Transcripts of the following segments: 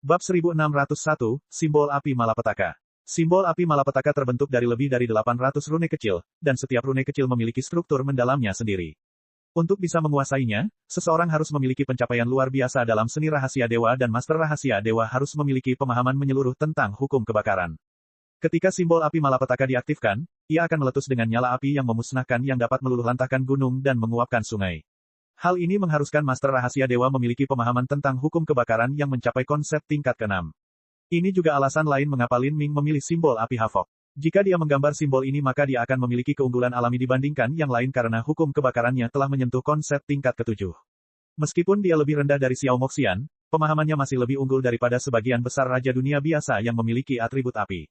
Bab 1601, Simbol Api Malapetaka. Simbol api malapetaka terbentuk dari lebih dari 800 rune kecil, dan setiap rune kecil memiliki struktur mendalamnya sendiri. Untuk bisa menguasainya, seseorang harus memiliki pencapaian luar biasa dalam seni rahasia dewa dan master rahasia dewa harus memiliki pemahaman menyeluruh tentang hukum kebakaran. Ketika simbol api malapetaka diaktifkan, ia akan meletus dengan nyala api yang memusnahkan yang dapat meluluhlantahkan gunung dan menguapkan sungai. Hal ini mengharuskan master rahasia dewa memiliki pemahaman tentang hukum kebakaran yang mencapai konsep tingkat ke-6. Ini juga alasan lain mengapa Lin Ming memilih simbol api Havok. Jika dia menggambar simbol ini maka dia akan memiliki keunggulan alami dibandingkan yang lain karena hukum kebakarannya telah menyentuh konsep tingkat ke-7. Meskipun dia lebih rendah dari Xiao Moxian, pemahamannya masih lebih unggul daripada sebagian besar raja dunia biasa yang memiliki atribut api.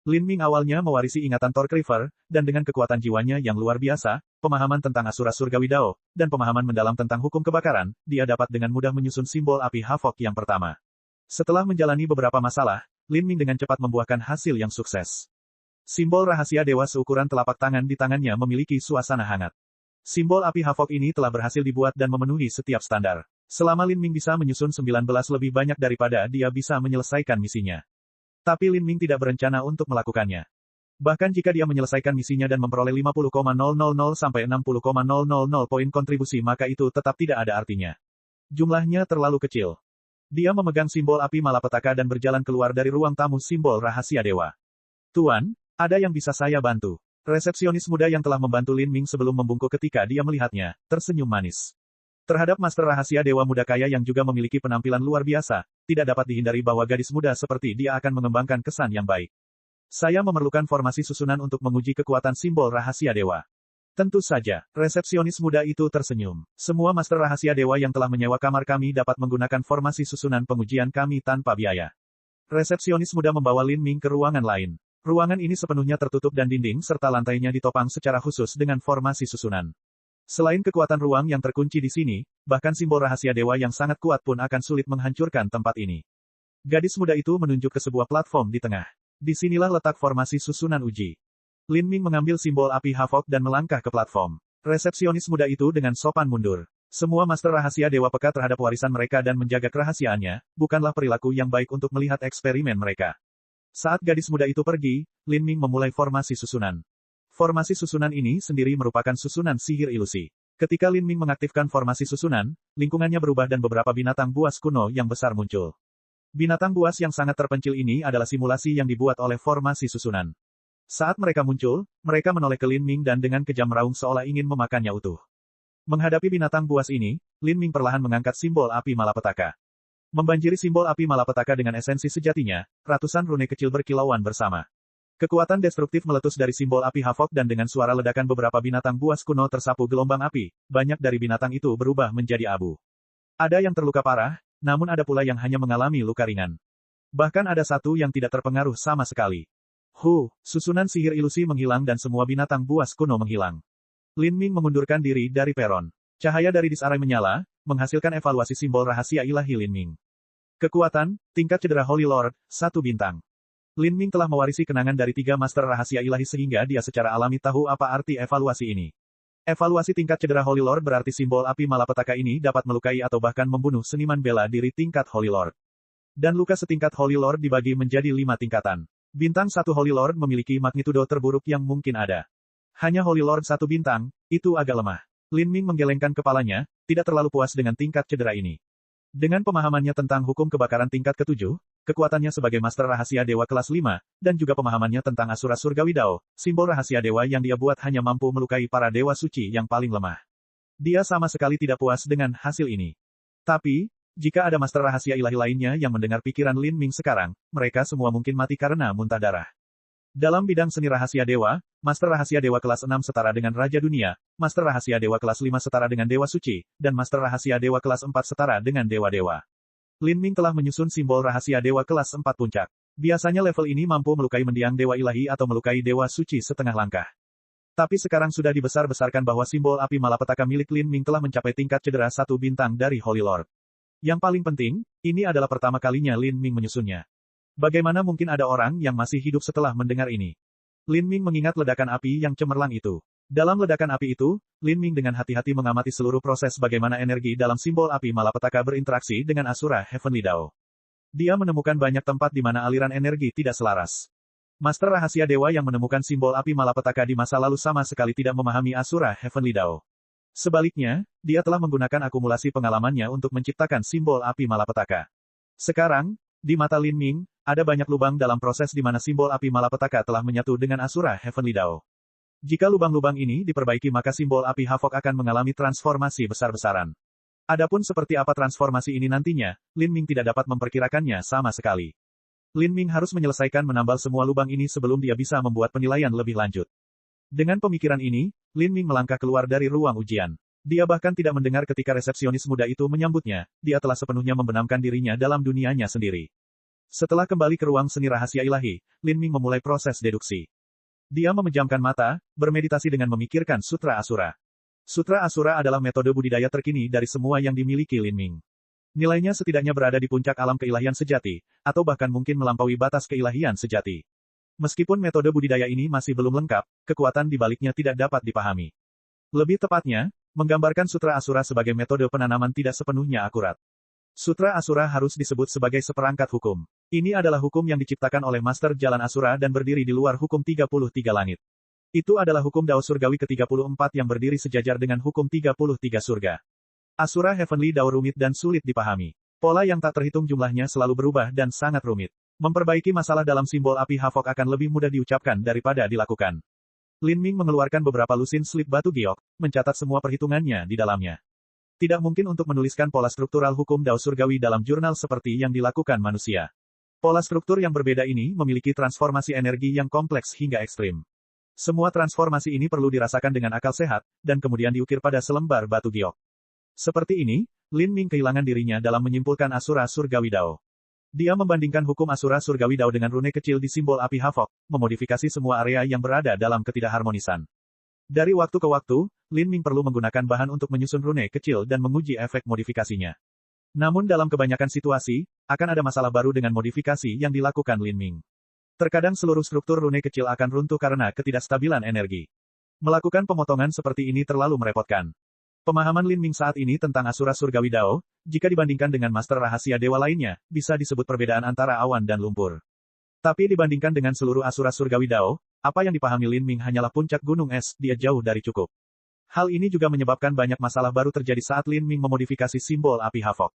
Lin Ming awalnya mewarisi ingatan Torque River, dan dengan kekuatan jiwanya yang luar biasa, pemahaman tentang Asura Surgawi Dao, dan pemahaman mendalam tentang hukum kebakaran, dia dapat dengan mudah menyusun simbol api Havok yang pertama. Setelah menjalani beberapa masalah, Lin Ming dengan cepat membuahkan hasil yang sukses. Simbol rahasia dewa seukuran telapak tangan di tangannya memiliki suasana hangat. Simbol api Havok ini telah berhasil dibuat dan memenuhi setiap standar. Selama Lin Ming bisa menyusun 19 lebih banyak daripada dia bisa menyelesaikan misinya. Tapi Lin Ming tidak berencana untuk melakukannya. Bahkan jika dia menyelesaikan misinya dan memperoleh 50,000 sampai 60,000 poin kontribusi maka itu tetap tidak ada artinya. Jumlahnya terlalu kecil. Dia memegang simbol api malapetaka dan berjalan keluar dari ruang tamu simbol rahasia dewa. Tuan, ada yang bisa saya bantu? Resepsionis muda yang telah membantu Lin Ming sebelum membungkuk ketika dia melihatnya, tersenyum manis. Terhadap master rahasia dewa muda kaya yang juga memiliki penampilan luar biasa, tidak dapat dihindari bahwa gadis muda seperti dia akan mengembangkan kesan yang baik. Saya memerlukan formasi susunan untuk menguji kekuatan simbol rahasia dewa. Tentu saja, resepsionis muda itu tersenyum. Semua master rahasia dewa yang telah menyewa kamar kami dapat menggunakan formasi susunan pengujian kami tanpa biaya. Resepsionis muda membawa Lin Ming ke ruangan lain. Ruangan ini sepenuhnya tertutup dan dinding serta lantainya ditopang secara khusus dengan formasi susunan. Selain kekuatan ruang yang terkunci di sini, bahkan simbol rahasia dewa yang sangat kuat pun akan sulit menghancurkan tempat ini. Gadis muda itu menunjuk ke sebuah platform di tengah. Disinilah letak formasi susunan uji. Lin Ming mengambil simbol api Havok dan melangkah ke platform. Resepsionis muda itu dengan sopan mundur. Semua master rahasia dewa peka terhadap warisan mereka dan menjaga kerahasiaannya, bukanlah perilaku yang baik untuk melihat eksperimen mereka. Saat gadis muda itu pergi, Lin Ming memulai formasi susunan. Formasi susunan ini sendiri merupakan susunan sihir ilusi. Ketika Lin Ming mengaktifkan formasi susunan, lingkungannya berubah dan beberapa binatang buas kuno yang besar muncul. Binatang buas yang sangat terpencil ini adalah simulasi yang dibuat oleh formasi susunan. Saat mereka muncul, mereka menoleh ke Lin Ming dan dengan kejam meraung seolah ingin memakannya utuh. Menghadapi binatang buas ini, Lin Ming perlahan mengangkat simbol api malapetaka. Membanjiri simbol api malapetaka dengan esensi sejatinya, ratusan rune kecil berkilauan bersama. Kekuatan destruktif meletus dari simbol api Havok dan dengan suara ledakan beberapa binatang buas kuno tersapu gelombang api, banyak dari binatang itu berubah menjadi abu. Ada yang terluka parah, namun ada pula yang hanya mengalami luka ringan. Bahkan ada satu yang tidak terpengaruh sama sekali. Susunan sihir ilusi menghilang dan semua binatang buas kuno menghilang. Lin Ming mengundurkan diri dari peron. Cahaya dari disarai menyala, menghasilkan evaluasi simbol rahasia ilahi Lin Ming. Kekuatan, tingkat cedera Holy Lord, 1 bintang. Lin Ming telah mewarisi kenangan dari 3 master rahasia ilahi sehingga dia secara alami tahu apa arti evaluasi ini. Evaluasi tingkat cedera Holy Lord berarti simbol api malapetaka ini dapat melukai atau bahkan membunuh seniman bela diri tingkat Holy Lord. Dan luka setingkat Holy Lord dibagi menjadi 5 tingkatan. Bintang 1 Holy Lord memiliki magnitudo terburuk yang mungkin ada. Hanya Holy Lord 1 bintang, itu agak lemah. Lin Ming menggelengkan kepalanya, tidak terlalu puas dengan tingkat cedera ini. Dengan pemahamannya tentang hukum kebakaran tingkat ke-7, kekuatannya sebagai master rahasia dewa kelas 5, dan juga pemahamannya tentang Asura Surgawi Dao, simbol rahasia dewa yang dia buat hanya mampu melukai para dewa suci yang paling lemah. Dia sama sekali tidak puas dengan hasil ini. Tapi, jika ada master rahasia ilahi lainnya yang mendengar pikiran Lin Ming sekarang, mereka semua mungkin mati karena muntah darah. Dalam bidang seni rahasia dewa, master rahasia dewa kelas 6 setara dengan Raja Dunia, master rahasia dewa kelas 5 setara dengan Dewa Suci, dan master rahasia dewa kelas 4 setara dengan dewa-dewa. Lin Ming telah menyusun simbol rahasia dewa kelas 4 puncak. Biasanya level ini mampu melukai mendiang dewa ilahi atau melukai dewa suci setengah langkah. Tapi sekarang sudah dibesar-besarkan bahwa simbol api malapetaka milik Lin Ming telah mencapai tingkat cedera 1 bintang dari Holy Lord. Yang paling penting, ini adalah pertama kalinya Lin Ming menyusunnya. Bagaimana mungkin ada orang yang masih hidup setelah mendengar ini? Lin Ming mengingat ledakan api yang cemerlang itu. Dalam ledakan api itu, Lin Ming dengan hati-hati mengamati seluruh proses bagaimana energi dalam simbol api malapetaka berinteraksi dengan Asura Heavenly Dao. Dia menemukan banyak tempat di mana aliran energi tidak selaras. Master rahasia dewa yang menemukan simbol api malapetaka di masa lalu sama sekali tidak memahami Asura Heavenly Dao. Sebaliknya, dia telah menggunakan akumulasi pengalamannya untuk menciptakan simbol api malapetaka. Sekarang, di mata Lin Ming, ada banyak lubang dalam proses di mana simbol api malapetaka telah menyatu dengan Asura Heavenly Dao. Jika lubang-lubang ini diperbaiki maka simbol api Havok akan mengalami transformasi besar-besaran. Adapun seperti apa transformasi ini nantinya, Lin Ming tidak dapat memperkirakannya sama sekali. Lin Ming harus menyelesaikan menambal semua lubang ini sebelum dia bisa membuat penilaian lebih lanjut. Dengan pemikiran ini, Lin Ming melangkah keluar dari ruang ujian. Dia bahkan tidak mendengar ketika resepsionis muda itu menyambutnya, dia telah sepenuhnya membenamkan dirinya dalam dunianya sendiri. Setelah kembali ke ruang seni rahasia ilahi, Lin Ming memulai proses deduksi. Dia memejamkan mata, bermeditasi dengan memikirkan Sutra Asura. Sutra Asura adalah metode budidaya terkini dari semua yang dimiliki Lin Ming. Nilainya setidaknya berada di puncak alam keilahian sejati, atau bahkan mungkin melampaui batas keilahian sejati. Meskipun metode budidaya ini masih belum lengkap, kekuatan di baliknya tidak dapat dipahami. Lebih tepatnya, menggambarkan Sutra Asura sebagai metode penanaman tidak sepenuhnya akurat. Sutra Asura harus disebut sebagai seperangkat hukum. Ini adalah hukum yang diciptakan oleh Master Jalan Asura dan berdiri di luar hukum 33 langit. Itu adalah hukum Dao Surgawi ke-34 yang berdiri sejajar dengan hukum 33 surga. Asura Heavenly Dao rumit dan sulit dipahami. Pola yang tak terhitung jumlahnya selalu berubah dan sangat rumit. Memperbaiki masalah dalam simbol api Havok akan lebih mudah diucapkan daripada dilakukan. Lin Ming mengeluarkan beberapa lusin slip batu giok, mencatat semua perhitungannya di dalamnya. Tidak mungkin untuk menuliskan pola struktural hukum Dao Surgawi dalam jurnal seperti yang dilakukan manusia. Pola struktur yang berbeda ini memiliki transformasi energi yang kompleks hingga ekstrim. Semua transformasi ini perlu dirasakan dengan akal sehat, dan kemudian diukir pada selembar batu giok. Seperti ini, Lin Ming kehilangan dirinya dalam menyimpulkan Asura Surgawi Dao. Dia membandingkan hukum Asura Surgawi Dao dengan rune kecil di simbol api Havok, memodifikasi semua area yang berada dalam ketidakharmonisan. Dari waktu ke waktu, Lin Ming perlu menggunakan bahan untuk menyusun rune kecil dan menguji efek modifikasinya. Namun dalam kebanyakan situasi, akan ada masalah baru dengan modifikasi yang dilakukan Lin Ming. Terkadang seluruh struktur rune kecil akan runtuh karena ketidakstabilan energi. Melakukan pemotongan seperti ini terlalu merepotkan. Pemahaman Lin Ming saat ini tentang Asura Surgawi Dao, jika dibandingkan dengan Master Rahasia Dewa lainnya, bisa disebut perbedaan antara awan dan lumpur. Tapi dibandingkan dengan seluruh Asura Surgawi Dao, apa yang dipahami Lin Ming hanyalah puncak gunung es, dia jauh dari cukup. Hal ini juga menyebabkan banyak masalah baru terjadi saat Lin Ming memodifikasi simbol api Havok.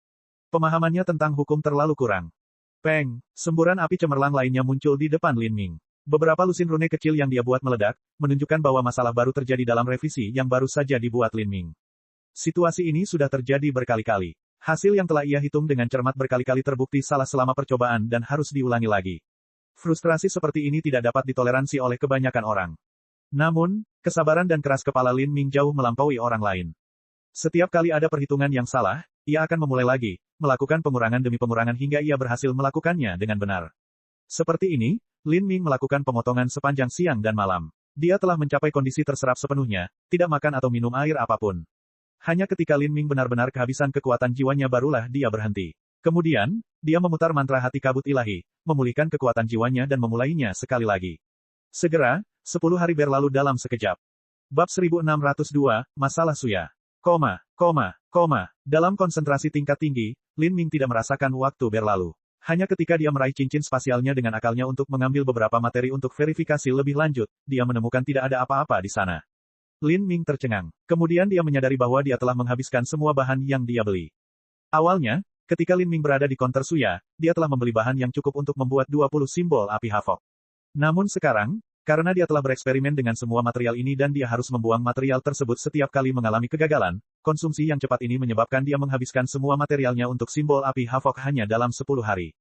Pemahamannya tentang hukum terlalu kurang. Peng, semburan api cemerlang lainnya muncul di depan Lin Ming. Beberapa lusin rune kecil yang dia buat meledak, menunjukkan bahwa masalah baru terjadi dalam revisi yang baru saja dibuat Lin Ming. Situasi ini sudah terjadi berkali-kali. Hasil yang telah ia hitung dengan cermat berkali-kali terbukti salah selama percobaan dan harus diulangi lagi. Frustrasi seperti ini tidak dapat ditoleransi oleh kebanyakan orang. Namun, kesabaran dan keras kepala Lin Ming jauh melampaui orang lain. Setiap kali ada perhitungan yang salah, ia akan memulai lagi, melakukan pengurangan demi pengurangan hingga ia berhasil melakukannya dengan benar. Seperti ini, Lin Ming melakukan pemotongan sepanjang siang dan malam. Dia telah mencapai kondisi terserap sepenuhnya, tidak makan atau minum air apapun. Hanya ketika Lin Ming benar-benar kehabisan kekuatan jiwanya barulah dia berhenti. Kemudian, dia memutar mantra hati kabut ilahi, memulihkan kekuatan jiwanya dan memulainya sekali lagi. Segera, 10 hari berlalu dalam sekejap. Bab 1602, Masalah Suya. Dalam konsentrasi tingkat tinggi, Lin Ming tidak merasakan waktu berlalu. Hanya ketika dia meraih cincin spasialnya dengan akalnya untuk mengambil beberapa materi untuk verifikasi lebih lanjut, dia menemukan tidak ada apa-apa di sana. Lin Ming tercengang. Kemudian dia menyadari bahwa dia telah menghabiskan semua bahan yang dia beli. Awalnya, ketika Lin Ming berada di konter Suya, dia telah membeli bahan yang cukup untuk membuat 20 simbol api Havok. Namun sekarang, karena dia telah bereksperimen dengan semua material ini dan dia harus membuang material tersebut setiap kali mengalami kegagalan, konsumsi yang cepat ini menyebabkan dia menghabiskan semua materialnya untuk simbol api Havok hanya dalam 10 hari.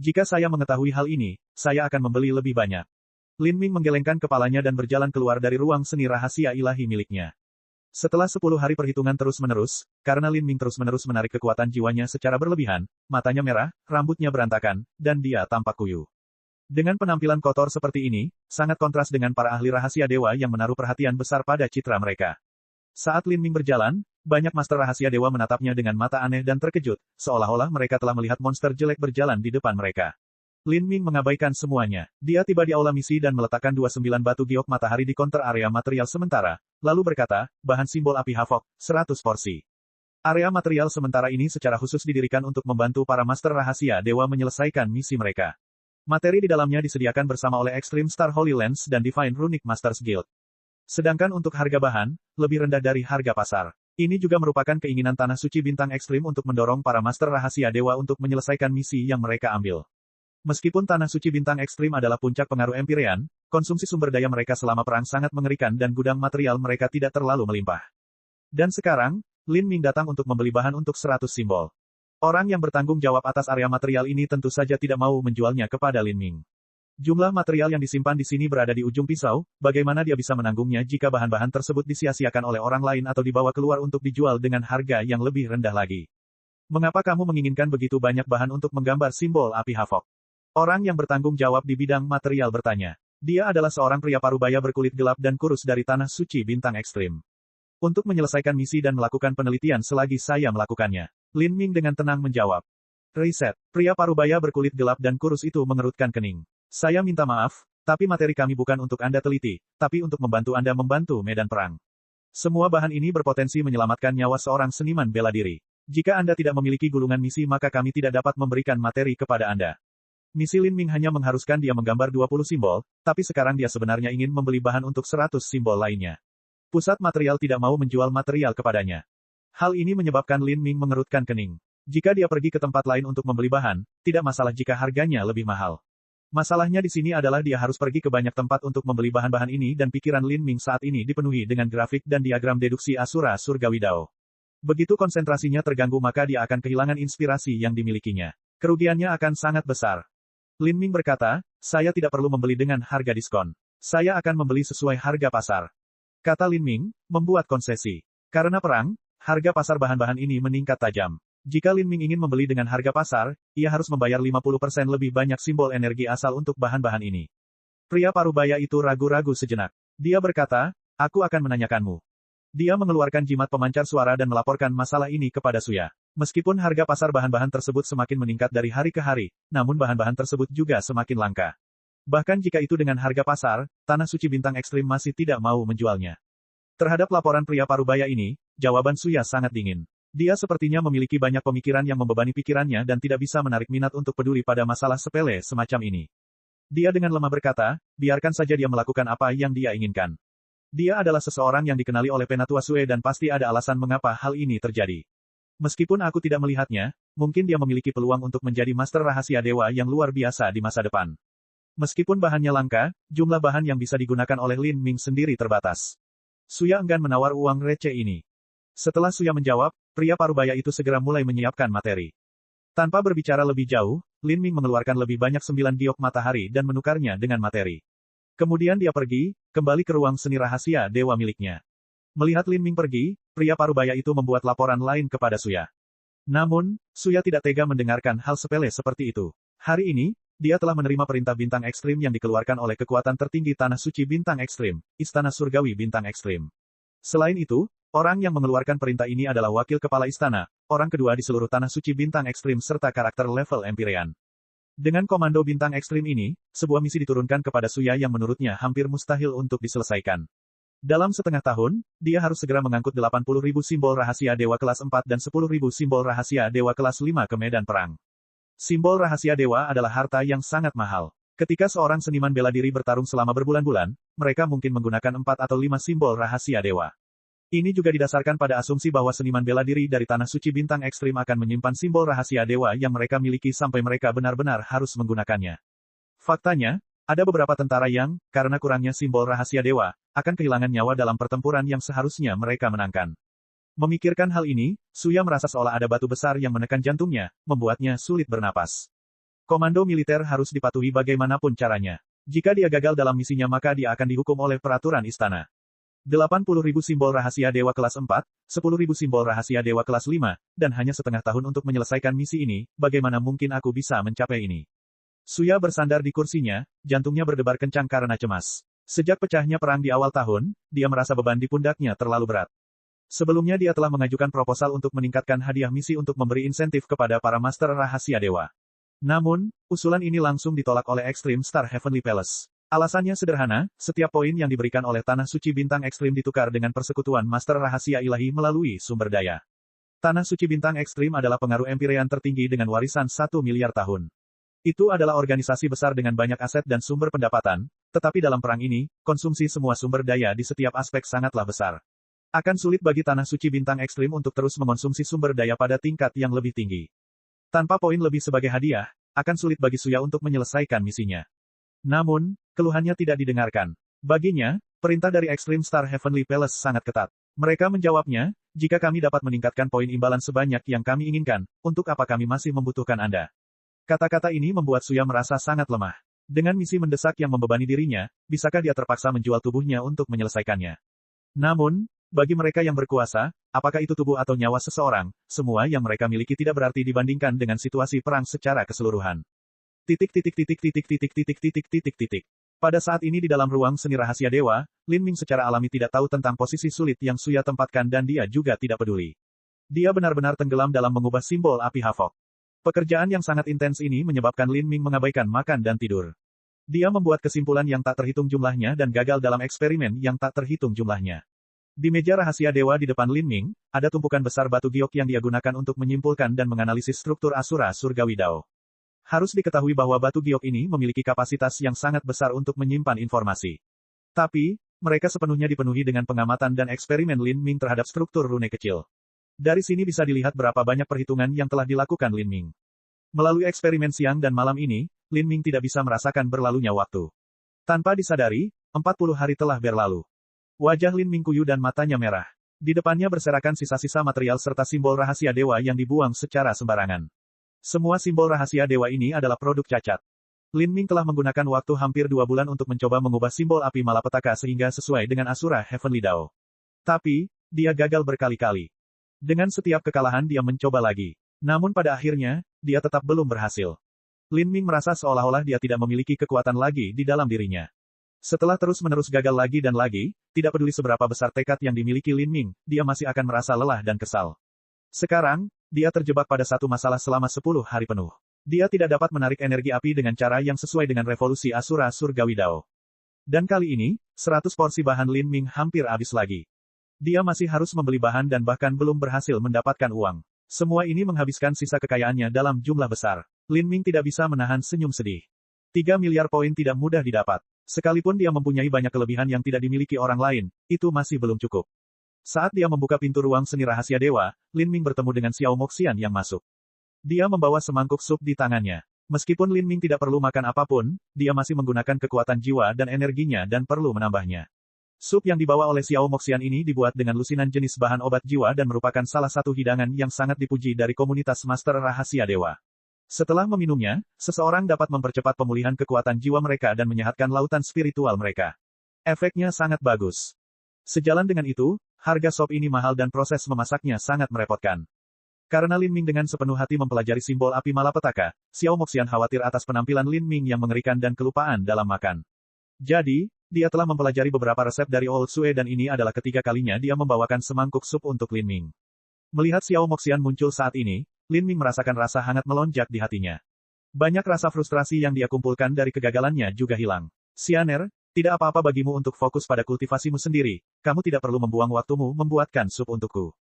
Jika saya mengetahui hal ini, saya akan membeli lebih banyak. Lin Ming menggelengkan kepalanya dan berjalan keluar dari ruang seni rahasia ilahi miliknya. Setelah 10 hari perhitungan terus-menerus, karena Lin Ming terus-menerus menarik kekuatan jiwanya secara berlebihan, matanya merah, rambutnya berantakan, dan dia tampak kuyu. Dengan penampilan kotor seperti ini, sangat kontras dengan para ahli rahasia dewa yang menaruh perhatian besar pada citra mereka. Saat Lin Ming berjalan, banyak master rahasia dewa menatapnya dengan mata aneh dan terkejut, seolah-olah mereka telah melihat monster jelek berjalan di depan mereka. Lin Ming mengabaikan semuanya. Dia tiba di aula misi dan meletakkan 29 batu giok matahari di konter area material sementara, lalu berkata, bahan simbol api Havok, 100 porsi. Area material sementara ini secara khusus didirikan untuk membantu para Master Rahasia Dewa menyelesaikan misi mereka. Materi di dalamnya disediakan bersama oleh Extreme Star Holy Lens dan Divine Runic Masters Guild. Sedangkan untuk harga bahan, lebih rendah dari harga pasar. Ini juga merupakan keinginan Tanah Suci Bintang Ekstrim untuk mendorong para Master Rahasia Dewa untuk menyelesaikan misi yang mereka ambil. Meskipun Tanah Suci Bintang Ekstrim adalah puncak pengaruh Empyrean, konsumsi sumber daya mereka selama perang sangat mengerikan dan gudang material mereka tidak terlalu melimpah. Dan sekarang, Lin Ming datang untuk membeli bahan untuk 100 simbol. Orang yang bertanggung jawab atas area material ini tentu saja tidak mau menjualnya kepada Lin Ming. Jumlah material yang disimpan di sini berada di ujung pisau, bagaimana dia bisa menanggungnya jika bahan-bahan tersebut disia-siakan oleh orang lain atau dibawa keluar untuk dijual dengan harga yang lebih rendah lagi. Mengapa kamu menginginkan begitu banyak bahan untuk menggambar simbol api Havok? Orang yang bertanggung jawab di bidang material bertanya. Dia adalah seorang pria parubaya berkulit gelap dan kurus dari Tanah Suci Bintang Ekstrim. Untuk menyelesaikan misi dan melakukan penelitian selagi saya melakukannya. Lin Ming dengan tenang menjawab. Riset, pria parubaya berkulit gelap dan kurus itu mengerutkan kening. Saya minta maaf, tapi materi kami bukan untuk Anda teliti, tapi untuk membantu Anda membantu medan perang. Semua bahan ini berpotensi menyelamatkan nyawa seorang seniman bela diri. Jika Anda tidak memiliki gulungan misi maka kami tidak dapat memberikan materi kepada Anda. Misi Lin Ming hanya mengharuskan dia menggambar 20 simbol, tapi sekarang dia sebenarnya ingin membeli bahan untuk 100 simbol lainnya. Pusat material tidak mau menjual material kepadanya. Hal ini menyebabkan Lin Ming mengerutkan kening. Jika dia pergi ke tempat lain untuk membeli bahan, tidak masalah jika harganya lebih mahal. Masalahnya di sini adalah dia harus pergi ke banyak tempat untuk membeli bahan-bahan ini dan pikiran Lin Ming saat ini dipenuhi dengan grafik dan diagram deduksi Asura Surgawi Dao. Begitu konsentrasinya terganggu maka dia akan kehilangan inspirasi yang dimilikinya. Kerugiannya akan sangat besar. Lin Ming berkata, saya tidak perlu membeli dengan harga diskon. Saya akan membeli sesuai harga pasar. Kata Lin Ming, membuat konsesi. Karena perang, harga pasar bahan-bahan ini meningkat tajam. Jika Lin Ming ingin membeli dengan harga pasar, ia harus membayar 50% lebih banyak simbol energi asal untuk bahan-bahan ini. Pria parubaya itu ragu-ragu sejenak. Dia berkata, aku akan menanyakanmu. Dia mengeluarkan jimat pemancar suara dan melaporkan masalah ini kepada Suya. Meskipun harga pasar bahan-bahan tersebut semakin meningkat dari hari ke hari, namun bahan-bahan tersebut juga semakin langka. Bahkan jika itu dengan harga pasar, Tanah Suci Bintang Ekstrim masih tidak mau menjualnya. Terhadap laporan pria parubaya ini, jawaban Suya sangat dingin. Dia sepertinya memiliki banyak pemikiran yang membebani pikirannya dan tidak bisa menarik minat untuk peduli pada masalah sepele semacam ini. Dia dengan lemah berkata, biarkan saja dia melakukan apa yang dia inginkan. Dia adalah seseorang yang dikenali oleh Penatua Sue dan pasti ada alasan mengapa hal ini terjadi. Meskipun aku tidak melihatnya, mungkin dia memiliki peluang untuk menjadi Master Rahasia Dewa yang luar biasa di masa depan. Meskipun bahannya langka, jumlah bahan yang bisa digunakan oleh Lin Ming sendiri terbatas. Suya enggan menawar uang receh ini. Setelah Suya menjawab, pria parubaya itu segera mulai menyiapkan materi. Tanpa berbicara lebih jauh, Lin Ming mengeluarkan lebih banyak 9 giok matahari dan menukarnya dengan materi. Kemudian dia pergi, kembali ke ruang seni rahasia dewa miliknya. Melihat Lin Ming pergi, pria parubaya itu membuat laporan lain kepada Suya. Namun, Suya tidak tega mendengarkan hal sepele seperti itu. Hari ini, dia telah menerima perintah bintang ekstrim yang dikeluarkan oleh kekuatan tertinggi Tanah Suci Bintang Ekstrim, Istana Surgawi Bintang Ekstrim. Selain itu, orang yang mengeluarkan perintah ini adalah wakil kepala istana, orang kedua di seluruh Tanah Suci Bintang Ekstrim serta karakter level Empyrean. Dengan komando bintang ekstrim ini, sebuah misi diturunkan kepada Suya yang menurutnya hampir mustahil untuk diselesaikan. Dalam setengah tahun, dia harus segera mengangkut 80.000 simbol rahasia dewa kelas 4 dan 10.000 simbol rahasia dewa kelas 5 ke medan perang. Simbol rahasia dewa adalah harta yang sangat mahal. Ketika seorang seniman bela diri bertarung selama berbulan-bulan, mereka mungkin menggunakan 4 atau 5 simbol rahasia dewa. Ini juga didasarkan pada asumsi bahwa seniman bela diri dari Tanah Suci Bintang Ekstrim akan menyimpan simbol rahasia dewa yang mereka miliki sampai mereka benar-benar harus menggunakannya. Faktanya, ada beberapa tentara yang, karena kurangnya simbol rahasia dewa, akan kehilangan nyawa dalam pertempuran yang seharusnya mereka menangkan. Memikirkan hal ini, Suya merasa seolah ada batu besar yang menekan jantungnya, membuatnya sulit bernapas. Komando militer harus dipatuhi bagaimanapun caranya. Jika dia gagal dalam misinya maka dia akan dihukum oleh peraturan istana. 80.000 simbol rahasia dewa kelas 4, 10.000 simbol rahasia dewa kelas 5, dan hanya setengah tahun untuk menyelesaikan misi ini, bagaimana mungkin aku bisa mencapai ini? Suya bersandar di kursinya, jantungnya berdebar kencang karena cemas. Sejak pecahnya perang di awal tahun, dia merasa beban di pundaknya terlalu berat. Sebelumnya dia telah mengajukan proposal untuk meningkatkan hadiah misi untuk memberi insentif kepada para master rahasia dewa. Namun, usulan ini langsung ditolak oleh Extreme Star Heavenly Palace. Alasannya sederhana, setiap poin yang diberikan oleh Tanah Suci Bintang Ekstrim ditukar dengan persekutuan Master Rahasia Ilahi melalui sumber daya. Tanah Suci Bintang Ekstrim adalah pengaruh Empyrean tertinggi dengan warisan 1 miliar tahun. Itu adalah organisasi besar dengan banyak aset dan sumber pendapatan, tetapi dalam perang ini, konsumsi semua sumber daya di setiap aspek sangatlah besar. Akan sulit bagi Tanah Suci Bintang Ekstrim untuk terus mengonsumsi sumber daya pada tingkat yang lebih tinggi. Tanpa poin lebih sebagai hadiah, akan sulit bagi Suya untuk menyelesaikan misinya. Namun, keluhannya tidak didengarkan. Baginya, perintah dari Extreme Star Heavenly Palace sangat ketat. Mereka menjawabnya, jika kami dapat meningkatkan poin imbalan sebanyak yang kami inginkan, untuk apa kami masih membutuhkan Anda? Kata-kata ini membuat Suya merasa sangat lemah. Dengan misi mendesak yang membebani dirinya, bisakah dia terpaksa menjual tubuhnya untuk menyelesaikannya? Namun, bagi mereka yang berkuasa, apakah itu tubuh atau nyawa seseorang, semua yang mereka miliki tidak berarti dibandingkan dengan situasi perang secara keseluruhan. Pada saat ini di dalam ruang seni rahasia dewa, Lin Ming secara alami tidak tahu tentang posisi sulit yang Suya tempatkan dan dia juga tidak peduli. Dia benar-benar tenggelam dalam mengubah simbol api Havok. Pekerjaan yang sangat intens ini menyebabkan Lin Ming mengabaikan makan dan tidur. Dia membuat kesimpulan yang tak terhitung jumlahnya dan gagal dalam eksperimen yang tak terhitung jumlahnya. Di meja rahasia dewa di depan Lin Ming, ada tumpukan besar batu giok yang dia gunakan untuk menyimpulkan dan menganalisis struktur Asura Surgawi Dao. Harus diketahui bahwa batu giok ini memiliki kapasitas yang sangat besar untuk menyimpan informasi. Tapi, mereka sepenuhnya dipenuhi dengan pengamatan dan eksperimen Lin Ming terhadap struktur rune kecil. Dari sini bisa dilihat berapa banyak perhitungan yang telah dilakukan Lin Ming. Melalui eksperimen siang dan malam ini, Lin Ming tidak bisa merasakan berlalunya waktu. Tanpa disadari, 40 hari telah berlalu. Wajah Lin Ming kuyu dan matanya merah. Di depannya berserakan sisa-sisa material serta simbol rahasia dewa yang dibuang secara sembarangan. Semua simbol rahasia dewa ini adalah produk cacat. Lin Ming telah menggunakan waktu hampir 2 bulan untuk mencoba mengubah simbol api malapetaka sehingga sesuai dengan Asura Heavenly Dao. Tapi, dia gagal berkali-kali. Dengan setiap kekalahan dia mencoba lagi. Namun pada akhirnya, dia tetap belum berhasil. Lin Ming merasa seolah-olah dia tidak memiliki kekuatan lagi di dalam dirinya. Setelah terus-menerus gagal lagi dan lagi, tidak peduli seberapa besar tekad yang dimiliki Lin Ming, dia masih akan merasa lelah dan kesal. Sekarang, dia terjebak pada satu masalah selama 10 hari penuh. Dia tidak dapat menarik energi api dengan cara yang sesuai dengan revolusi Asura Surgawi Dao. Dan kali ini, 100 porsi bahan Lin Ming hampir habis lagi. Dia masih harus membeli bahan dan bahkan belum berhasil mendapatkan uang. Semua ini menghabiskan sisa kekayaannya dalam jumlah besar. Lin Ming tidak bisa menahan senyum sedih. 3 miliar poin tidak mudah didapat. Sekalipun dia mempunyai banyak kelebihan yang tidak dimiliki orang lain, itu masih belum cukup. Saat dia membuka pintu ruang seni rahasia dewa, Lin Ming bertemu dengan Xiao Moxian yang masuk. Dia membawa semangkuk sup di tangannya. Meskipun Lin Ming tidak perlu makan apapun, dia masih menggunakan kekuatan jiwa dan energinya dan perlu menambahnya. Sup yang dibawa oleh Xiao Moxian ini dibuat dengan lusinan jenis bahan obat jiwa dan merupakan salah satu hidangan yang sangat dipuji dari komunitas Master Rahasia Dewa. Setelah meminumnya, seseorang dapat mempercepat pemulihan kekuatan jiwa mereka dan menyehatkan lautan spiritual mereka. Efeknya sangat bagus. Sejalan dengan itu, harga sop ini mahal dan proses memasaknya sangat merepotkan. Karena Lin Ming dengan sepenuh hati mempelajari simbol api malapetaka, Xiao Moxian khawatir atas penampilan Lin Ming yang mengerikan dan kelupaan dalam makan. Jadi, dia telah mempelajari beberapa resep dari Old Sue dan ini adalah ketiga kalinya dia membawakan semangkuk sup untuk Lin Ming. Melihat Xiao Moxian muncul saat ini, Lin Ming merasakan rasa hangat melonjak di hatinya. Banyak rasa frustrasi yang dia kumpulkan dari kegagalannya juga hilang. Xianer, tidak apa-apa bagimu untuk fokus pada kultivasimu sendiri, kamu tidak perlu membuang waktumu membuatkan sup untukku.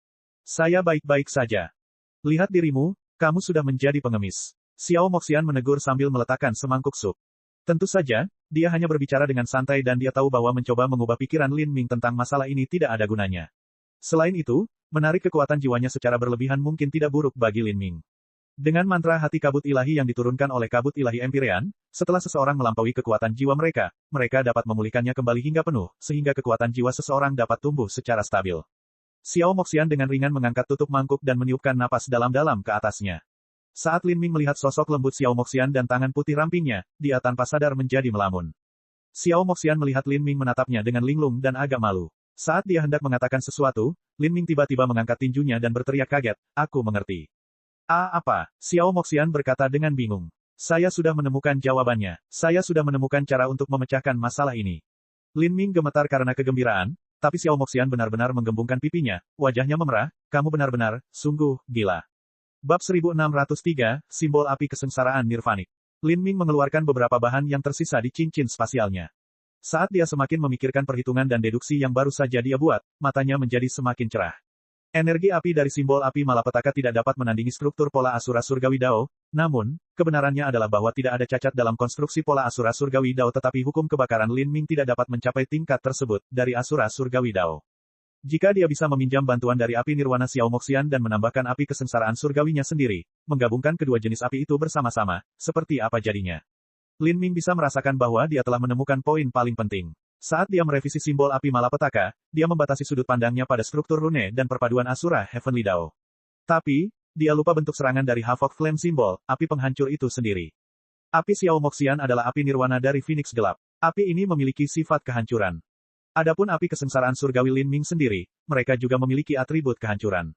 Saya baik-baik saja. Lihat dirimu, kamu sudah menjadi pengemis. Xiao Moxian menegur sambil meletakkan semangkuk sup. Tentu saja, dia hanya berbicara dengan santai dan dia tahu bahwa mencoba mengubah pikiran Lin Ming tentang masalah ini tidak ada gunanya. Selain itu, menarik kekuatan jiwanya secara berlebihan mungkin tidak buruk bagi Lin Ming. Dengan mantra hati kabut ilahi yang diturunkan oleh kabut ilahi Empyrean, setelah seseorang melampaui kekuatan jiwa mereka, mereka dapat memulihkannya kembali hingga penuh, sehingga kekuatan jiwa seseorang dapat tumbuh secara stabil. Xiao Moxian dengan ringan mengangkat tutup mangkuk dan meniupkan napas dalam-dalam ke atasnya. Saat Lin Ming melihat sosok lembut Xiao Moxian dan tangan putih rampingnya, dia tanpa sadar menjadi melamun. Xiao Moxian melihat Lin Ming menatapnya dengan linglung dan agak malu. Saat dia hendak mengatakan sesuatu, Lin Ming tiba-tiba mengangkat tinjunya dan berteriak kaget, "Aku mengerti." Apa? Xiao Moxian berkata dengan bingung. Saya sudah menemukan jawabannya. Saya sudah menemukan cara untuk memecahkan masalah ini. Lin Ming gemetar karena kegembiraan, tapi Xiao Moxian benar-benar menggembungkan pipinya, wajahnya memerah, kamu benar-benar, sungguh, gila. Bab 1603, Simbol Api Kesengsaraan Nirvanik. Lin Ming mengeluarkan beberapa bahan yang tersisa di cincin spasialnya. Saat dia semakin memikirkan perhitungan dan deduksi yang baru saja dia buat, matanya menjadi semakin cerah. Energi api dari simbol api malapetaka tidak dapat menandingi struktur pola Asura Surgawi Dao, namun, kebenarannya adalah bahwa tidak ada cacat dalam konstruksi pola Asura Surgawi Dao tetapi hukum kebakaran Lin Ming tidak dapat mencapai tingkat tersebut dari Asura Surgawi Dao. Jika dia bisa meminjam bantuan dari api nirwana Xiao Moxian dan menambahkan api kesengsaraan surgawinya sendiri, menggabungkan kedua jenis api itu bersama-sama, seperti apa jadinya? Lin Ming bisa merasakan bahwa dia telah menemukan poin paling penting. Saat dia merevisi simbol api malapetaka, dia membatasi sudut pandangnya pada struktur rune dan perpaduan Asura Heavenly Dao. Tapi, dia lupa bentuk serangan dari Havoc Flame simbol, api penghancur itu sendiri. Api Xiao Moxian adalah api nirwana dari Phoenix Gelap. Api ini memiliki sifat kehancuran. Adapun api kesengsaraan surgawi Lin Ming sendiri, mereka juga memiliki atribut kehancuran.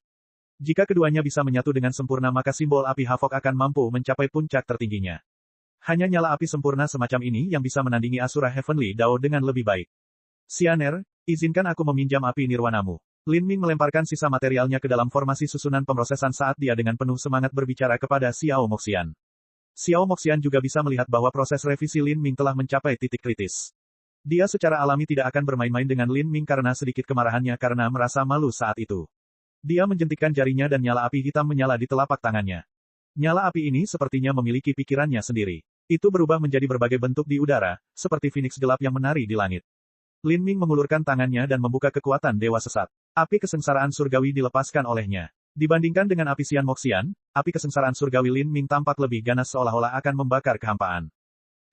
Jika keduanya bisa menyatu dengan sempurna maka simbol api Havoc akan mampu mencapai puncak tertingginya. Hanya nyala api sempurna semacam ini yang bisa menandingi Asura Heavenly Dao dengan lebih baik. Xianer, izinkan aku meminjam api nirwanamu. Lin Ming melemparkan sisa materialnya ke dalam formasi susunan pemrosesan saat dia dengan penuh semangat berbicara kepada Xiao Moxian. Xiao Moxian juga bisa melihat bahwa proses revisi Lin Ming telah mencapai titik kritis. Dia secara alami tidak akan bermain-main dengan Lin Ming karena sedikit kemarahannya karena merasa malu saat itu. Dia menjentikkan jarinya dan nyala api hitam menyala di telapak tangannya. Nyala api ini sepertinya memiliki pikirannya sendiri. Itu berubah menjadi berbagai bentuk di udara, seperti Phoenix gelap yang menari di langit. Lin Ming mengulurkan tangannya dan membuka kekuatan Dewa Sesat. Api kesengsaraan surgawi dilepaskan olehnya. Dibandingkan dengan api Xian Moxian, api kesengsaraan surgawi Lin Ming tampak lebih ganas seolah-olah akan membakar kehampaan.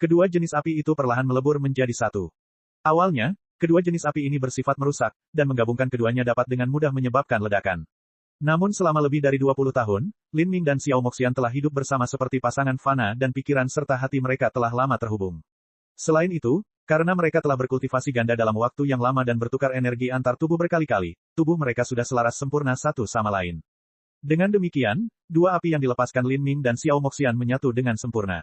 Kedua jenis api itu perlahan melebur menjadi satu. Awalnya, kedua jenis api ini bersifat merusak, dan menggabungkan keduanya dapat dengan mudah menyebabkan ledakan. Namun selama lebih dari 20 tahun, Lin Ming dan Xiao Moxian telah hidup bersama seperti pasangan fana dan pikiran serta hati mereka telah lama terhubung. Selain itu, karena mereka telah berkultivasi ganda dalam waktu yang lama dan bertukar energi antar tubuh berkali-kali, tubuh mereka sudah selaras sempurna satu sama lain. Dengan demikian, dua api yang dilepaskan Lin Ming dan Xiao Moxian menyatu dengan sempurna.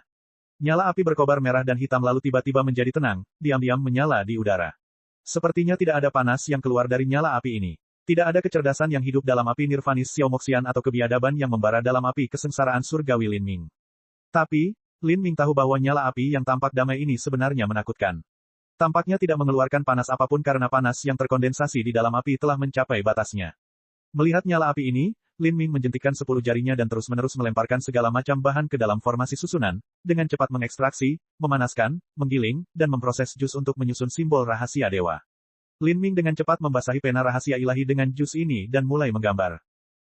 Nyala api berkobar merah dan hitam lalu tiba-tiba menjadi tenang, diam-diam menyala di udara. Sepertinya tidak ada panas yang keluar dari nyala api ini. Tidak ada kecerdasan yang hidup dalam api nirvanis Xiao Moxian atau kebiadaban yang membara dalam api kesengsaraan surgawi Lin Ming. Tapi, Lin Ming tahu bahwa nyala api yang tampak damai ini sebenarnya menakutkan. Tampaknya tidak mengeluarkan panas apapun karena panas yang terkondensasi di dalam api telah mencapai batasnya. Melihat nyala api ini, Lin Ming menjentikkan 10 jarinya dan terus-menerus melemparkan segala macam bahan ke dalam formasi susunan, dengan cepat mengekstraksi, memanaskan, menggiling, dan memproses jus untuk menyusun simbol rahasia dewa. Lin Ming dengan cepat membasahi pena rahasia ilahi dengan jus ini dan mulai menggambar.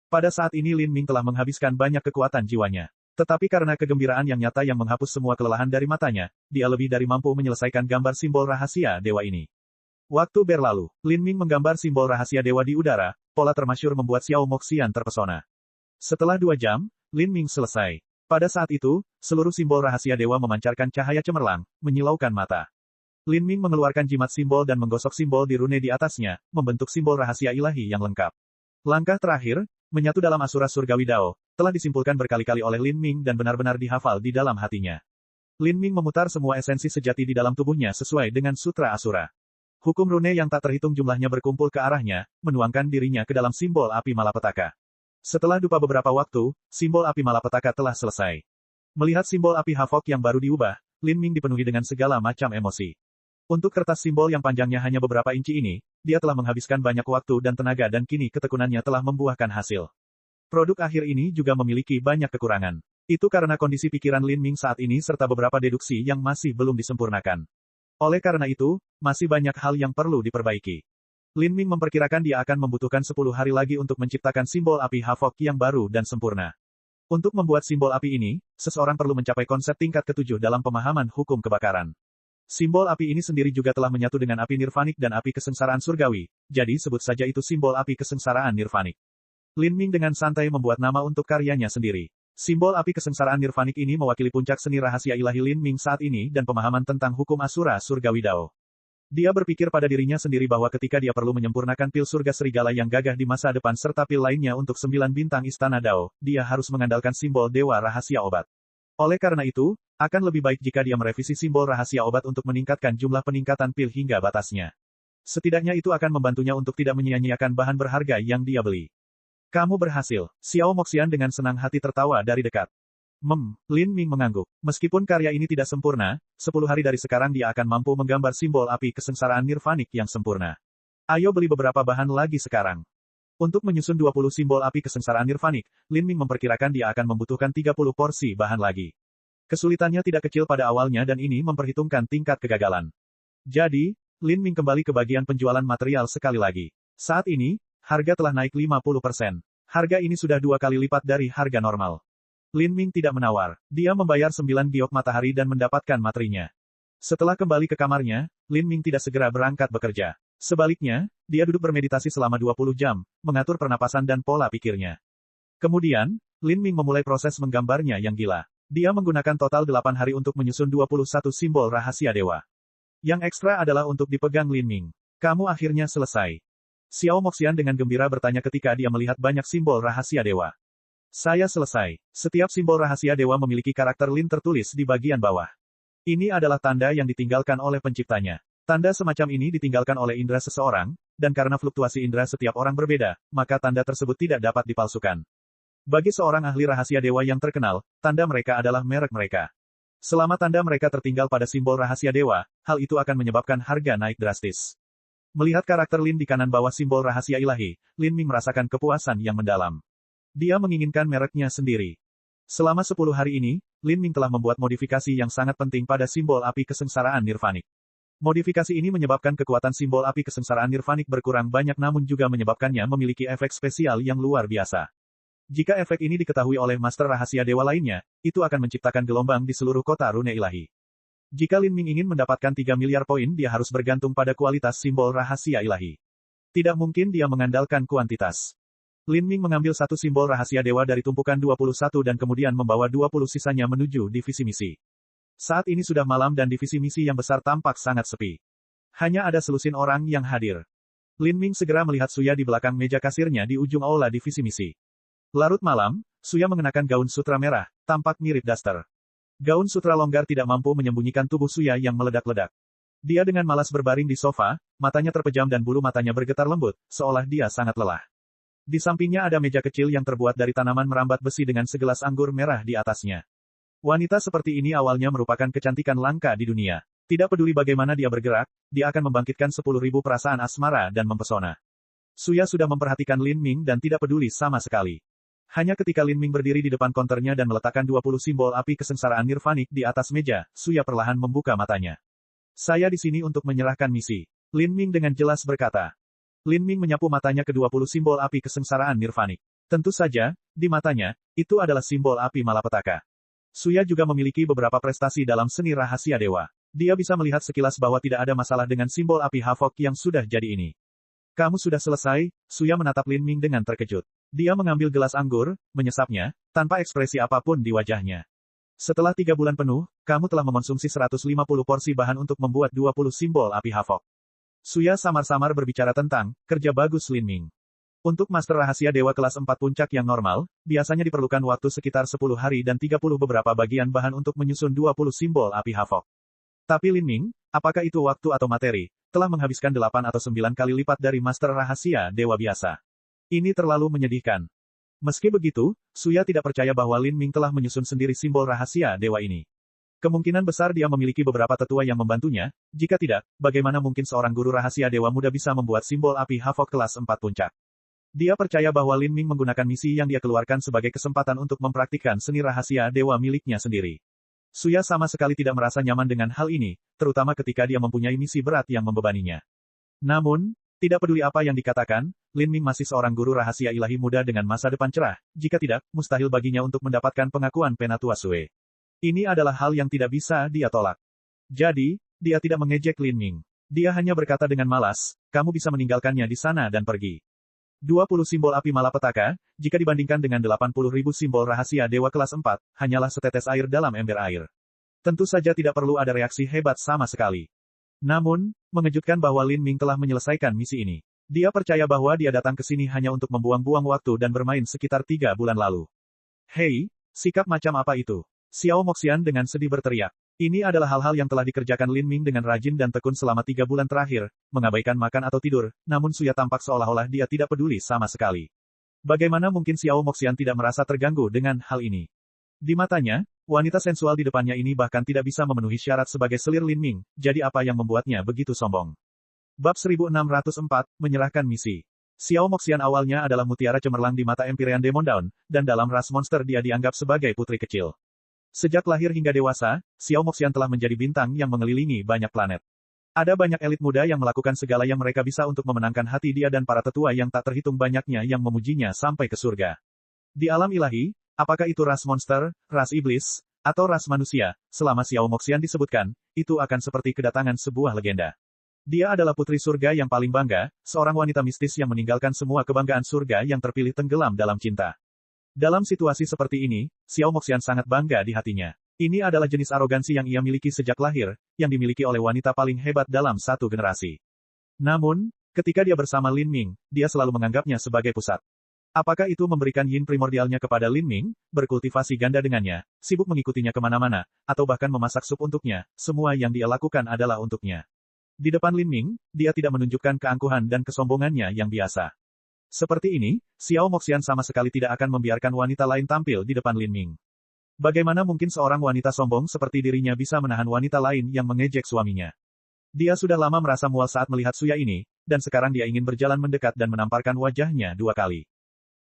Pada saat ini Lin Ming telah menghabiskan banyak kekuatan jiwanya. Tetapi karena kegembiraan yang nyata yang menghapus semua kelelahan dari matanya, dia lebih dari mampu menyelesaikan gambar simbol rahasia dewa ini. Waktu berlalu, Lin Ming menggambar simbol rahasia dewa di udara, pola termasyur membuat Xiao Moxian terpesona. Setelah 2 jam, Lin Ming selesai. Pada saat itu, seluruh simbol rahasia dewa memancarkan cahaya cemerlang, menyilaukan mata. Lin Ming mengeluarkan jimat simbol dan menggosok simbol di rune di atasnya, membentuk simbol rahasia ilahi yang lengkap. Langkah terakhir, menyatu dalam Asura Surgawi Dao, telah disimpulkan berkali-kali oleh Lin Ming dan benar-benar dihafal di dalam hatinya. Lin Ming memutar semua esensi sejati di dalam tubuhnya sesuai dengan Sutra Asura. Hukum rune yang tak terhitung jumlahnya berkumpul ke arahnya, menuangkan dirinya ke dalam simbol api malapetaka. Setelah dupa beberapa waktu, simbol api malapetaka telah selesai. Melihat simbol api Havoc yang baru diubah, Lin Ming dipenuhi dengan segala macam emosi. Untuk kertas simbol yang panjangnya hanya beberapa inci ini, dia telah menghabiskan banyak waktu dan tenaga dan kini ketekunannya telah membuahkan hasil. Produk akhir ini juga memiliki banyak kekurangan. Itu karena kondisi pikiran Lin Ming saat ini serta beberapa deduksi yang masih belum disempurnakan. Oleh karena itu, masih banyak hal yang perlu diperbaiki. Lin Ming memperkirakan dia akan membutuhkan 10 hari lagi untuk menciptakan simbol api Havoc yang baru dan sempurna. Untuk membuat simbol api ini, seseorang perlu mencapai konsep tingkat ke-7 dalam pemahaman hukum kebakaran. Simbol api ini sendiri juga telah menyatu dengan api nirvanik dan api kesengsaraan surgawi, jadi sebut saja itu simbol api kesengsaraan nirvanik. Lin Ming dengan santai membuat nama untuk karyanya sendiri. Simbol api kesengsaraan nirvanik ini mewakili puncak seni rahasia ilahi Lin Ming saat ini dan pemahaman tentang hukum Asura Surgawi Dao. Dia berpikir pada dirinya sendiri bahwa ketika dia perlu menyempurnakan pil surga serigala yang gagah di masa depan serta pil lainnya untuk 9 bintang istana Dao, dia harus mengandalkan simbol dewa rahasia obat. Oleh karena itu, akan lebih baik jika dia merevisi simbol rahasia obat untuk meningkatkan jumlah peningkatan pil hingga batasnya. Setidaknya itu akan membantunya untuk tidak menyia-nyiakan bahan berharga yang dia beli. Kamu berhasil, Xiao Moxian dengan senang hati tertawa dari dekat. Lin Ming mengangguk. Meskipun karya ini tidak sempurna, 10 hari dari sekarang dia akan mampu menggambar simbol api kesengsaraan nirvanik yang sempurna. Ayo beli beberapa bahan lagi sekarang. Untuk menyusun 20 simbol api kesengsaraan nirvanik, Lin Ming memperkirakan dia akan membutuhkan 30 porsi bahan lagi. Kesulitannya tidak kecil pada awalnya dan ini memperhitungkan tingkat kegagalan. Jadi, Lin Ming kembali ke bagian penjualan material sekali lagi. Saat ini, harga telah naik 50%. Harga ini sudah 2 kali lipat dari harga normal. Lin Ming tidak menawar. Dia membayar 9 giok matahari dan mendapatkan materinya. Setelah kembali ke kamarnya, Lin Ming tidak segera berangkat bekerja. Sebaliknya, dia duduk bermeditasi selama 20 jam, mengatur pernapasan dan pola pikirnya. Kemudian, Lin Ming memulai proses menggambarnya yang gila. Dia menggunakan total 8 hari untuk menyusun 21 simbol rahasia dewa. Yang ekstra adalah untuk dipegang Lin Ming. Kamu akhirnya selesai. Xiao Moxian dengan gembira bertanya ketika dia melihat banyak simbol rahasia dewa. Saya selesai. Setiap simbol rahasia dewa memiliki karakter Lin tertulis di bagian bawah. Ini adalah tanda yang ditinggalkan oleh penciptanya. Tanda semacam ini ditinggalkan oleh indera seseorang, dan karena fluktuasi indera setiap orang berbeda, maka tanda tersebut tidak dapat dipalsukan. Bagi seorang ahli rahasia dewa yang terkenal, tanda mereka adalah merek mereka. Selama tanda mereka tertinggal pada simbol rahasia dewa, hal itu akan menyebabkan harga naik drastis. Melihat karakter Lin di kanan bawah simbol rahasia ilahi, Lin Ming merasakan kepuasan yang mendalam. Dia menginginkan mereknya sendiri. Selama 10 hari ini, Lin Ming telah membuat modifikasi yang sangat penting pada simbol api kesengsaraan nirvanik. Modifikasi ini menyebabkan kekuatan simbol api kesengsaraan nirvanik berkurang banyak namun juga menyebabkannya memiliki efek spesial yang luar biasa. Jika efek ini diketahui oleh master rahasia dewa lainnya, itu akan menciptakan gelombang di seluruh kota rune ilahi. Jika Lin Ming ingin mendapatkan 3 miliar poin dia harus bergantung pada kualitas simbol rahasia ilahi. Tidak mungkin dia mengandalkan kuantitas. Lin Ming mengambil satu simbol rahasia dewa dari tumpukan 21 dan kemudian membawa 20 sisanya menuju divisi misi. Saat ini sudah malam dan divisi misi yang besar tampak sangat sepi. Hanya ada selusin orang yang hadir. Lin Ming segera melihat Suya di belakang meja kasirnya di ujung aula divisi misi. Larut malam, Suya mengenakan gaun sutra merah, tampak mirip daster. Gaun sutra longgar tidak mampu menyembunyikan tubuh Suya yang meledak-ledak. Dia dengan malas berbaring di sofa, matanya terpejam dan bulu matanya bergetar lembut, seolah dia sangat lelah. Di sampingnya ada meja kecil yang terbuat dari tanaman merambat besi dengan segelas anggur merah di atasnya. Wanita seperti ini awalnya merupakan kecantikan langka di dunia. Tidak peduli bagaimana dia bergerak, dia akan membangkitkan 10.000 perasaan asmara dan mempesona. Suya sudah memperhatikan Lin Ming dan tidak peduli sama sekali. Hanya ketika Lin Ming berdiri di depan konternya dan meletakkan 20 simbol api kesengsaraan nirvanik di atas meja, Suya perlahan membuka matanya. Saya di sini untuk menyerahkan misi. Lin Ming dengan jelas berkata. Lin Ming menyapu matanya ke 20 simbol api kesengsaraan nirvanik. Tentu saja, di matanya, itu adalah simbol api malapetaka. Suya juga memiliki beberapa prestasi dalam seni rahasia dewa. Dia bisa melihat sekilas bahwa tidak ada masalah dengan simbol api Havok yang sudah jadi ini. Kamu sudah selesai, Suya menatap Lin Ming dengan terkejut. Dia mengambil gelas anggur, menyesapnya, tanpa ekspresi apapun di wajahnya. Setelah 3 bulan penuh, kamu telah mengonsumsi 150 porsi bahan untuk membuat 20 simbol api Havok. Suya samar-samar berbicara tentang kerja bagus Lin Ming. Untuk master rahasia dewa kelas 4 puncak yang normal, biasanya diperlukan waktu sekitar 10 hari dan 30 beberapa bagian bahan untuk menyusun 20 simbol api Havok. Tapi Lin Ming, apakah itu waktu atau materi, telah menghabiskan 8 atau 9 kali lipat dari master rahasia dewa biasa. Ini terlalu menyedihkan. Meski begitu, Suya tidak percaya bahwa Lin Ming telah menyusun sendiri simbol rahasia dewa ini. Kemungkinan besar dia memiliki beberapa tetua yang membantunya, jika tidak, bagaimana mungkin seorang guru rahasia dewa muda bisa membuat simbol api Havok kelas 4 puncak. Dia percaya bahwa Lin Ming menggunakan misi yang dia keluarkan sebagai kesempatan untuk mempraktikkan seni rahasia dewa miliknya sendiri. Suya sama sekali tidak merasa nyaman dengan hal ini, terutama ketika dia mempunyai misi berat yang membebaninya. Namun, tidak peduli apa yang dikatakan, Lin Ming masih seorang guru rahasia ilahi muda dengan masa depan cerah, jika tidak, mustahil baginya untuk mendapatkan pengakuan Penatua Sue. Ini adalah hal yang tidak bisa dia tolak. Jadi, dia tidak mengejek Lin Ming. Dia hanya berkata dengan malas, kamu bisa meninggalkannya di sana dan pergi. 20 simbol api malapetaka, jika dibandingkan dengan 80.000 simbol rahasia dewa kelas 4, hanyalah setetes air dalam ember air. Tentu saja tidak perlu ada reaksi hebat sama sekali. Namun, mengejutkan bahwa Lin Ming telah menyelesaikan misi ini. Dia percaya bahwa dia datang ke sini hanya untuk membuang-buang waktu dan bermain sekitar 3 bulan lalu. Hei, sikap macam apa itu? Xiao Moxian dengan sedih berteriak. Ini adalah hal-hal yang telah dikerjakan Lin Ming dengan rajin dan tekun selama 3 bulan terakhir, mengabaikan makan atau tidur, namun Suya tampak seolah-olah dia tidak peduli sama sekali. Bagaimana mungkin Xiao Moxian tidak merasa terganggu dengan hal ini? Di matanya, wanita sensual di depannya ini bahkan tidak bisa memenuhi syarat sebagai selir Lin Ming, jadi apa yang membuatnya begitu sombong? Bab 1604, Menyerahkan Misi. Xiao Moxian awalnya adalah mutiara cemerlang di mata Empyrean Demon Dawn, dan dalam ras monster dia dianggap sebagai putri kecil. Sejak lahir hingga dewasa, Xiao Moxian telah menjadi bintang yang mengelilingi banyak planet. Ada banyak elit muda yang melakukan segala yang mereka bisa untuk memenangkan hati dia dan para tetua yang tak terhitung banyaknya yang memujinya sampai ke surga. Di alam ilahi, apakah itu ras monster, ras iblis, atau ras manusia, selama Xiao Moxian disebutkan, itu akan seperti kedatangan sebuah legenda. Dia adalah putri surga yang paling bangga, seorang wanita mistis yang meninggalkan semua kebanggaan surga yang terpilih tenggelam dalam cinta. Dalam situasi seperti ini, Xiao Moxian sangat bangga di hatinya. Ini adalah jenis arogansi yang ia miliki sejak lahir, yang dimiliki oleh wanita paling hebat dalam satu generasi. Namun, ketika dia bersama Lin Ming, dia selalu menganggapnya sebagai pusat. Apakah itu memberikan yin primordialnya kepada Lin Ming, berkultivasi ganda dengannya, sibuk mengikutinya kemana-mana, atau bahkan memasak sup untuknya, semua yang dia lakukan adalah untuknya. Di depan Lin Ming, dia tidak menunjukkan keangkuhan dan kesombongannya yang biasa. Seperti ini, Xiao Moxian sama sekali tidak akan membiarkan wanita lain tampil di depan Lin Ming. Bagaimana mungkin seorang wanita sombong seperti dirinya bisa menahan wanita lain yang mengejek suaminya? Dia sudah lama merasa mual saat melihat Suya ini, dan sekarang dia ingin berjalan mendekat dan menamparkan wajahnya 2 kali.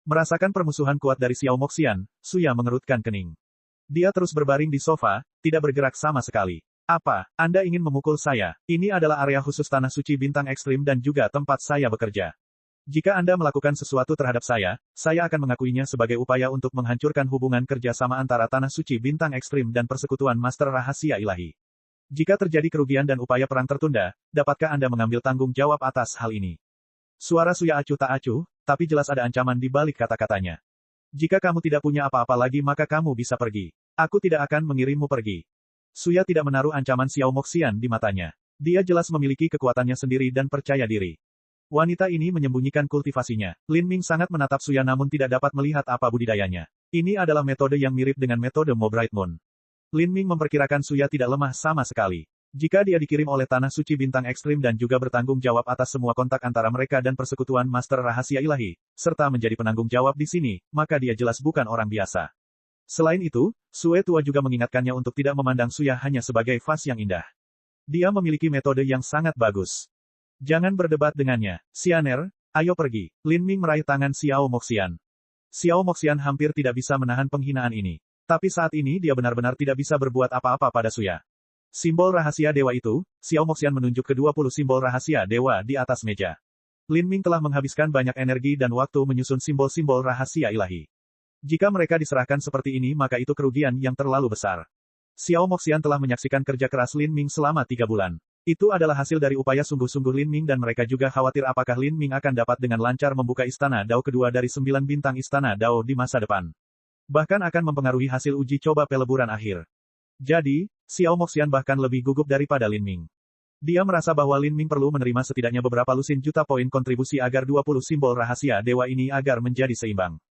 Merasakan permusuhan kuat dari Xiao Moxian, Suya mengerutkan kening. Dia terus berbaring di sofa, tidak bergerak sama sekali. Apa, Anda ingin memukul saya? Ini adalah area khusus tanah suci bintang ekstrim dan juga tempat saya bekerja. Jika Anda melakukan sesuatu terhadap saya akan mengakuinya sebagai upaya untuk menghancurkan hubungan kerjasama antara tanah suci bintang ekstrim dan persekutuan master rahasia ilahi. Jika terjadi kerugian dan upaya perang tertunda, dapatkah Anda mengambil tanggung jawab atas hal ini? Suara Suya acuh tak acuh, tapi jelas ada ancaman di balik kata-katanya. Jika kamu tidak punya apa-apa lagi maka kamu bisa pergi. Aku tidak akan mengirimmu pergi. Suya tidak menaruh ancaman Xiao Moxian di matanya. Dia jelas memiliki kekuatannya sendiri dan percaya diri. Wanita ini menyembunyikan kultivasinya. Lin Ming sangat menatap Suya namun tidak dapat melihat apa budidayanya. Ini adalah metode yang mirip dengan metode Mo Bright Moon. Lin Ming memperkirakan Suya tidak lemah sama sekali. Jika dia dikirim oleh Tanah Suci Bintang Ekstrim dan juga bertanggung jawab atas semua kontak antara mereka dan persekutuan Master Rahasia Ilahi, serta menjadi penanggung jawab di sini, maka dia jelas bukan orang biasa. Selain itu, Sue tua juga mengingatkannya untuk tidak memandang Suya hanya sebagai vas yang indah. Dia memiliki metode yang sangat bagus. Jangan berdebat dengannya, Xianer, ayo pergi. Lin Ming meraih tangan Xiao Moxian. Xiao Moxian hampir tidak bisa menahan penghinaan ini. Tapi saat ini dia benar-benar tidak bisa berbuat apa-apa pada Suya. Simbol rahasia dewa itu, Xiao Moxian menunjuk ke-20 simbol rahasia dewa di atas meja. Lin Ming telah menghabiskan banyak energi dan waktu menyusun simbol-simbol rahasia ilahi. Jika mereka diserahkan seperti ini maka itu kerugian yang terlalu besar. Xiao Moxian telah menyaksikan kerja keras Lin Ming selama 3 bulan. Itu adalah hasil dari upaya sungguh-sungguh Lin Ming dan mereka juga khawatir apakah Lin Ming akan dapat dengan lancar membuka Istana Dao kedua dari 9 bintang Istana Dao di masa depan. Bahkan akan mempengaruhi hasil uji coba peleburan akhir. Jadi, Xiao Moxian bahkan lebih gugup daripada Lin Ming. Dia merasa bahwa Lin Ming perlu menerima setidaknya beberapa lusin juta poin kontribusi agar 20 simbol rahasia dewa ini agar menjadi seimbang.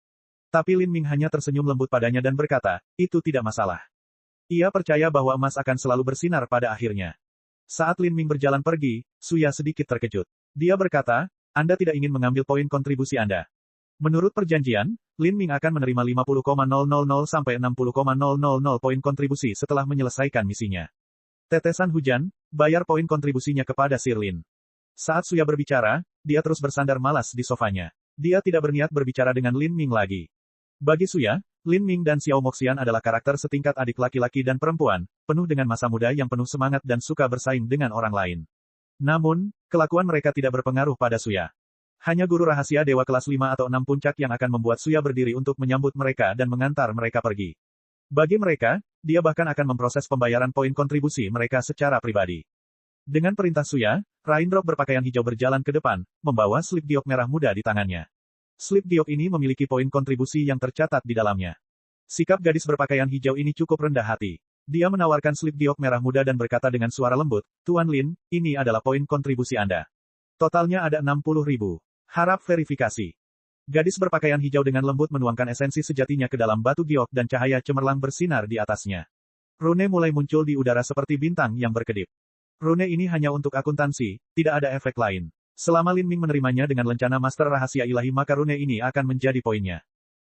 Tapi Lin Ming hanya tersenyum lembut padanya dan berkata, itu tidak masalah. Ia percaya bahwa emas akan selalu bersinar pada akhirnya. Saat Lin Ming berjalan pergi, Suya sedikit terkejut. Dia berkata, Anda tidak ingin mengambil poin kontribusi Anda. Menurut perjanjian, Lin Ming akan menerima 50,000 sampai 60,000 poin kontribusi setelah menyelesaikan misinya. Tetesan hujan, bayar poin kontribusinya kepada Sir Lin. Saat Suya berbicara, dia terus bersandar malas di sofanya. Dia tidak berniat berbicara dengan Lin Ming lagi. Bagi Suya, Lin Ming dan Xiao Moxian adalah karakter setingkat adik laki-laki dan perempuan, penuh dengan masa muda yang penuh semangat dan suka bersaing dengan orang lain. Namun, kelakuan mereka tidak berpengaruh pada Suya. Hanya guru rahasia dewa kelas 5 atau 6 puncak yang akan membuat Suya berdiri untuk menyambut mereka dan mengantar mereka pergi. Bagi mereka, dia bahkan akan memproses pembayaran poin kontribusi mereka secara pribadi. Dengan perintah Suya, Raindrop berpakaian hijau berjalan ke depan, membawa slip giok merah muda di tangannya. Slip giok ini memiliki poin kontribusi yang tercatat di dalamnya. Sikap gadis berpakaian hijau ini cukup rendah hati. Dia menawarkan slip giok merah muda dan berkata dengan suara lembut, Tuan Lin, ini adalah poin kontribusi Anda. Totalnya ada 60.000. Harap verifikasi. Gadis berpakaian hijau dengan lembut menuangkan esensi sejatinya ke dalam batu giok dan cahaya cemerlang bersinar di atasnya. Rune mulai muncul di udara seperti bintang yang berkedip. Rune ini hanya untuk akuntansi, tidak ada efek lain. Selama Lin Ming menerimanya dengan lencana Master Rahasia Ilahi maka rune ini akan menjadi poinnya.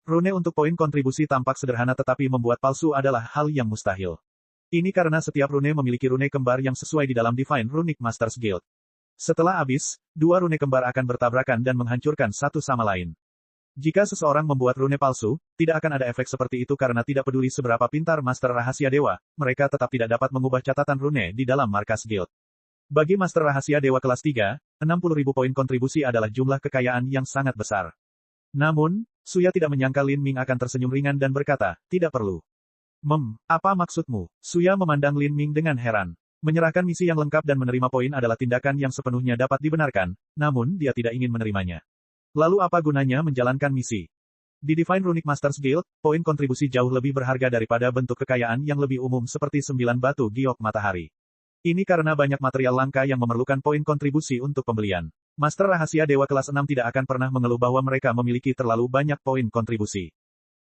Rune untuk poin kontribusi tampak sederhana tetapi membuat palsu adalah hal yang mustahil. Ini karena setiap rune memiliki rune kembar yang sesuai di dalam Divine Runic Masters Guild. Setelah habis, dua rune kembar akan bertabrakan dan menghancurkan satu sama lain. Jika seseorang membuat rune palsu, tidak akan ada efek seperti itu karena tidak peduli seberapa pintar Master Rahasia Dewa, mereka tetap tidak dapat mengubah catatan rune di dalam markas guild. Bagi Master Rahasia Dewa kelas 3, 60.000 poin kontribusi adalah jumlah kekayaan yang sangat besar. Namun, Suya tidak menyangka Lin Ming akan tersenyum ringan dan berkata, tidak perlu. Apa maksudmu? Suya memandang Lin Ming dengan heran. Menyerahkan misi yang lengkap dan menerima poin adalah tindakan yang sepenuhnya dapat dibenarkan, namun dia tidak ingin menerimanya. Lalu apa gunanya menjalankan misi? Di Divine Runic Masters Guild, poin kontribusi jauh lebih berharga daripada bentuk kekayaan yang lebih umum seperti 9 batu giok matahari. Ini karena banyak material langka yang memerlukan poin kontribusi untuk pembelian. Master Rahasia Dewa kelas 6 tidak akan pernah mengeluh bahwa mereka memiliki terlalu banyak poin kontribusi.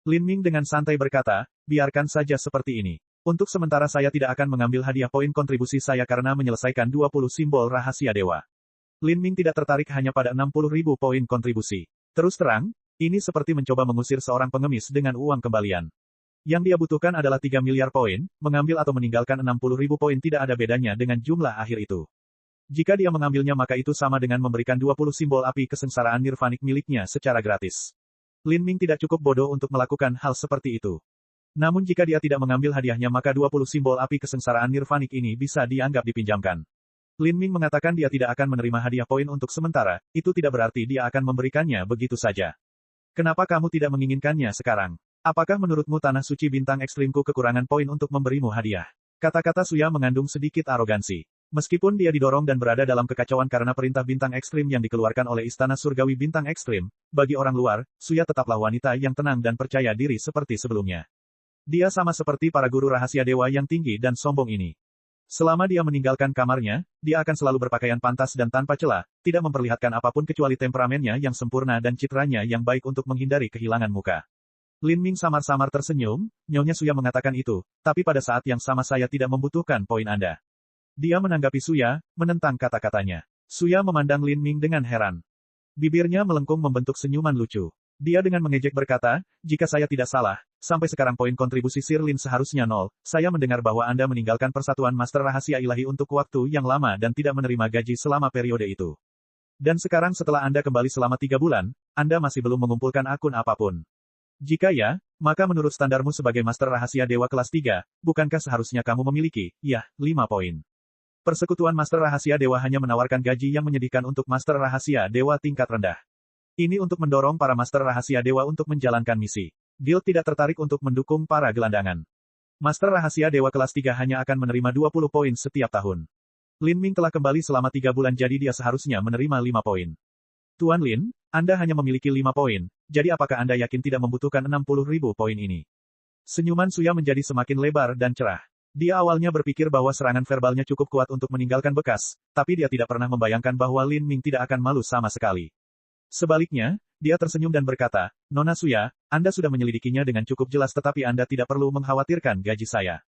Lin Ming dengan santai berkata, biarkan saja seperti ini. Untuk sementara saya tidak akan mengambil hadiah poin kontribusi saya karena menyelesaikan 20 simbol rahasia dewa. Lin Ming tidak tertarik hanya pada 60.000 poin kontribusi. Terus terang, ini seperti mencoba mengusir seorang pengemis dengan uang kembalian. Yang dia butuhkan adalah 3 miliar poin, mengambil atau meninggalkan 60.000 poin tidak ada bedanya dengan jumlah akhir itu. Jika dia mengambilnya maka itu sama dengan memberikan 20 simbol api kesengsaraan nirvanik miliknya secara gratis. Lin Ming tidak cukup bodoh untuk melakukan hal seperti itu. Namun jika dia tidak mengambil hadiahnya maka 20 simbol api kesengsaraan nirvanik ini bisa dianggap dipinjamkan. Lin Ming mengatakan dia tidak akan menerima hadiah poin untuk sementara, itu tidak berarti dia akan memberikannya begitu saja. Kenapa kamu tidak menginginkannya sekarang? Apakah menurutmu tanah suci bintang ekstrimku kekurangan poin untuk memberimu hadiah? Kata-kata Suya mengandung sedikit arogansi. Meskipun dia didorong dan berada dalam kekacauan karena perintah bintang ekstrim yang dikeluarkan oleh Istana Surgawi Bintang Ekstrim, bagi orang luar, Suya tetaplah wanita yang tenang dan percaya diri seperti sebelumnya. Dia sama seperti para guru rahasia dewa yang tinggi dan sombong ini. Selama dia meninggalkan kamarnya, dia akan selalu berpakaian pantas dan tanpa celah, tidak memperlihatkan apapun kecuali temperamennya yang sempurna dan citranya yang baik untuk menghindari kehilangan muka. Lin Ming samar-samar tersenyum, Nyonya Suya mengatakan itu, tapi pada saat yang sama saya tidak membutuhkan poin Anda. Dia menanggapi Suya, menentang kata-katanya. Suya memandang Lin Ming dengan heran. Bibirnya melengkung membentuk senyuman lucu. Dia dengan mengejek berkata, jika saya tidak salah, sampai sekarang poin kontribusi Sir Lin seharusnya 0, saya mendengar bahwa Anda meninggalkan persatuan Master Rahasia Ilahi untuk waktu yang lama dan tidak menerima gaji selama periode itu. Dan sekarang setelah Anda kembali selama 3 bulan, Anda masih belum mengumpulkan akun apapun. Jika ya, maka menurut standarmu sebagai Master Rahasia Dewa kelas 3, bukankah seharusnya kamu memiliki, 5 poin. Persekutuan Master Rahasia Dewa hanya menawarkan gaji yang menyedihkan untuk Master Rahasia Dewa tingkat rendah. Ini untuk mendorong para Master Rahasia Dewa untuk menjalankan misi. Guild tidak tertarik untuk mendukung para gelandangan. Master Rahasia Dewa kelas 3 hanya akan menerima 20 poin setiap tahun. Lin Ming telah kembali selama 3 bulan jadi dia seharusnya menerima 5 poin. Tuan Lin, Anda hanya memiliki 5 poin, jadi apakah Anda yakin tidak membutuhkan 60.000 poin ini? Senyuman Suya menjadi semakin lebar dan cerah. Dia awalnya berpikir bahwa serangan verbalnya cukup kuat untuk meninggalkan bekas, tapi dia tidak pernah membayangkan bahwa Lin Ming tidak akan malu sama sekali. Sebaliknya, dia tersenyum dan berkata, Nona Suya, Anda sudah menyelidikinya dengan cukup jelas tetapi Anda tidak perlu mengkhawatirkan gaji saya.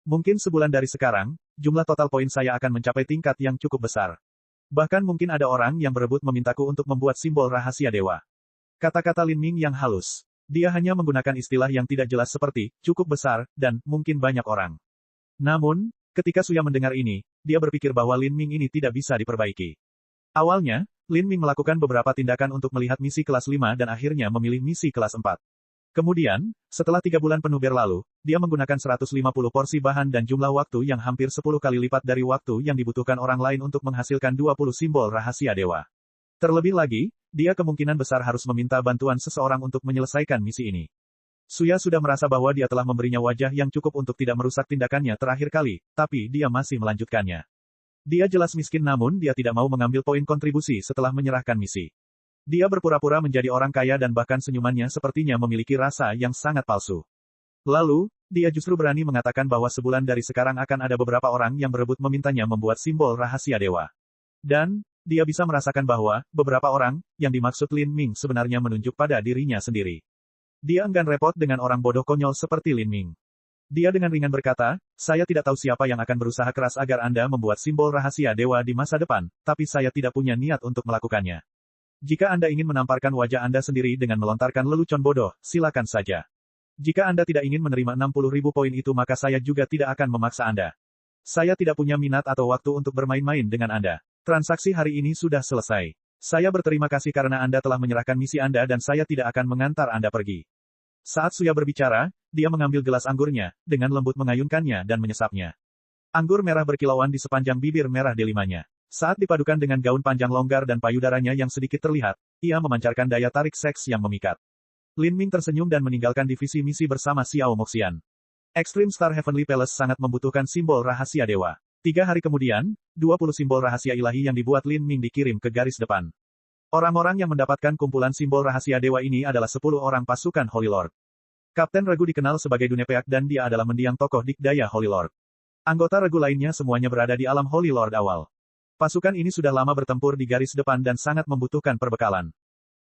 Mungkin sebulan dari sekarang, jumlah total poin saya akan mencapai tingkat yang cukup besar. Bahkan mungkin ada orang yang berebut memintaku untuk membuat simbol rahasia dewa. Kata-kata Lin Ming yang halus. Dia hanya menggunakan istilah yang tidak jelas seperti, cukup besar, dan mungkin banyak orang. Namun, ketika Suya mendengar ini, dia berpikir bahwa Lin Ming ini tidak bisa diperbaiki. Awalnya, Lin Ming melakukan beberapa tindakan untuk melihat misi kelas 5 dan akhirnya memilih misi kelas 4. Kemudian, setelah 3 bulan penuh berlalu, dia menggunakan 150 porsi bahan dan jumlah waktu yang hampir 10 kali lipat dari waktu yang dibutuhkan orang lain untuk menghasilkan 20 simbol rahasia dewa. Terlebih lagi, dia kemungkinan besar harus meminta bantuan seseorang untuk menyelesaikan misi ini. Suya sudah merasa bahwa dia telah memberinya wajah yang cukup untuk tidak merusak tindakannya terakhir kali, tapi dia masih melanjutkannya. Dia jelas miskin namun dia tidak mau mengambil poin kontribusi setelah menyerahkan misi. Dia berpura-pura menjadi orang kaya dan bahkan senyumannya sepertinya memiliki rasa yang sangat palsu. Lalu, dia justru berani mengatakan bahwa sebulan dari sekarang akan ada beberapa orang yang berebut memintanya membuat simbol rahasia dewa. Dan, dia bisa merasakan bahwa, beberapa orang, yang dimaksud Lin Ming sebenarnya menunjuk pada dirinya sendiri. Dia enggan repot dengan orang bodoh konyol seperti Lin Ming. Dia dengan ringan berkata, saya tidak tahu siapa yang akan berusaha keras agar Anda membuat simbol rahasia dewa di masa depan, tapi saya tidak punya niat untuk melakukannya. Jika Anda ingin menamparkan wajah Anda sendiri dengan melontarkan lelucon bodoh, silakan saja. Jika Anda tidak ingin menerima 60.000 poin itu maka saya juga tidak akan memaksa Anda. Saya tidak punya minat atau waktu untuk bermain-main dengan Anda. Transaksi hari ini sudah selesai. Saya berterima kasih karena Anda telah menyerahkan misi Anda dan saya tidak akan mengantar Anda pergi. Saat Suya berbicara, dia mengambil gelas anggurnya, dengan lembut mengayunkannya dan menyesapnya. Anggur merah berkilauan di sepanjang bibir merah delimanya. Saat dipadukan dengan gaun panjang longgar dan payudaranya yang sedikit terlihat, ia memancarkan daya tarik seks yang memikat. Lin Ming tersenyum dan meninggalkan divisi misi bersama Xiao Moxian. Extreme Star Heavenly Palace sangat membutuhkan simbol rahasia dewa. 3 hari kemudian, 20 simbol rahasia ilahi yang dibuat Lin Ming dikirim ke garis depan. Orang-orang yang mendapatkan kumpulan simbol rahasia dewa ini adalah 10 orang pasukan Holy Lord. Kapten Regu dikenal sebagai Dunepeak dan dia adalah mendiang tokoh dikdaya Holy Lord. Anggota Regu lainnya semuanya berada di alam Holy Lord awal. Pasukan ini sudah lama bertempur di garis depan dan sangat membutuhkan perbekalan.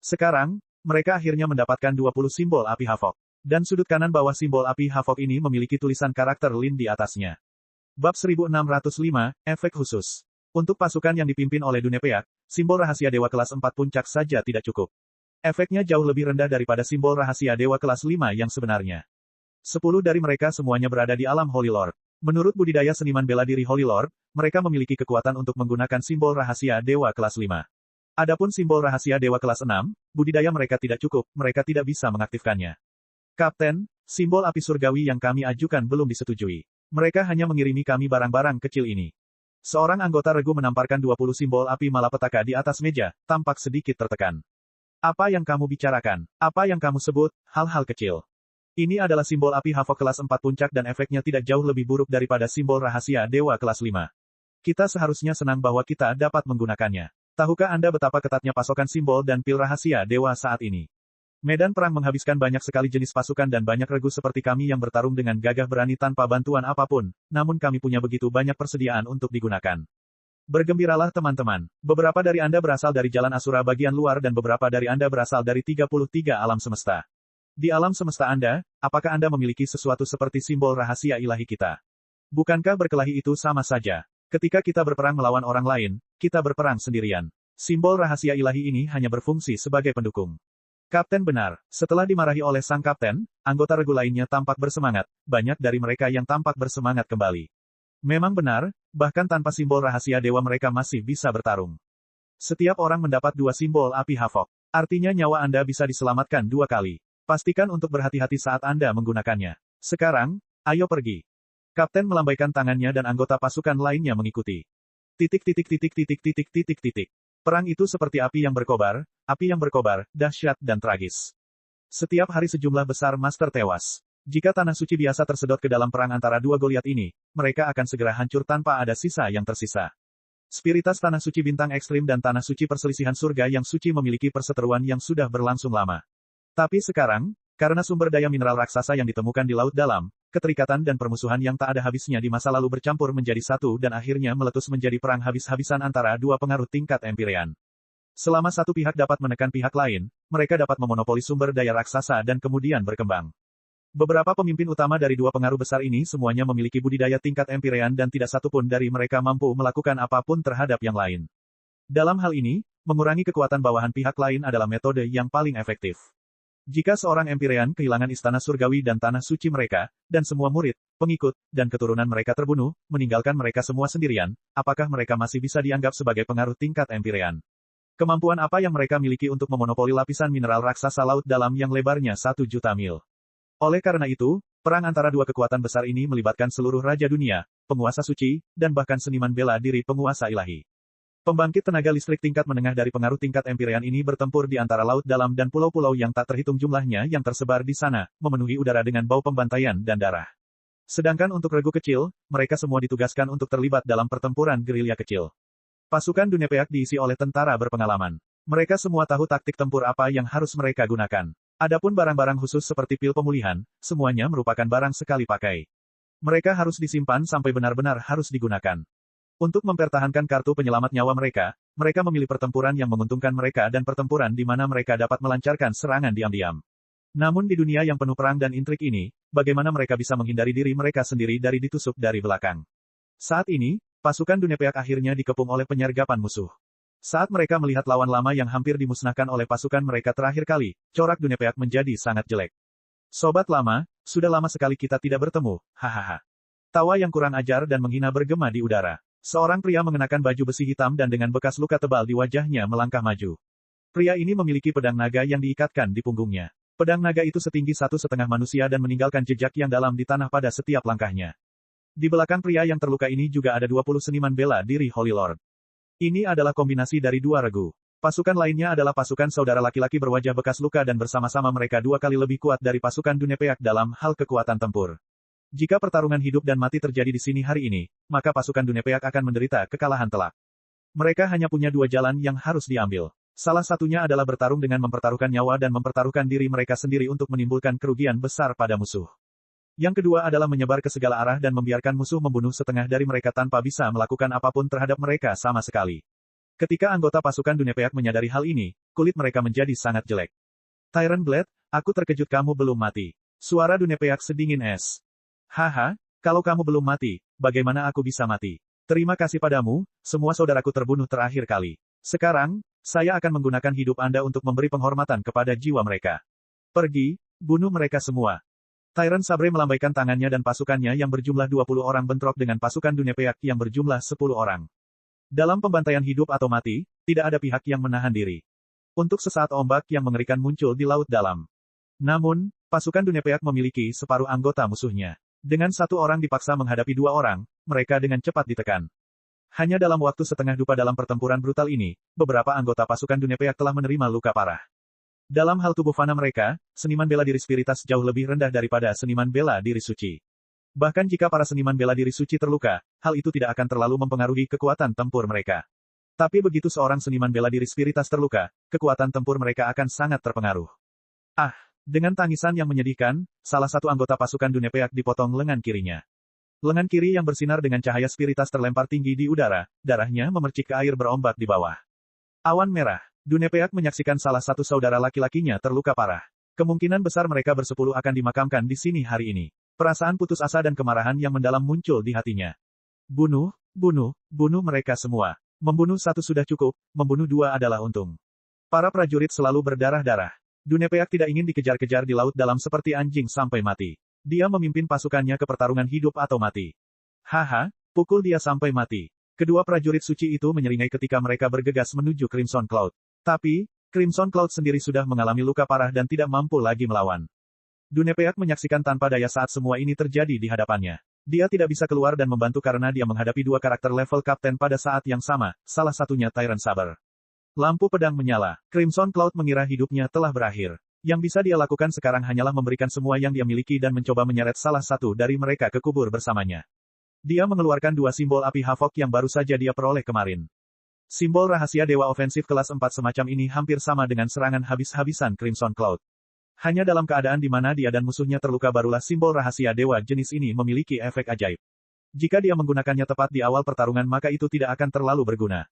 Sekarang, mereka akhirnya mendapatkan 20 simbol api Havok. Dan sudut kanan bawah simbol api Havok ini memiliki tulisan karakter Lin di atasnya. Bab 1605, Efek Khusus. Untuk pasukan yang dipimpin oleh Dunepeak, simbol rahasia dewa kelas 4 puncak saja tidak cukup. Efeknya jauh lebih rendah daripada simbol rahasia dewa kelas 5 yang sebenarnya. 10 dari mereka semuanya berada di alam Holy Lord. Menurut budidaya seniman bela diri Holy Lord, mereka memiliki kekuatan untuk menggunakan simbol rahasia dewa kelas 5. Adapun simbol rahasia dewa kelas 6, budidaya mereka tidak cukup, mereka tidak bisa mengaktifkannya. Kapten, simbol api surgawi yang kami ajukan belum disetujui. Mereka hanya mengirimi kami barang-barang kecil ini. Seorang anggota Regu menamparkan 20 simbol api malapetaka di atas meja, tampak sedikit tertekan. Apa yang kamu bicarakan? Apa yang kamu sebut, hal-hal kecil? Ini adalah simbol api Havok kelas 4 puncak dan efeknya tidak jauh lebih buruk daripada simbol rahasia dewa kelas 5. Kita seharusnya senang bahwa kita dapat menggunakannya. Tahukah Anda betapa ketatnya pasokan simbol dan pil rahasia dewa saat ini? Medan perang menghabiskan banyak sekali jenis pasukan dan banyak Regu seperti kami yang bertarung dengan gagah berani tanpa bantuan apapun, namun kami punya begitu banyak persediaan untuk digunakan. Bergembiralah teman-teman. Beberapa dari Anda berasal dari jalan Asura bagian luar dan beberapa dari Anda berasal dari 33 alam semesta. Di alam semesta Anda, apakah Anda memiliki sesuatu seperti simbol rahasia ilahi kita? Bukankah berkelahi itu sama saja? Ketika kita berperang melawan orang lain, kita berperang sendirian. Simbol rahasia ilahi ini hanya berfungsi sebagai pendukung. Kapten benar. Setelah dimarahi oleh sang kapten, anggota Regu lainnya tampak bersemangat, banyak dari mereka yang tampak bersemangat kembali. Memang benar, bahkan tanpa simbol rahasia dewa mereka masih bisa bertarung. Setiap orang mendapat 2 simbol api Havok. Artinya nyawa Anda bisa diselamatkan 2 kali. Pastikan untuk berhati-hati saat Anda menggunakannya. Sekarang, ayo pergi. Kapten melambaikan tangannya dan anggota pasukan lainnya mengikuti. Perang itu seperti api yang berkobar, dahsyat dan tragis. Setiap hari sejumlah besar master tewas. Jika tanah suci biasa tersedot ke dalam perang antara 2 Goliat ini, mereka akan segera hancur tanpa ada sisa yang tersisa. Spiritas tanah suci bintang ekstrim dan tanah suci perselisihan surga yang suci memiliki perseteruan yang sudah berlangsung lama. Tapi sekarang, karena sumber daya mineral raksasa yang ditemukan di laut dalam, keterikatan dan permusuhan yang tak ada habisnya di masa lalu bercampur menjadi satu dan akhirnya meletus menjadi perang habis-habisan antara 2 pengaruh tingkat Empyrean. Selama satu pihak dapat menekan pihak lain, mereka dapat memonopoli sumber daya raksasa dan kemudian berkembang. Beberapa pemimpin utama dari 2 pengaruh besar ini semuanya memiliki budidaya tingkat Empyrean dan tidak satupun dari mereka mampu melakukan apapun terhadap yang lain. Dalam hal ini, mengurangi kekuatan bawahan pihak lain adalah metode yang paling efektif. Jika seorang Empyrean kehilangan istana surgawi dan tanah suci mereka, dan semua murid, pengikut, dan keturunan mereka terbunuh, meninggalkan mereka semua sendirian, apakah mereka masih bisa dianggap sebagai pengaruh tingkat Empyrean? Kemampuan apa yang mereka miliki untuk memonopoli lapisan mineral raksasa laut dalam yang lebarnya 1 juta mil? Oleh karena itu, perang antara 2 kekuatan besar ini melibatkan seluruh raja dunia, penguasa suci, dan bahkan seniman bela diri penguasa ilahi. Pembangkit tenaga listrik tingkat menengah dari pengaruh tingkat Empyrean ini bertempur di antara laut dalam dan pulau-pulau yang tak terhitung jumlahnya yang tersebar di sana, memenuhi udara dengan bau pembantaian dan darah. Sedangkan untuk Regu kecil, mereka semua ditugaskan untuk terlibat dalam pertempuran gerilya kecil. Pasukan Dunepeak diisi oleh tentara berpengalaman. Mereka semua tahu taktik tempur apa yang harus mereka gunakan. Adapun barang-barang khusus seperti pil pemulihan, semuanya merupakan barang sekali pakai. Mereka harus disimpan sampai benar-benar harus digunakan. Untuk mempertahankan kartu penyelamat nyawa mereka, mereka memilih pertempuran yang menguntungkan mereka dan pertempuran di mana mereka dapat melancarkan serangan diam-diam. Namun di dunia yang penuh perang dan intrik ini, bagaimana mereka bisa menghindari diri mereka sendiri dari ditusuk dari belakang? Saat ini, pasukan Dunepeak akhirnya dikepung oleh penyergapan musuh. Saat mereka melihat lawan lama yang hampir dimusnahkan oleh pasukan mereka terakhir kali, corak Dunepeak menjadi sangat jelek. Sobat lama, sudah lama sekali kita tidak bertemu, hahaha. Tawa yang kurang ajar dan menghina bergema di udara. Seorang pria mengenakan baju besi hitam dan dengan bekas luka tebal di wajahnya melangkah maju. Pria ini memiliki pedang naga yang diikatkan di punggungnya. Pedang naga itu setinggi 1,5 manusia dan meninggalkan jejak yang dalam di tanah pada setiap langkahnya. Di belakang pria yang terluka ini juga ada 20 seniman bela diri Holy Lord. Ini adalah kombinasi dari dua regu. Pasukan lainnya adalah pasukan saudara laki-laki berwajah bekas luka dan bersama-sama mereka 2 kali lebih kuat dari pasukan Dunepeak dalam hal kekuatan tempur. Jika pertarungan hidup dan mati terjadi di sini hari ini, maka pasukan Dunepeak akan menderita kekalahan telak. Mereka hanya punya 2 jalan yang harus diambil. Salah satunya adalah bertarung dengan mempertaruhkan nyawa dan mempertaruhkan diri mereka sendiri untuk menimbulkan kerugian besar pada musuh. Yang kedua adalah menyebar ke segala arah dan membiarkan musuh membunuh setengah dari mereka tanpa bisa melakukan apapun terhadap mereka sama sekali. Ketika anggota pasukan Dunepeak menyadari hal ini, kulit mereka menjadi sangat jelek. Tyrant Blade, aku terkejut kamu belum mati. Suara Dunepeak sedingin es. Haha, kalau kamu belum mati, bagaimana aku bisa mati? Terima kasih padamu, semua saudaraku terbunuh terakhir kali. Sekarang, saya akan menggunakan hidup Anda untuk memberi penghormatan kepada jiwa mereka. Pergi, bunuh mereka semua. Tyrant Sabre melambaikan tangannya dan pasukannya yang berjumlah 20 orang bentrok dengan pasukan Dunepeak yang berjumlah 10 orang. Dalam pembantaian hidup atau mati, tidak ada pihak yang menahan diri. Untuk sesaat ombak yang mengerikan muncul di laut dalam. Namun, pasukan Dunepeak memiliki separuh anggota musuhnya. Dengan 1 orang dipaksa menghadapi 2 orang, mereka dengan cepat ditekan. Hanya dalam waktu setengah dupa dalam pertempuran brutal ini, beberapa anggota pasukan Dunepeak telah menerima luka parah. Dalam hal tubuh fana mereka, seniman bela diri spiritas jauh lebih rendah daripada seniman bela diri suci. Bahkan jika para seniman bela diri suci terluka, hal itu tidak akan terlalu mempengaruhi kekuatan tempur mereka. Tapi begitu seorang seniman bela diri spiritas terluka, kekuatan tempur mereka akan sangat terpengaruh. Ah, dengan tangisan yang menyedihkan, salah satu anggota pasukan Dunepeak dipotong lengan kirinya. Lengan kiri yang bersinar dengan cahaya spiritas terlempar tinggi di udara, darahnya memercik ke air berombak di bawah. Awan merah. Dunepeak menyaksikan salah satu saudara laki-lakinya terluka parah. Kemungkinan besar mereka bersepuluh akan dimakamkan di sini hari ini. Perasaan putus asa dan kemarahan yang mendalam muncul di hatinya. Bunuh, bunuh, bunuh mereka semua. Membunuh 1 sudah cukup, membunuh 2 adalah untung. Para prajurit selalu berdarah-darah. Dunepeak tidak ingin dikejar-kejar di laut dalam seperti anjing sampai mati. Dia memimpin pasukannya ke pertarungan hidup atau mati. Haha, pukul dia sampai mati. Kedua prajurit suci itu menyeringai ketika mereka bergegas menuju Crimson Cloud. Tapi, Crimson Cloud sendiri sudah mengalami luka parah dan tidak mampu lagi melawan. Dunepeak menyaksikan tanpa daya saat semua ini terjadi di hadapannya. Dia tidak bisa keluar dan membantu karena dia menghadapi 2 karakter level kapten pada saat yang sama, salah satunya Tyrant Saber. Lampu pedang menyala. Crimson Cloud mengira hidupnya telah berakhir. Yang bisa dia lakukan sekarang hanyalah memberikan semua yang dia miliki dan mencoba menyeret salah satu dari mereka ke kubur bersamanya. Dia mengeluarkan 2 simbol api Havok yang baru saja dia peroleh kemarin. Simbol rahasia dewa ofensif kelas 4 semacam ini hampir sama dengan serangan habis-habisan Crimson Cloud. Hanya dalam keadaan di mana dia dan musuhnya terluka barulah simbol rahasia dewa jenis ini memiliki efek ajaib. Jika dia menggunakannya tepat di awal pertarungan maka itu tidak akan terlalu berguna.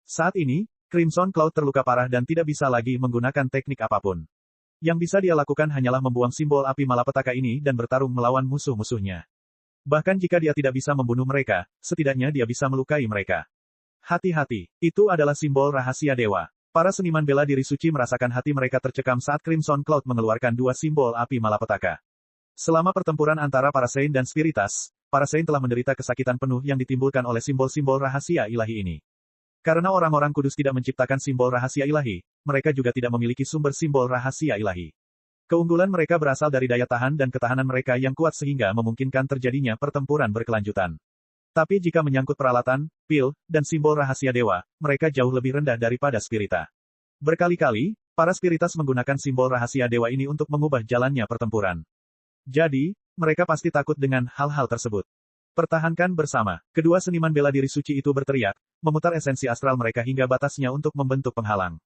Saat ini, Crimson Cloud terluka parah dan tidak bisa lagi menggunakan teknik apapun. Yang bisa dia lakukan hanyalah membuang simbol api malapetaka ini dan bertarung melawan musuh-musuhnya. Bahkan jika dia tidak bisa membunuh mereka, setidaknya dia bisa melukai mereka. Hati-hati, itu adalah simbol rahasia dewa. Para seniman bela diri suci merasakan hati mereka tercekam saat Crimson Cloud mengeluarkan 2 simbol api malapetaka. Selama pertempuran antara para Saint dan Spiritas, para Saint telah menderita kesakitan penuh yang ditimbulkan oleh simbol-simbol rahasia ilahi ini. Karena orang-orang kudus tidak menciptakan simbol rahasia ilahi, mereka juga tidak memiliki sumber simbol rahasia ilahi. Keunggulan mereka berasal dari daya tahan dan ketahanan mereka yang kuat sehingga memungkinkan terjadinya pertempuran berkelanjutan. Tapi jika menyangkut peralatan, pil, dan simbol rahasia dewa, mereka jauh lebih rendah daripada spirita. Berkali-kali, para spiritas menggunakan simbol rahasia dewa ini untuk mengubah jalannya pertempuran. Jadi, mereka pasti takut dengan hal-hal tersebut. Pertahankan bersama. Kedua seniman bela diri suci itu berteriak, memutar esensi astral mereka hingga batasnya untuk membentuk penghalang.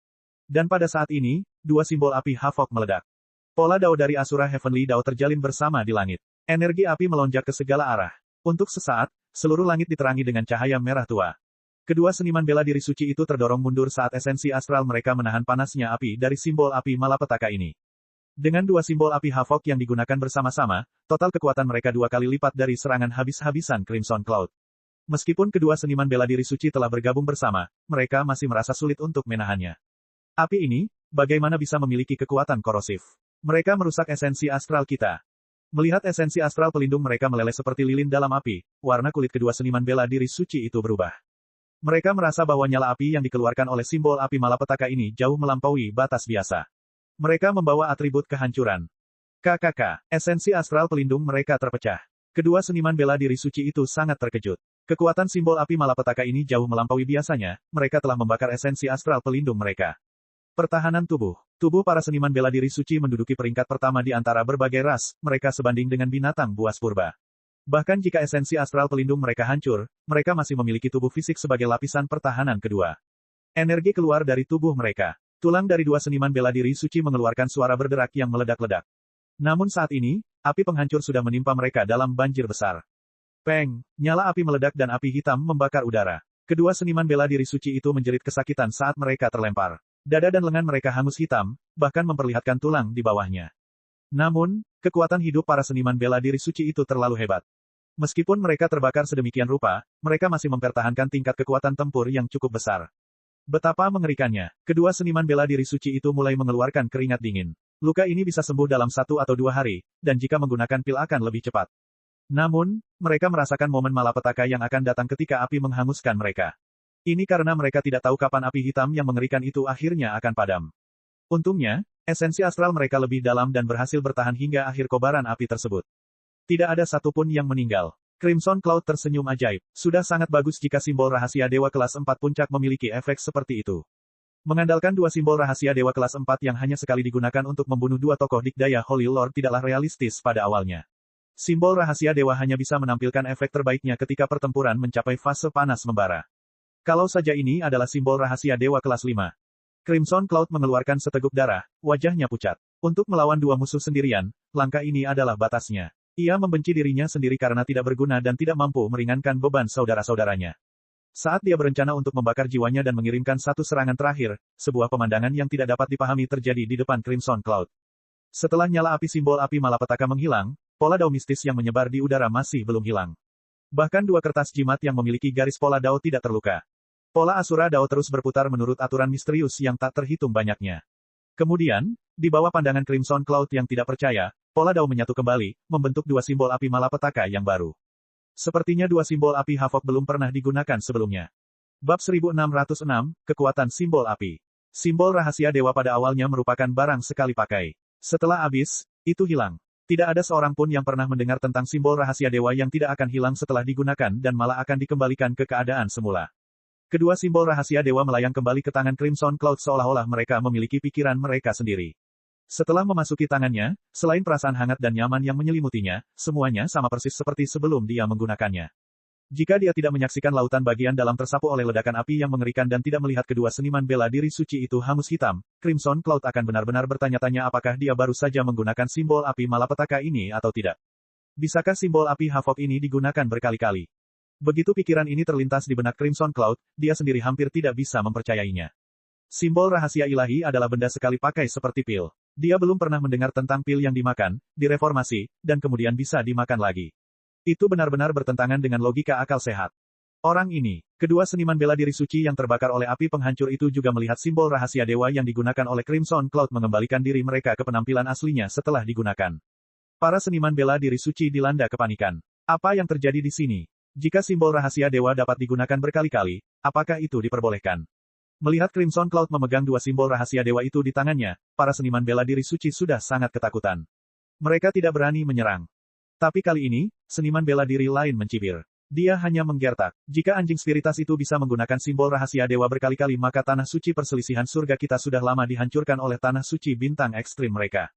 Dan pada saat ini, 2 simbol api Havok meledak. Pola dao dari Asura Heavenly Dao terjalin bersama di langit. Energi api melonjak ke segala arah. Untuk sesaat, seluruh langit diterangi dengan cahaya merah tua. Kedua seniman bela diri suci itu terdorong mundur saat esensi astral mereka menahan panasnya api dari simbol api malapetaka ini. Dengan 2 simbol api Havok yang digunakan bersama-sama, total kekuatan mereka 2 kali lipat dari serangan habis-habisan Crimson Cloud. Meskipun kedua seniman bela diri suci telah bergabung bersama, mereka masih merasa sulit untuk menahannya. Api ini, bagaimana bisa memiliki kekuatan korosif? Mereka merusak esensi astral kita. Melihat esensi astral pelindung mereka meleleh seperti lilin dalam api, warna kulit kedua seniman bela diri suci itu berubah. Mereka merasa bahwa nyala api yang dikeluarkan oleh simbol api malapetaka ini jauh melampaui batas biasa. Mereka membawa atribut kehancuran. Esensi astral pelindung mereka terpecah. Kedua seniman bela diri suci itu sangat terkejut. Kekuatan simbol api malapetaka ini jauh melampaui biasanya, mereka telah membakar esensi astral pelindung mereka. Pertahanan tubuh. Tubuh para seniman bela diri suci menduduki peringkat pertama di antara berbagai ras, mereka sebanding dengan binatang buas purba. Bahkan jika esensi astral pelindung mereka hancur, mereka masih memiliki tubuh fisik sebagai lapisan pertahanan kedua. Energi keluar dari tubuh mereka. Tulang dari dua seniman bela diri suci mengeluarkan suara berderak yang meledak-ledak. Namun saat ini, api penghancur sudah menimpa mereka dalam banjir besar. Peng, nyala api meledak dan api hitam membakar udara. Kedua seniman bela diri suci itu menjerit kesakitan saat mereka terlempar. Dada dan lengan mereka hangus hitam, bahkan memperlihatkan tulang di bawahnya. Namun, kekuatan hidup para seniman bela diri suci itu terlalu hebat. Meskipun mereka terbakar sedemikian rupa, mereka masih mempertahankan tingkat kekuatan tempur yang cukup besar. Betapa mengerikannya, kedua seniman bela diri suci itu mulai mengeluarkan keringat dingin. Luka ini bisa sembuh dalam 1 atau 2 hari, dan jika menggunakan pil akan lebih cepat. Namun, mereka merasakan momen malapetaka yang akan datang ketika api menghanguskan mereka. Ini karena mereka tidak tahu kapan api hitam yang mengerikan itu akhirnya akan padam. Untungnya, esensi astral mereka lebih dalam dan berhasil bertahan hingga akhir kobaran api tersebut. Tidak ada satupun yang meninggal. Crimson Cloud tersenyum ajaib. Sudah sangat bagus jika simbol rahasia dewa kelas 4 puncak memiliki efek seperti itu. Mengandalkan dua simbol rahasia dewa kelas 4 yang hanya sekali digunakan untuk membunuh dua tokoh dikdaya Holy Lord tidaklah realistis pada awalnya. Simbol rahasia dewa hanya bisa menampilkan efek terbaiknya ketika pertempuran mencapai fase panas membara. Kalau saja ini adalah simbol rahasia dewa kelas 5. Crimson Cloud mengeluarkan seteguk darah, wajahnya pucat. Untuk melawan dua musuh sendirian, langkah ini adalah batasnya. Ia membenci dirinya sendiri karena tidak berguna dan tidak mampu meringankan beban saudara-saudaranya. Saat dia berencana untuk membakar jiwanya dan mengirimkan satu serangan terakhir, sebuah pemandangan yang tidak dapat dipahami terjadi di depan Crimson Cloud. Setelah nyala api simbol api malapetaka menghilang, pola dao mistis yang menyebar di udara masih belum hilang. Bahkan dua kertas jimat yang memiliki garis pola dao tidak terluka. Pola Asura Dao terus berputar menurut aturan misterius yang tak terhitung banyaknya. Kemudian, di bawah pandangan Crimson Cloud yang tidak percaya, pola Dao menyatu kembali, membentuk dua simbol api malapetaka yang baru. Sepertinya dua simbol api Havok belum pernah digunakan sebelumnya. Bab 1606, Kekuatan Simbol Api. Simbol rahasia dewa pada awalnya merupakan barang sekali pakai. Setelah habis, itu hilang. Tidak ada seorang pun yang pernah mendengar tentang simbol rahasia dewa yang tidak akan hilang setelah digunakan dan malah akan dikembalikan ke keadaan semula. Kedua simbol rahasia dewa melayang kembali ke tangan Crimson Cloud seolah-olah mereka memiliki pikiran mereka sendiri. Setelah memasuki tangannya, selain perasaan hangat dan nyaman yang menyelimutinya, semuanya sama persis seperti sebelum dia menggunakannya. Jika dia tidak menyaksikan lautan bagian dalam tersapu oleh ledakan api yang mengerikan dan tidak melihat kedua seniman bela diri suci itu hangus hitam, Crimson Cloud akan benar-benar bertanya-tanya apakah dia baru saja menggunakan simbol api malapetaka ini atau tidak. Bisakah simbol api Havok ini digunakan berkali-kali? Begitu pikiran ini terlintas di benak Crimson Cloud, dia sendiri hampir tidak bisa mempercayainya. Simbol rahasia ilahi adalah benda sekali pakai seperti pil. Dia belum pernah mendengar tentang pil yang dimakan, direformasi, dan kemudian bisa dimakan lagi. Itu benar-benar bertentangan dengan logika akal sehat. Orang ini, kedua seniman bela diri suci yang terbakar oleh api penghancur itu juga melihat simbol rahasia dewa yang digunakan oleh Crimson Cloud mengembalikan diri mereka ke penampilan aslinya setelah digunakan. Para seniman bela diri suci dilanda kepanikan. Apa yang terjadi di sini? Jika simbol rahasia dewa dapat digunakan berkali-kali, apakah itu diperbolehkan? Melihat Crimson Cloud memegang dua simbol rahasia dewa itu di tangannya, para seniman bela diri suci sudah sangat ketakutan. Mereka tidak berani menyerang. Tapi kali ini, seniman bela diri lain mencibir. Dia hanya menggertak. Jika anjing spiritas itu bisa menggunakan simbol rahasia dewa berkali-kali maka tanah suci perselisihan surga kita sudah lama dihancurkan oleh tanah suci bintang ekstrim mereka.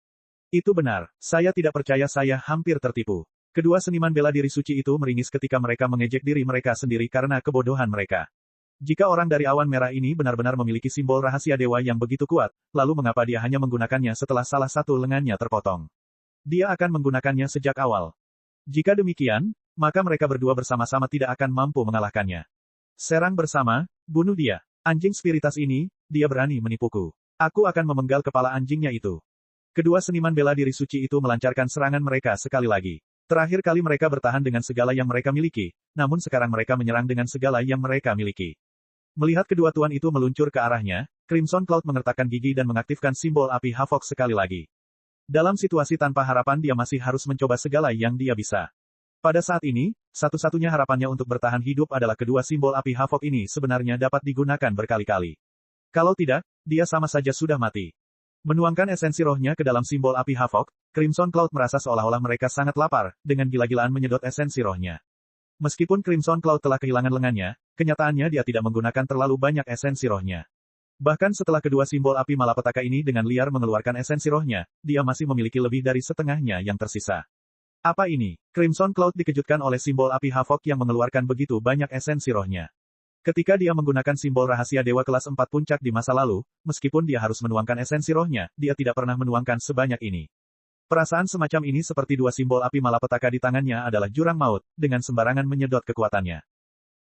Itu benar, saya tidak percaya saya hampir tertipu. Kedua seniman bela diri suci itu meringis ketika mereka mengejek diri mereka sendiri karena kebodohan mereka. Jika orang dari awan merah ini benar-benar memiliki simbol rahasia dewa yang begitu kuat, lalu mengapa dia hanya menggunakannya setelah salah satu lengannya terpotong? Dia akan menggunakannya sejak awal. Jika demikian, maka mereka berdua bersama-sama tidak akan mampu mengalahkannya. Serang bersama, bunuh dia. Anjing spiritas ini, dia berani menipuku. Aku akan memenggal kepala anjingnya itu. Kedua seniman bela diri suci itu melancarkan serangan mereka sekali lagi. Terakhir kali mereka bertahan dengan segala yang mereka miliki, namun sekarang mereka menyerang dengan segala yang mereka miliki. Melihat kedua tuan itu meluncur ke arahnya, Crimson Cloud mengertakkan gigi dan mengaktifkan simbol api Havok sekali lagi. Dalam situasi tanpa harapan dia masih harus mencoba segala yang dia bisa. Pada saat ini, satu-satunya harapannya untuk bertahan hidup adalah kedua simbol api Havok ini sebenarnya dapat digunakan berkali-kali. Kalau tidak, dia sama saja sudah mati. Menuangkan esensi rohnya ke dalam simbol api Havok, Crimson Cloud merasa seolah-olah mereka sangat lapar, dengan gila-gilaan menyedot esensi rohnya. Meskipun Crimson Cloud telah kehilangan lengannya, kenyataannya dia tidak menggunakan terlalu banyak esensi rohnya. Bahkan setelah kedua simbol api malapetaka ini dengan liar mengeluarkan esensi rohnya, dia masih memiliki lebih dari setengahnya yang tersisa. Apa ini? Crimson Cloud dikejutkan oleh simbol api Havok yang mengeluarkan begitu banyak esensi rohnya. Ketika dia menggunakan simbol rahasia dewa kelas 4 puncak di masa lalu, meskipun dia harus menuangkan esensi rohnya, dia tidak pernah menuangkan sebanyak ini. Perasaan semacam ini seperti dua simbol api malapetaka di tangannya adalah jurang maut, dengan sembarangan menyedot kekuatannya.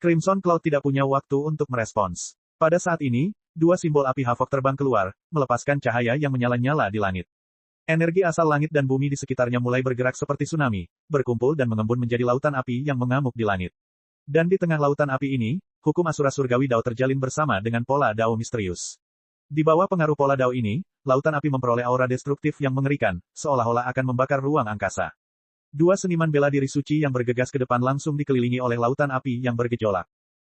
Crimson Cloud tidak punya waktu untuk merespons. Pada saat ini, dua simbol api Havok terbang keluar, melepaskan cahaya yang menyala-nyala di langit. Energi asal langit dan bumi di sekitarnya mulai bergerak seperti tsunami, berkumpul dan mengembun menjadi lautan api yang mengamuk di langit. Dan di tengah lautan api ini, hukum Asura Surgawi Dao terjalin bersama dengan pola Dao misterius. Di bawah pengaruh pola Dao ini, lautan api memperoleh aura destruktif yang mengerikan, seolah-olah akan membakar ruang angkasa. Dua seniman bela diri suci yang bergegas ke depan langsung dikelilingi oleh lautan api yang bergejolak.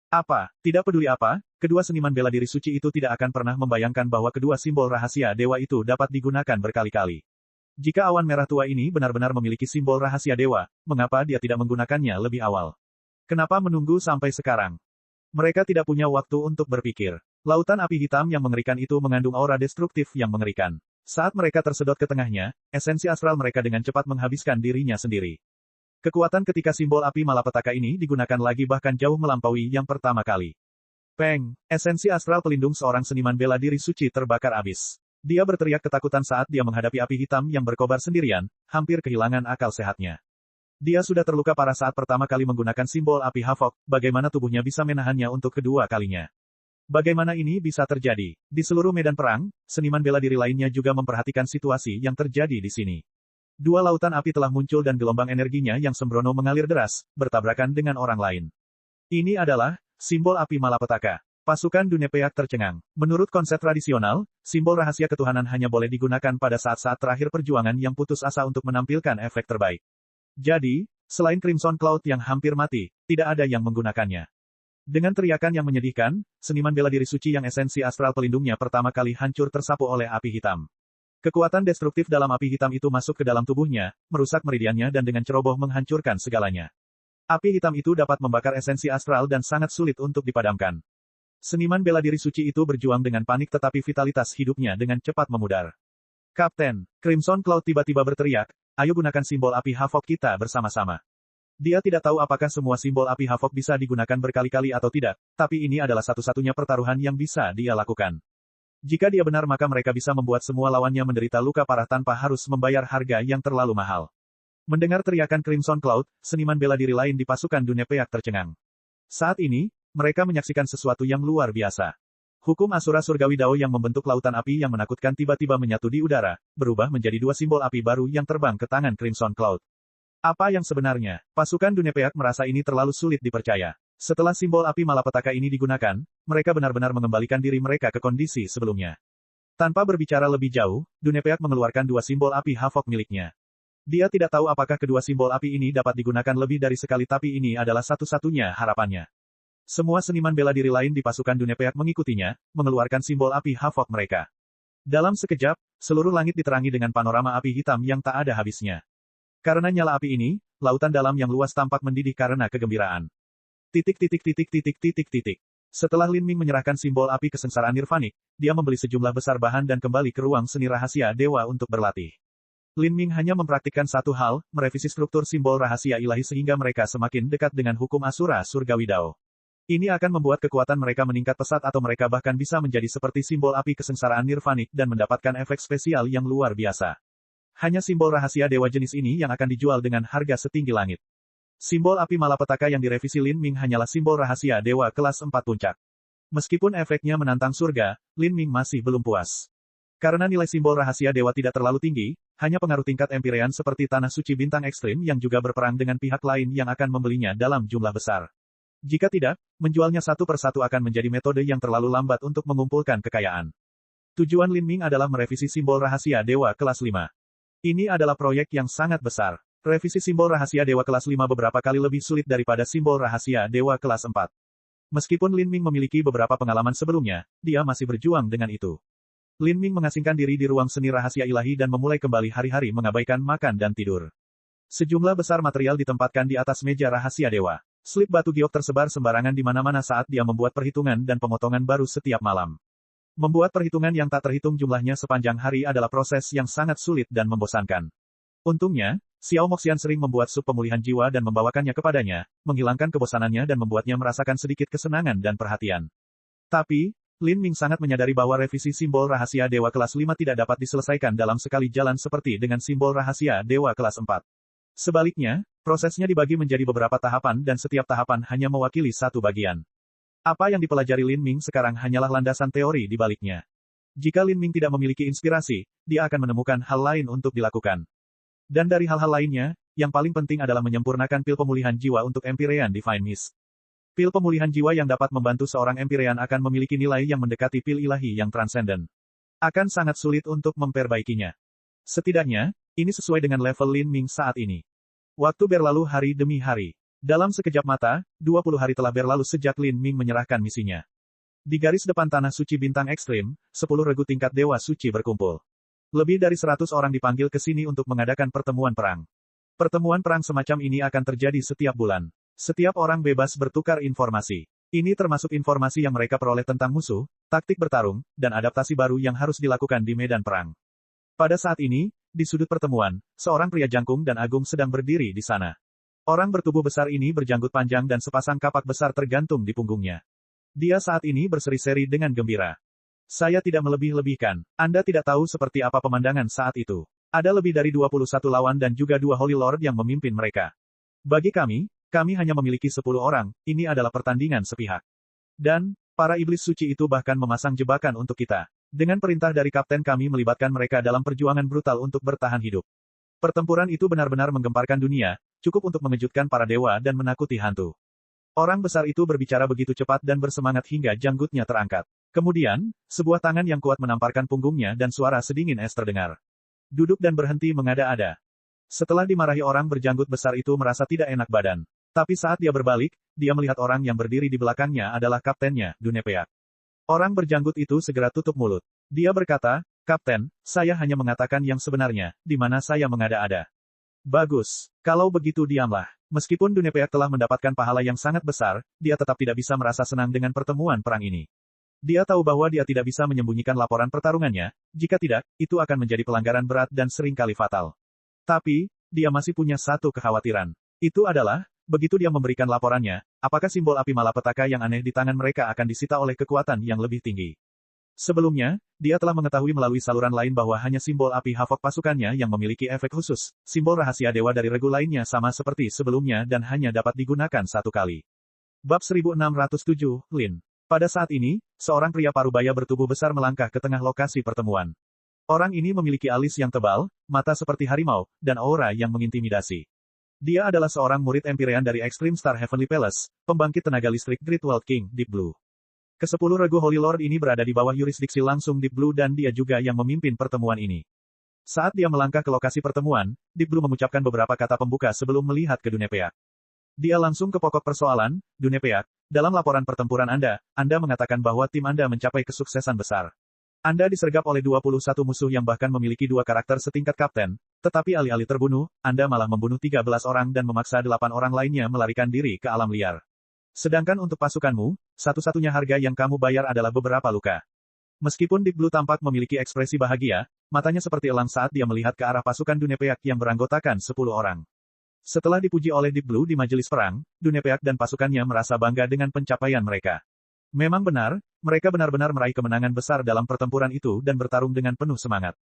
Apa, tidak peduli apa, kedua seniman bela diri suci itu tidak akan pernah membayangkan bahwa kedua simbol rahasia dewa itu dapat digunakan berkali-kali. Jika awan merah tua ini benar-benar memiliki simbol rahasia dewa, mengapa dia tidak menggunakannya lebih awal? Kenapa menunggu sampai sekarang? Mereka tidak punya waktu untuk berpikir. Lautan api hitam yang mengerikan itu mengandung aura destruktif yang mengerikan. Saat mereka tersedot ke tengahnya, esensi astral mereka dengan cepat menghabiskan dirinya sendiri. Kekuatan ketika simbol api malapetaka ini digunakan lagi bahkan jauh melampaui yang pertama kali. Peng, esensi astral pelindung seorang seniman bela diri suci terbakar abis. Dia berteriak ketakutan saat dia menghadapi api hitam yang berkobar sendirian, hampir kehilangan akal sehatnya. Dia sudah terluka parah saat pertama kali menggunakan simbol api Havok, bagaimana tubuhnya bisa menahannya untuk kedua kalinya. Bagaimana ini bisa terjadi? Di seluruh medan perang, seniman bela diri lainnya juga memperhatikan situasi yang terjadi di sini. Dua lautan api telah muncul dan gelombang energinya yang sembrono mengalir deras, bertabrakan dengan orang lain. Ini adalah simbol api malapetaka. Pasukan Dunepeak tercengang. Menurut konsep tradisional, simbol rahasia ketuhanan hanya boleh digunakan pada saat-saat terakhir perjuangan yang putus asa untuk menampilkan efek terbaik. Jadi, selain Crimson Cloud yang hampir mati, tidak ada yang menggunakannya. Dengan teriakan yang menyedihkan, seniman bela diri suci yang esensi astral pelindungnya pertama kali hancur tersapu oleh api hitam. Kekuatan destruktif dalam api hitam itu masuk ke dalam tubuhnya, merusak meridiannya dan dengan ceroboh menghancurkan segalanya. Api hitam itu dapat membakar esensi astral dan sangat sulit untuk dipadamkan. Seniman bela diri suci itu berjuang dengan panik tetapi vitalitas hidupnya dengan cepat memudar. Kapten, Crimson Cloud tiba-tiba berteriak, ayo gunakan simbol api Havok kita bersama-sama. Dia tidak tahu apakah semua simbol api Havok bisa digunakan berkali-kali atau tidak, tapi ini adalah satu-satunya pertaruhan yang bisa dia lakukan. Jika dia benar maka mereka bisa membuat semua lawannya menderita luka parah tanpa harus membayar harga yang terlalu mahal. Mendengar teriakan Crimson Cloud, seniman bela diri lain di pasukan Dunepeak tercengang. Saat ini, mereka menyaksikan sesuatu yang luar biasa. Hukum Asura Surgawi Dao yang membentuk lautan api yang menakutkan tiba-tiba menyatu di udara, berubah menjadi dua simbol api baru yang terbang ke tangan Crimson Cloud. Apa yang sebenarnya? Pasukan Dunepeak merasa ini terlalu sulit dipercaya. Setelah simbol api malapetaka ini digunakan, mereka benar-benar mengembalikan diri mereka ke kondisi sebelumnya. Tanpa berbicara lebih jauh, Dunepeak mengeluarkan dua simbol api Havok miliknya. Dia tidak tahu apakah kedua simbol api ini dapat digunakan lebih dari sekali tapi ini adalah satu-satunya harapannya. Semua seniman bela diri lain di pasukan Dunepeak mengikutinya, mengeluarkan simbol api Havok mereka. Dalam sekejap, seluruh langit diterangi dengan panorama api hitam yang tak ada habisnya. Karena nyala api ini, lautan dalam yang luas tampak mendidih karena kegembiraan. Setelah Lin Ming menyerahkan simbol api kesengsaraan nirvanik, dia membeli sejumlah besar bahan dan kembali ke ruang seni rahasia dewa untuk berlatih. Lin Ming hanya mempraktikkan satu hal, merevisi struktur simbol rahasia ilahi sehingga mereka semakin dekat dengan hukum Asura Surgawi Dao. Ini akan membuat kekuatan mereka meningkat pesat atau mereka bahkan bisa menjadi seperti simbol api kesengsaraan nirvanik dan mendapatkan efek spesial yang luar biasa. Hanya simbol rahasia dewa jenis ini yang akan dijual dengan harga setinggi langit. Simbol api malapetaka yang direvisi Lin Ming hanyalah simbol rahasia dewa kelas 4 puncak. Meskipun efeknya menantang surga, Lin Ming masih belum puas. Karena nilai simbol rahasia dewa tidak terlalu tinggi, hanya pengaruh tingkat empirean seperti tanah suci bintang ekstrim yang juga berperang dengan pihak lain yang akan membelinya dalam jumlah besar. Jika tidak, menjualnya satu persatu akan menjadi metode yang terlalu lambat untuk mengumpulkan kekayaan. Tujuan Lin Ming adalah merevisi simbol rahasia dewa kelas 5. Ini adalah proyek yang sangat besar. Revisi simbol rahasia Dewa kelas 5 beberapa kali lebih sulit daripada simbol rahasia Dewa kelas 4. Meskipun Lin Ming memiliki beberapa pengalaman sebelumnya, dia masih berjuang dengan itu. Lin Ming mengasingkan diri di ruang seni rahasia ilahi dan memulai kembali hari-hari mengabaikan makan dan tidur. Sejumlah besar material ditempatkan di atas meja rahasia Dewa. Slip batu giok tersebar sembarangan di mana-mana saat dia membuat perhitungan dan pemotongan baru setiap malam. Membuat perhitungan yang tak terhitung jumlahnya sepanjang hari adalah proses yang sangat sulit dan membosankan. Untungnya, Xiao Moxian sering membuat sup pemulihan jiwa dan membawakannya kepadanya, menghilangkan kebosanannya dan membuatnya merasakan sedikit kesenangan dan perhatian. Tapi, Lin Ming sangat menyadari bahwa revisi simbol rahasia Dewa kelas 5 tidak dapat diselesaikan dalam sekali jalan seperti dengan simbol rahasia Dewa kelas 4. Sebaliknya, prosesnya dibagi menjadi beberapa tahapan dan setiap tahapan hanya mewakili satu bagian. Apa yang dipelajari Lin Ming sekarang hanyalah landasan teori di baliknya. Jika Lin Ming tidak memiliki inspirasi, dia akan menemukan hal lain untuk dilakukan. Dan dari hal-hal lainnya, yang paling penting adalah menyempurnakan pil pemulihan jiwa untuk Empyrean Divine Mist. Pil pemulihan jiwa yang dapat membantu seorang Empyrean akan memiliki nilai yang mendekati pil ilahi yang transenden. Akan sangat sulit untuk memperbaikinya. Setidaknya, ini sesuai dengan level Lin Ming saat ini. Waktu berlalu hari demi hari. Dalam sekejap mata, 20 hari telah berlalu sejak Lin Ming menyerahkan misinya. Di garis depan Tanah Suci Bintang Ekstrim, 10 regu tingkat Dewa Suci berkumpul. Lebih dari 100 orang dipanggil ke sini untuk mengadakan pertemuan perang. Pertemuan perang semacam ini akan terjadi setiap bulan. Setiap orang bebas bertukar informasi. Ini termasuk informasi yang mereka peroleh tentang musuh, taktik bertarung, dan adaptasi baru yang harus dilakukan di medan perang. Pada saat ini, di sudut pertemuan, seorang pria jangkung dan agung sedang berdiri di sana. Orang bertubuh besar ini berjanggut panjang dan sepasang kapak besar tergantung di punggungnya. Dia saat ini berseri-seri dengan gembira. Saya tidak melebih-lebihkan. Anda tidak tahu seperti apa pemandangan saat itu. Ada lebih dari 21 lawan dan juga 2 Holy Lord yang memimpin mereka. Bagi kami hanya memiliki 10 orang, ini adalah pertandingan sepihak. Dan, para iblis suci itu bahkan memasang jebakan untuk kita. Dengan perintah dari kapten kami melibatkan mereka dalam perjuangan brutal untuk bertahan hidup. Pertempuran itu benar-benar menggemparkan dunia, cukup untuk mengejutkan para dewa dan menakuti hantu. Orang besar itu berbicara begitu cepat dan bersemangat hingga janggutnya terangkat. Kemudian, sebuah tangan yang kuat menamparkan punggungnya dan suara sedingin es terdengar. Duduk dan berhenti mengada-ada. Setelah dimarahi orang berjanggut besar itu merasa tidak enak badan. Tapi saat dia berbalik, dia melihat orang yang berdiri di belakangnya adalah kaptennya, Dunepeak. Orang berjanggut itu segera tutup mulut. Dia berkata, "Kapten, saya hanya mengatakan yang sebenarnya, di mana saya mengada-ada." Bagus. Kalau begitu diamlah. Meskipun Dunepeak telah mendapatkan pahala yang sangat besar, dia tetap tidak bisa merasa senang dengan pertemuan perang ini. Dia tahu bahwa dia tidak bisa menyembunyikan laporan pertarungannya, jika tidak, itu akan menjadi pelanggaran berat dan seringkali fatal. Tapi, dia masih punya satu kekhawatiran. Itu adalah, begitu dia memberikan laporannya, apakah simbol api malapetaka yang aneh di tangan mereka akan disita oleh kekuatan yang lebih tinggi. Sebelumnya, dia telah mengetahui melalui saluran lain bahwa hanya simbol api Havok pasukannya yang memiliki efek khusus. Simbol rahasia dewa dari regu lainnya sama seperti sebelumnya dan hanya dapat digunakan satu kali. Bab 1607, Lin. Pada saat ini, seorang pria parubaya bertubuh besar melangkah ke tengah lokasi pertemuan. Orang ini memiliki alis yang tebal, mata seperti harimau, dan aura yang mengintimidasi. Dia adalah seorang murid Empyrean dari Extreme Star Heavenly Palace, pembangkit tenaga listrik Great World King, Deep Blue. Ke-10 regu Holy Lord ini berada di bawah yurisdiksi langsung Deep Blue dan dia juga yang memimpin pertemuan ini. Saat dia melangkah ke lokasi pertemuan, Deep Blue mengucapkan beberapa kata pembuka sebelum melihat ke Dunepeak. Dia langsung ke pokok persoalan, Dunepeak, dalam laporan pertempuran Anda mengatakan bahwa tim Anda mencapai kesuksesan besar. Anda disergap oleh 21 musuh yang bahkan memiliki 2 karakter setingkat kapten, tetapi alih-alih terbunuh, Anda malah membunuh 13 orang dan memaksa 8 orang lainnya melarikan diri ke alam liar. Sedangkan untuk pasukanmu, satu-satunya harga yang kamu bayar adalah beberapa luka. Meskipun Deep Blue tampak memiliki ekspresi bahagia, matanya seperti elang saat dia melihat ke arah pasukan Dunepeak yang beranggotakan 10 orang. Setelah dipuji oleh Deep Blue di majelis perang, Dunepeak dan pasukannya merasa bangga dengan pencapaian mereka. Memang benar, mereka benar-benar meraih kemenangan besar dalam pertempuran itu dan bertarung dengan penuh semangat.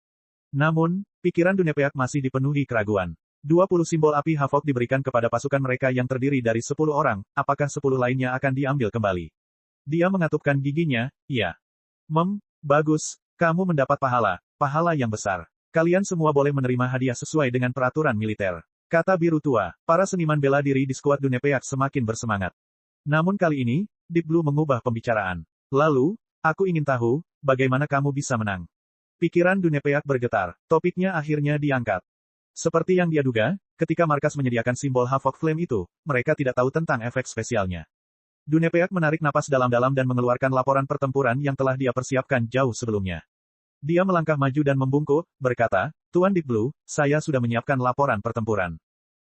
Namun, pikiran Dunepeak masih dipenuhi keraguan. 20 simbol api Havok diberikan kepada pasukan mereka yang terdiri dari 10 orang, apakah 10 lainnya akan diambil kembali? Dia mengatupkan giginya, iya. Bagus, kamu mendapat pahala yang besar. Kalian semua boleh menerima hadiah sesuai dengan peraturan militer. Kata biru tua, para seniman bela diri di skuad Dunepeak semakin bersemangat. Namun kali ini, Deep Blue mengubah pembicaraan. Lalu, aku ingin tahu, bagaimana kamu bisa menang? Pikiran Dunepeak bergetar. Topiknya akhirnya diangkat. Seperti yang dia duga, ketika markas menyediakan simbol Havoc Flame itu, mereka tidak tahu tentang efek spesialnya. Dunepeak menarik napas dalam-dalam dan mengeluarkan laporan pertempuran yang telah dia persiapkan jauh sebelumnya. Dia melangkah maju dan membungkuk, berkata, Tuan Deep Blue, saya sudah menyiapkan laporan pertempuran.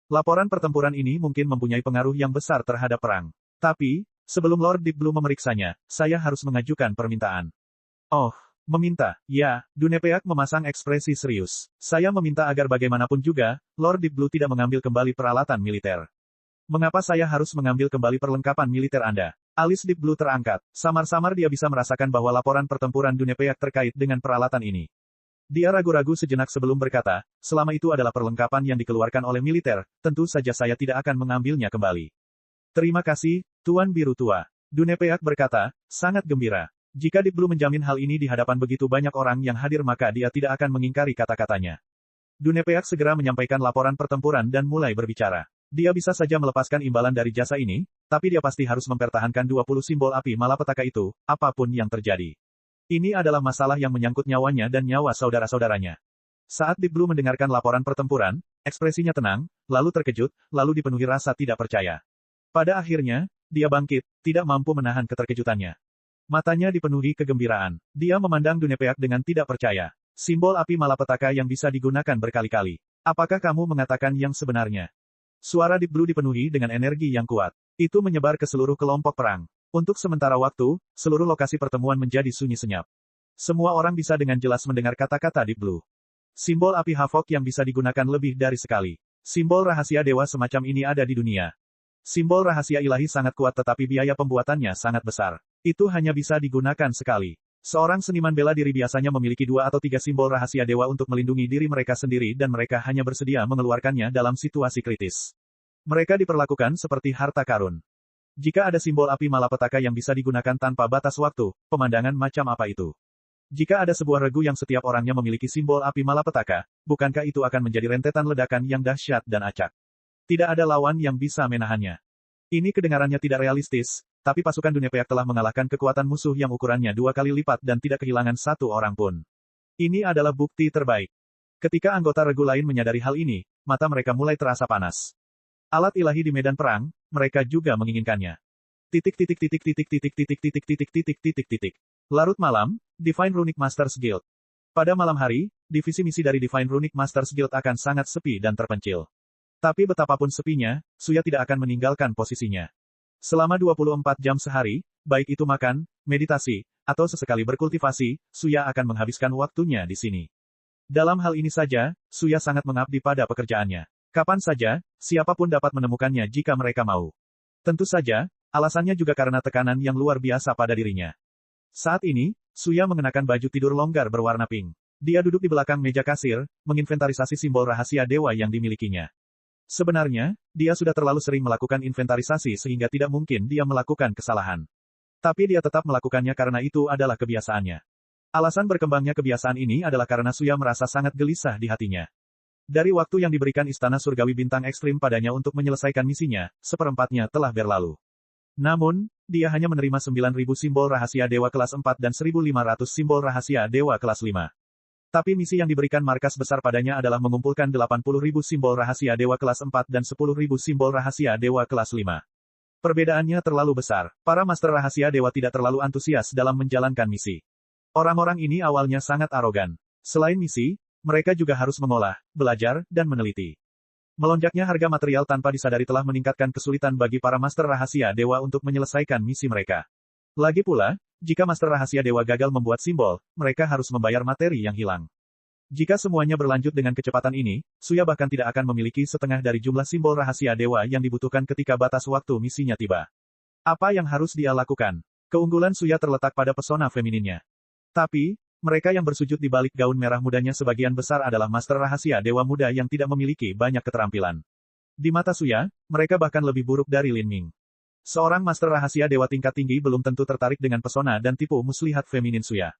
Laporan pertempuran ini mungkin mempunyai pengaruh yang besar terhadap perang. Tapi, sebelum Lord Deep Blue memeriksanya, saya harus mengajukan permintaan. Oh. Meminta, ya, Dunepeak memasang ekspresi serius. Saya meminta agar bagaimanapun juga, Lord Deep Blue tidak mengambil kembali peralatan militer. Mengapa saya harus mengambil kembali perlengkapan militer Anda? Alis Deep Blue terangkat. Samar-samar dia bisa merasakan bahwa laporan pertempuran Dunepeak terkait dengan peralatan ini. Dia ragu-ragu sejenak sebelum berkata, selama itu adalah perlengkapan yang dikeluarkan oleh militer, tentu saja saya tidak akan mengambilnya kembali. Terima kasih, Tuan Biru Tua. Dunepeak berkata, sangat gembira. Jika Deep Blue menjamin hal ini di hadapan begitu banyak orang yang hadir maka dia tidak akan mengingkari kata-katanya. Dunepeak segera menyampaikan laporan pertempuran dan mulai berbicara. Dia bisa saja melepaskan imbalan dari jasa ini, tapi dia pasti harus mempertahankan 20 simbol api malapetaka itu, apapun yang terjadi. Ini adalah masalah yang menyangkut nyawanya dan nyawa saudara-saudaranya. Saat Deep Blue mendengarkan laporan pertempuran, ekspresinya tenang, lalu terkejut, lalu dipenuhi rasa tidak percaya. Pada akhirnya, dia bangkit, tidak mampu menahan keterkejutannya. Matanya dipenuhi kegembiraan. Dia memandang Dunepeak dengan tidak percaya. Simbol api malapetaka yang bisa digunakan berkali-kali. Apakah kamu mengatakan yang sebenarnya? Suara Deep Blue dipenuhi dengan energi yang kuat. Itu menyebar ke seluruh kelompok perang. Untuk sementara waktu, seluruh lokasi pertemuan menjadi sunyi senyap. Semua orang bisa dengan jelas mendengar kata-kata Deep Blue. Simbol api Havoc yang bisa digunakan lebih dari sekali. Simbol rahasia dewa semacam ini ada di dunia. Simbol rahasia ilahi sangat kuat tetapi biaya pembuatannya sangat besar. Itu hanya bisa digunakan sekali. Seorang seniman bela diri biasanya memiliki 2 atau 3 simbol rahasia dewa untuk melindungi diri mereka sendiri dan mereka hanya bersedia mengeluarkannya dalam situasi kritis. Mereka diperlakukan seperti harta karun. Jika ada simbol api malapetaka yang bisa digunakan tanpa batas waktu, pemandangan macam apa itu? Jika ada sebuah regu yang setiap orangnya memiliki simbol api malapetaka, bukankah itu akan menjadi rentetan ledakan yang dahsyat dan acak? Tidak ada lawan yang bisa menahannya. Ini kedengarannya tidak realistis, tapi pasukan Dunepeak telah mengalahkan kekuatan musuh yang ukurannya 2 kali lipat dan tidak kehilangan 1 orang pun. Ini adalah bukti terbaik. Ketika anggota regu lain menyadari hal ini, mata mereka mulai terasa panas. Alat ilahi di medan perang, mereka juga menginginkannya. Larut malam, Divine Runic Masters Guild. Pada malam hari, divisi misi dari Divine Runic Masters Guild akan sangat sepi dan terpencil. Tapi betapapun sepinya, Suya tidak akan meninggalkan posisinya. Selama 24 jam sehari, baik itu makan, meditasi, atau sesekali berkultivasi, Suya akan menghabiskan waktunya di sini. Dalam hal ini saja, Suya sangat mengabdi pada pekerjaannya. Kapan saja, siapapun dapat menemukannya jika mereka mau. Tentu saja, alasannya juga karena tekanan yang luar biasa pada dirinya. Saat ini, Suya mengenakan baju tidur longgar berwarna pink. Dia duduk di belakang meja kasir, menginventarisasi simbol rahasia dewa yang dimilikinya. Sebenarnya, dia sudah terlalu sering melakukan inventarisasi sehingga tidak mungkin dia melakukan kesalahan. Tapi dia tetap melakukannya karena itu adalah kebiasaannya. Alasan berkembangnya kebiasaan ini adalah karena Suya merasa sangat gelisah di hatinya. Dari waktu yang diberikan Istana Surgawi Bintang Ekstrim padanya untuk menyelesaikan misinya, seperempatnya telah berlalu. Namun, dia hanya menerima 9.000 simbol rahasia dewa kelas 4 dan 1.500 simbol rahasia dewa kelas 5. Tapi misi yang diberikan markas besar padanya adalah mengumpulkan 80.000 simbol rahasia dewa kelas 4 dan 10.000 simbol rahasia dewa kelas 5. Perbedaannya terlalu besar. Para master rahasia dewa tidak terlalu antusias dalam menjalankan misi. Orang-orang ini awalnya sangat arogan. Selain misi, mereka juga harus mengolah, belajar, dan meneliti. Melonjaknya harga material tanpa disadari telah meningkatkan kesulitan bagi para master rahasia dewa untuk menyelesaikan misi mereka. Lagi pula, jika master rahasia dewa gagal membuat simbol, mereka harus membayar materi yang hilang. Jika semuanya berlanjut dengan kecepatan ini, Suya bahkan tidak akan memiliki setengah dari jumlah simbol rahasia dewa yang dibutuhkan ketika batas waktu misinya tiba. Apa yang harus dia lakukan? Keunggulan Suya terletak pada pesona femininnya. Tapi, mereka yang bersujud di balik gaun merah mudanya sebagian besar adalah master rahasia dewa muda yang tidak memiliki banyak keterampilan. Di mata Suya, mereka bahkan lebih buruk dari Lin Ming. Seorang master rahasia dewa tingkat tinggi belum tentu tertarik dengan pesona dan tipu muslihat feminin Suya.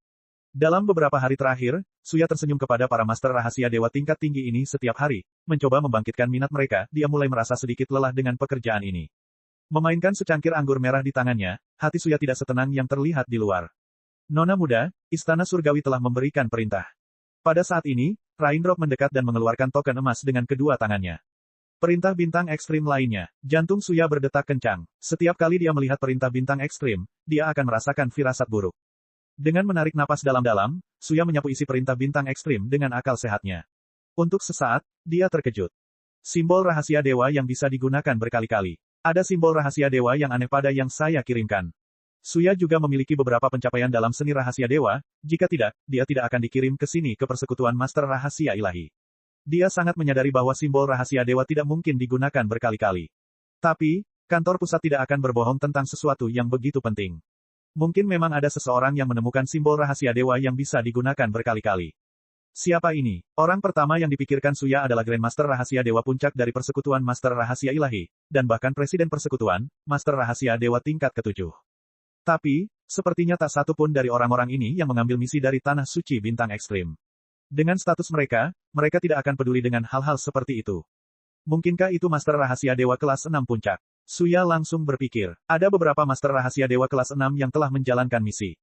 Dalam beberapa hari terakhir, Suya tersenyum kepada para master rahasia dewa tingkat tinggi ini setiap hari, mencoba membangkitkan minat mereka. Dia mulai merasa sedikit lelah dengan pekerjaan ini. Memainkan secangkir anggur merah di tangannya, hati Suya tidak setenang yang terlihat di luar. Nona muda, Istana Surgawi telah memberikan perintah. Pada saat ini, Raindrop mendekat dan mengeluarkan token emas dengan kedua tangannya. Perintah bintang ekstrim lainnya. Jantung Suya berdetak kencang. Setiap kali dia melihat perintah bintang ekstrim, dia akan merasakan firasat buruk. Dengan menarik napas dalam-dalam, Suya menyapu isi perintah bintang ekstrim dengan akal sehatnya. Untuk sesaat, dia terkejut. Simbol rahasia dewa yang bisa digunakan berkali-kali. Ada simbol rahasia dewa yang aneh pada yang saya kirimkan. Suya juga memiliki beberapa pencapaian dalam seni rahasia dewa, jika tidak, dia tidak akan dikirim ke sini ke persekutuan Master Rahasia Ilahi. Dia sangat menyadari bahwa simbol rahasia dewa tidak mungkin digunakan berkali-kali. Tapi, kantor pusat tidak akan berbohong tentang sesuatu yang begitu penting. Mungkin memang ada seseorang yang menemukan simbol rahasia dewa yang bisa digunakan berkali-kali. Siapa ini? Orang pertama yang dipikirkan Suya adalah Grandmaster Rahasia Dewa Puncak dari Persekutuan Master Rahasia Ilahi, dan bahkan Presiden Persekutuan, Master Rahasia Dewa tingkat ke-7. Tapi, sepertinya tak satu pun dari orang-orang ini yang mengambil misi dari Tanah Suci Bintang Ekstrim. Dengan status mereka, mereka tidak akan peduli dengan hal-hal seperti itu. Mungkinkah itu Master Rahasia Dewa kelas 6 Puncak? Suya langsung berpikir, ada beberapa Master Rahasia Dewa kelas 6 yang telah menjalankan misi.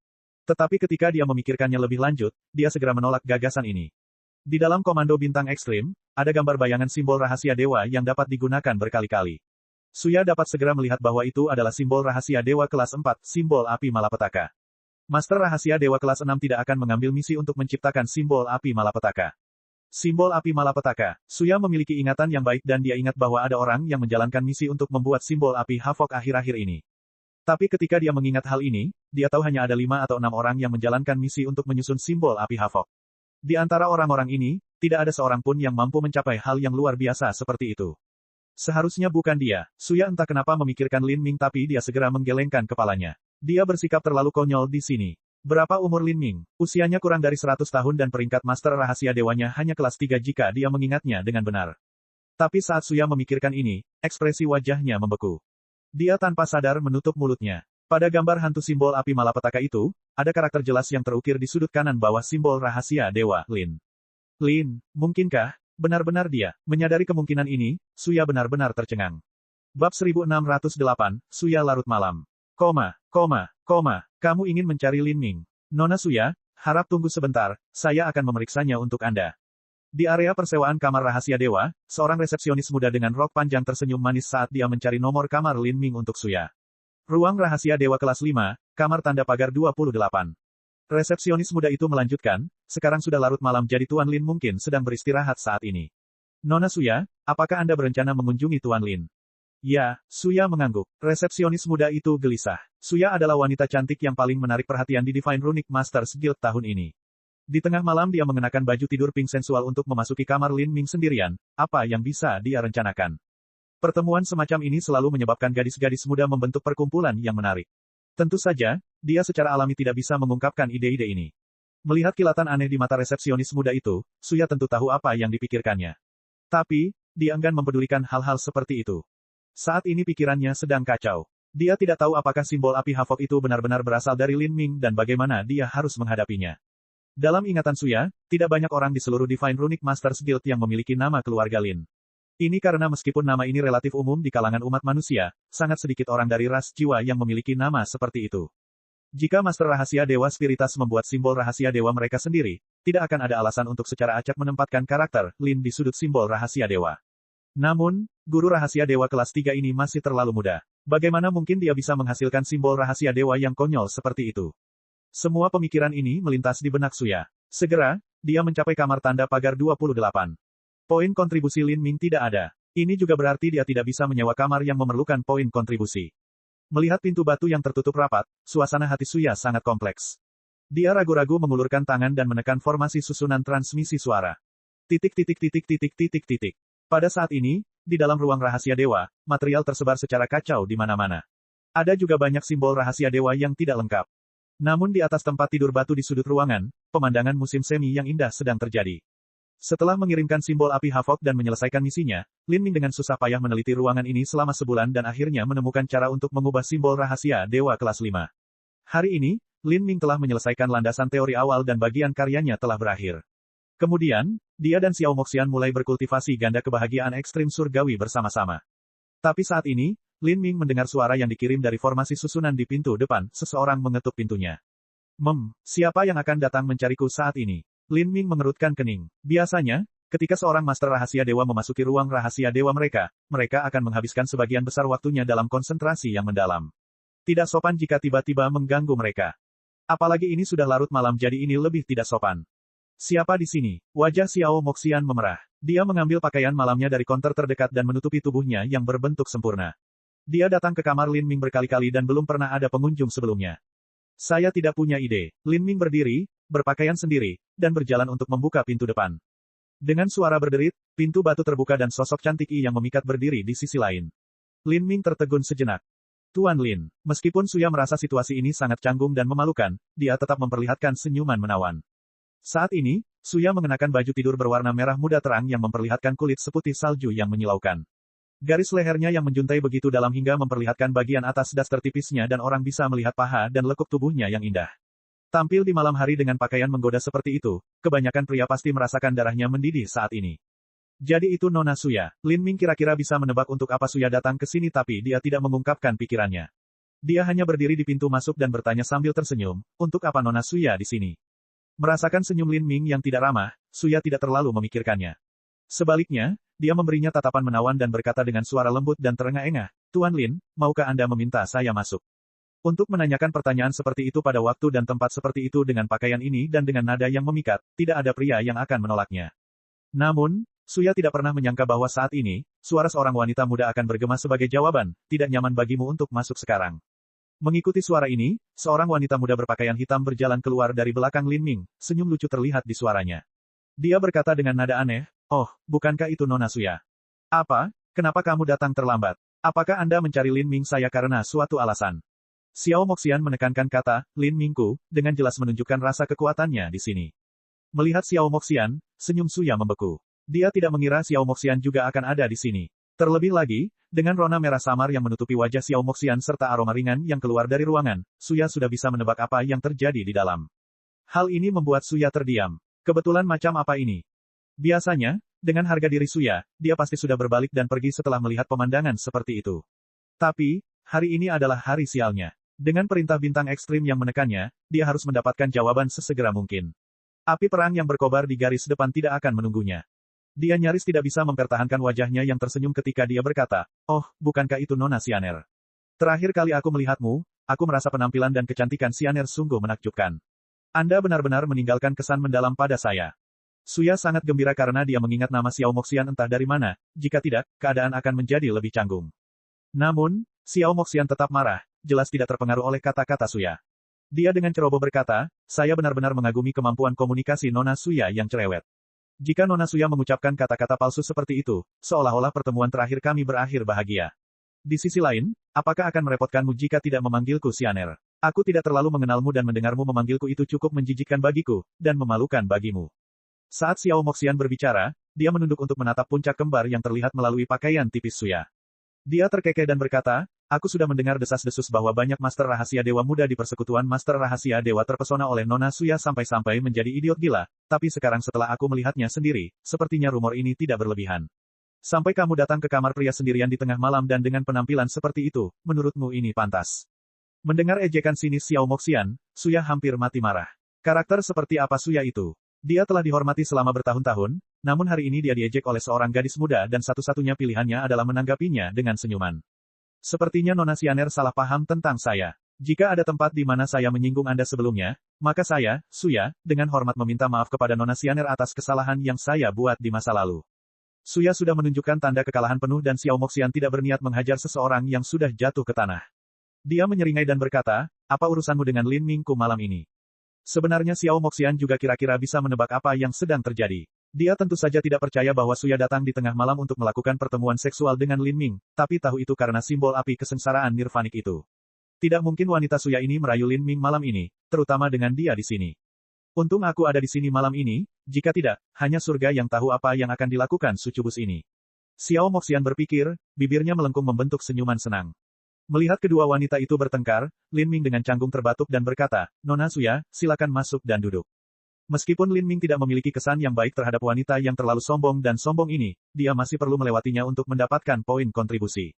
Tetapi ketika dia memikirkannya lebih lanjut, dia segera menolak gagasan ini. Di dalam Komando Bintang Ekstrim, ada gambar bayangan simbol rahasia dewa yang dapat digunakan berkali-kali. Suya dapat segera melihat bahwa itu adalah simbol rahasia dewa kelas 4, simbol api malapetaka. Master Rahasia Dewa kelas 6 tidak akan mengambil misi untuk menciptakan simbol api malapetaka. Simbol api malapetaka. Suya memiliki ingatan yang baik dan dia ingat bahwa ada orang yang menjalankan misi untuk membuat simbol api Havok akhir-akhir ini. Tapi ketika dia mengingat hal ini, dia tahu hanya ada 5 atau 6 orang yang menjalankan misi untuk menyusun simbol api Havok. Di antara orang-orang ini, tidak ada seorang pun yang mampu mencapai hal yang luar biasa seperti itu. Seharusnya bukan dia. Suya entah kenapa memikirkan Lin Ming tapi dia segera menggelengkan kepalanya. Dia bersikap terlalu konyol di sini. Berapa umur Lin Ming? Usianya kurang dari 100 tahun dan peringkat Master Rahasia Dewanya hanya kelas 3 jika dia mengingatnya dengan benar. Tapi saat Suya memikirkan ini, ekspresi wajahnya membeku. Dia tanpa sadar menutup mulutnya. Pada gambar hantu simbol api malapetaka itu, ada karakter jelas yang terukir di sudut kanan bawah simbol rahasia dewa, Lin. Lin, mungkinkah? Benar-benar dia. Menyadari kemungkinan ini, Suya benar-benar tercengang. Bab 1608, Suya larut malam. Kamu ingin mencari Lin Ming. Nona Suya, harap tunggu sebentar, saya akan memeriksanya untuk Anda. Di area persewaan kamar rahasia dewa, seorang resepsionis muda dengan rok panjang tersenyum manis saat dia mencari nomor kamar Lin Ming untuk Suya. Ruang rahasia dewa kelas 5, kamar tanda pagar 28. Resepsionis muda itu melanjutkan, sekarang sudah larut malam jadi Tuan Lin mungkin sedang beristirahat saat ini. Nona Suya, apakah Anda berencana mengunjungi Tuan Lin? Ya, Suya mengangguk. Resepsionis muda itu gelisah. Suya adalah wanita cantik yang paling menarik perhatian di Divine Runic Masters Guild tahun ini. Di tengah malam dia mengenakan baju tidur pink sensual untuk memasuki kamar Lin Ming sendirian, apa yang bisa dia rencanakan? Pertemuan semacam ini selalu menyebabkan gadis-gadis muda membentuk perkumpulan yang menarik. Tentu saja, dia secara alami tidak bisa mengungkapkan ide-ide ini. Melihat kilatan aneh di mata resepsionis muda itu, Suya tentu tahu apa yang dipikirkannya. Tapi, dia enggan mempedulikan hal-hal seperti itu. Saat ini pikirannya sedang kacau. Dia tidak tahu apakah simbol api Havok itu benar-benar berasal dari Lin Ming dan bagaimana dia harus menghadapinya. Dalam ingatan Suya, tidak banyak orang di seluruh Divine Runic Masters Guild yang memiliki nama keluarga Lin. Ini karena meskipun nama ini relatif umum di kalangan umat manusia, sangat sedikit orang dari ras jiwa yang memiliki nama seperti itu. Jika Master Rahasia Dewa Spiritas membuat simbol rahasia dewa mereka sendiri, tidak akan ada alasan untuk secara acak menempatkan karakter Lin di sudut simbol rahasia dewa. Namun, guru rahasia dewa kelas 3 ini masih terlalu muda. Bagaimana mungkin dia bisa menghasilkan simbol rahasia dewa yang konyol seperti itu? Semua pemikiran ini melintas di benak Suya. Segera, dia mencapai kamar tanda pagar 28. Poin kontribusi Lin Ming tidak ada. Ini juga berarti dia tidak bisa menyewa kamar yang memerlukan poin kontribusi. Melihat pintu batu yang tertutup rapat, suasana hati Suya sangat kompleks. Dia ragu-ragu mengulurkan tangan dan menekan formasi susunan transmisi suara. Pada saat ini, di dalam ruang rahasia dewa, material tersebar secara kacau di mana-mana. Ada juga banyak simbol rahasia dewa yang tidak lengkap. Namun di atas tempat tidur batu di sudut ruangan, pemandangan musim semi yang indah sedang terjadi. Setelah mengirimkan simbol api Havok dan menyelesaikan misinya, Lin Ming dengan susah payah meneliti ruangan ini selama sebulan dan akhirnya menemukan cara untuk mengubah simbol rahasia dewa kelas 5. Hari ini, Lin Ming telah menyelesaikan landasan teori awal dan bagian karyanya telah berakhir. Kemudian, dia dan Xiao Moxian mulai berkultivasi ganda kebahagiaan ekstrim surgawi bersama-sama. Tapi saat ini, Lin Ming mendengar suara yang dikirim dari formasi susunan di pintu depan, seseorang mengetuk pintunya. Siapa yang akan datang mencariku saat ini? Lin Ming mengerutkan kening. Biasanya, ketika seorang Master Rahasia Dewa memasuki ruang rahasia dewa mereka, mereka akan menghabiskan sebagian besar waktunya dalam konsentrasi yang mendalam. Tidak sopan jika tiba-tiba mengganggu mereka. Apalagi ini sudah larut malam jadi ini lebih tidak sopan. Siapa di sini? Wajah Xiao Moxian memerah. Dia mengambil pakaian malamnya dari konter terdekat dan menutupi tubuhnya yang berbentuk sempurna. Dia datang ke kamar Lin Ming berkali-kali dan belum pernah ada pengunjung sebelumnya. Saya tidak punya ide. Lin Ming berdiri, berpakaian sendiri, dan berjalan untuk membuka pintu depan. Dengan suara berderit, pintu batu terbuka dan sosok cantik yang memikat berdiri di sisi lain. Lin Ming tertegun sejenak. Tuan Lin, meskipun Suya merasa situasi ini sangat canggung dan memalukan, dia tetap memperlihatkan senyuman menawan. Saat ini, Suya mengenakan baju tidur berwarna merah muda terang yang memperlihatkan kulit seputih salju yang menyilaukan. Garis lehernya yang menjuntai begitu dalam hingga memperlihatkan bagian atas daster tipisnya dan orang bisa melihat paha dan lekuk tubuhnya yang indah. Tampil di malam hari dengan pakaian menggoda seperti itu, kebanyakan pria pasti merasakan darahnya mendidih saat ini. Jadi itu Nona Suya. Lin Ming kira-kira bisa menebak untuk apa Suya datang ke sini tapi dia tidak mengungkapkan pikirannya. Dia hanya berdiri di pintu masuk dan bertanya sambil tersenyum, untuk apa Nona Suya di sini? Merasakan senyum Lin Ming yang tidak ramah, Suya tidak terlalu memikirkannya. Sebaliknya, dia memberinya tatapan menawan dan berkata dengan suara lembut dan terengah-engah, Tuan Lin, maukah Anda meminta saya masuk? Untuk menanyakan pertanyaan seperti itu pada waktu dan tempat seperti itu dengan pakaian ini dan dengan nada yang memikat, tidak ada pria yang akan menolaknya. Namun, Suya tidak pernah menyangka bahwa saat ini, suara seorang wanita muda akan bergema sebagai jawaban, tidak nyaman bagimu untuk masuk sekarang. Mengikuti suara ini, seorang wanita muda berpakaian hitam berjalan keluar dari belakang Lin Ming, senyum lucu terlihat di suaranya. Dia berkata dengan nada aneh, oh, bukankah itu Nona Suya? Apa? Kenapa kamu datang terlambat? Apakah Anda mencari Lin Ming saya karena suatu alasan? Xiao Moxian menekankan kata, Lin Mingku, dengan jelas menunjukkan rasa kekuatannya di sini. Melihat Xiao Moxian, senyum Suya membeku. Dia tidak mengira Xiao Moxian juga akan ada di sini. Terlebih lagi, dengan rona merah samar yang menutupi wajah Xiao Moxian serta aroma ringan yang keluar dari ruangan, Suya sudah bisa menebak apa yang terjadi di dalam. Hal ini membuat Suya terdiam. Kebetulan macam apa ini? Biasanya, dengan harga diri Suya, dia pasti sudah berbalik dan pergi setelah melihat pemandangan seperti itu. Tapi, hari ini adalah hari sialnya. Dengan perintah bintang ekstrim yang menekannya, dia harus mendapatkan jawaban sesegera mungkin. Api perang yang berkobar di garis depan tidak akan menunggunya. Dia nyaris tidak bisa mempertahankan wajahnya yang tersenyum ketika dia berkata, oh, bukankah itu Nona Xianer? Terakhir kali aku melihatmu, aku merasa penampilan dan kecantikan Xianer sungguh menakjubkan. Anda benar-benar meninggalkan kesan mendalam pada saya. Suya sangat gembira karena dia mengingat nama Xiao Moxian entah dari mana, jika tidak, keadaan akan menjadi lebih canggung. Namun, Xiao Moxian tetap marah, jelas tidak terpengaruh oleh kata-kata Suya. Dia dengan ceroboh berkata, saya benar-benar mengagumi kemampuan komunikasi Nona Suya yang cerewet. Jika Nona Suya mengucapkan kata-kata palsu seperti itu, seolah-olah pertemuan terakhir kami berakhir bahagia. Di sisi lain, apakah akan merepotkanmu jika tidak memanggilku Xianer? Aku tidak terlalu mengenalmu dan mendengarmu memanggilku itu cukup menjijikkan bagiku, dan memalukan bagimu. Saat Xiao Moxian berbicara, dia menunduk untuk menatap puncak kembar yang terlihat melalui pakaian tipis Suya. Dia terkekeh dan berkata, aku sudah mendengar desas-desus bahwa banyak Master Rahasia Dewa Muda di persekutuan Master Rahasia Dewa terpesona oleh Nona Suya sampai-sampai menjadi idiot gila, tapi sekarang setelah aku melihatnya sendiri, sepertinya rumor ini tidak berlebihan. Sampai kamu datang ke kamar pria sendirian di tengah malam dan dengan penampilan seperti itu, menurutmu ini pantas? Mendengar ejekan sinis Xiao Moxian, Suya hampir mati marah. Karakter seperti apa Suya itu? Dia telah dihormati selama bertahun-tahun, namun hari ini dia diejek oleh seorang gadis muda dan satu-satunya pilihannya adalah menanggapinya dengan senyuman. Sepertinya Nona Xianer salah paham tentang saya. Jika ada tempat di mana saya menyinggung Anda sebelumnya, maka saya, Suya, dengan hormat meminta maaf kepada Nona Xianer atas kesalahan yang saya buat di masa lalu. Suya sudah menunjukkan tanda kekalahan penuh dan Xiao Moxian tidak berniat menghajar seseorang yang sudah jatuh ke tanah. Dia menyeringai dan berkata, apa urusanmu dengan Lin Mingku malam ini? Sebenarnya Xiao Moxian juga kira-kira bisa menebak apa yang sedang terjadi. Dia tentu saja tidak percaya bahwa Suya datang di tengah malam untuk melakukan pertemuan seksual dengan Lin Ming, tapi tahu itu karena simbol api kesengsaraan nirvanik itu. Tidak mungkin wanita Suya ini merayu Lin Ming malam ini, terutama dengan dia di sini. Untung aku ada di sini malam ini, jika tidak, hanya surga yang tahu apa yang akan dilakukan sucubus ini. Xiao Moxian berpikir, bibirnya melengkung membentuk senyuman senang. Melihat kedua wanita itu bertengkar, Lin Ming dengan canggung terbatuk dan berkata, Nona Suya, silakan masuk dan duduk. Meskipun Lin Ming tidak memiliki kesan yang baik terhadap wanita yang terlalu sombong dan sombong ini, dia masih perlu melewatinya untuk mendapatkan poin kontribusi.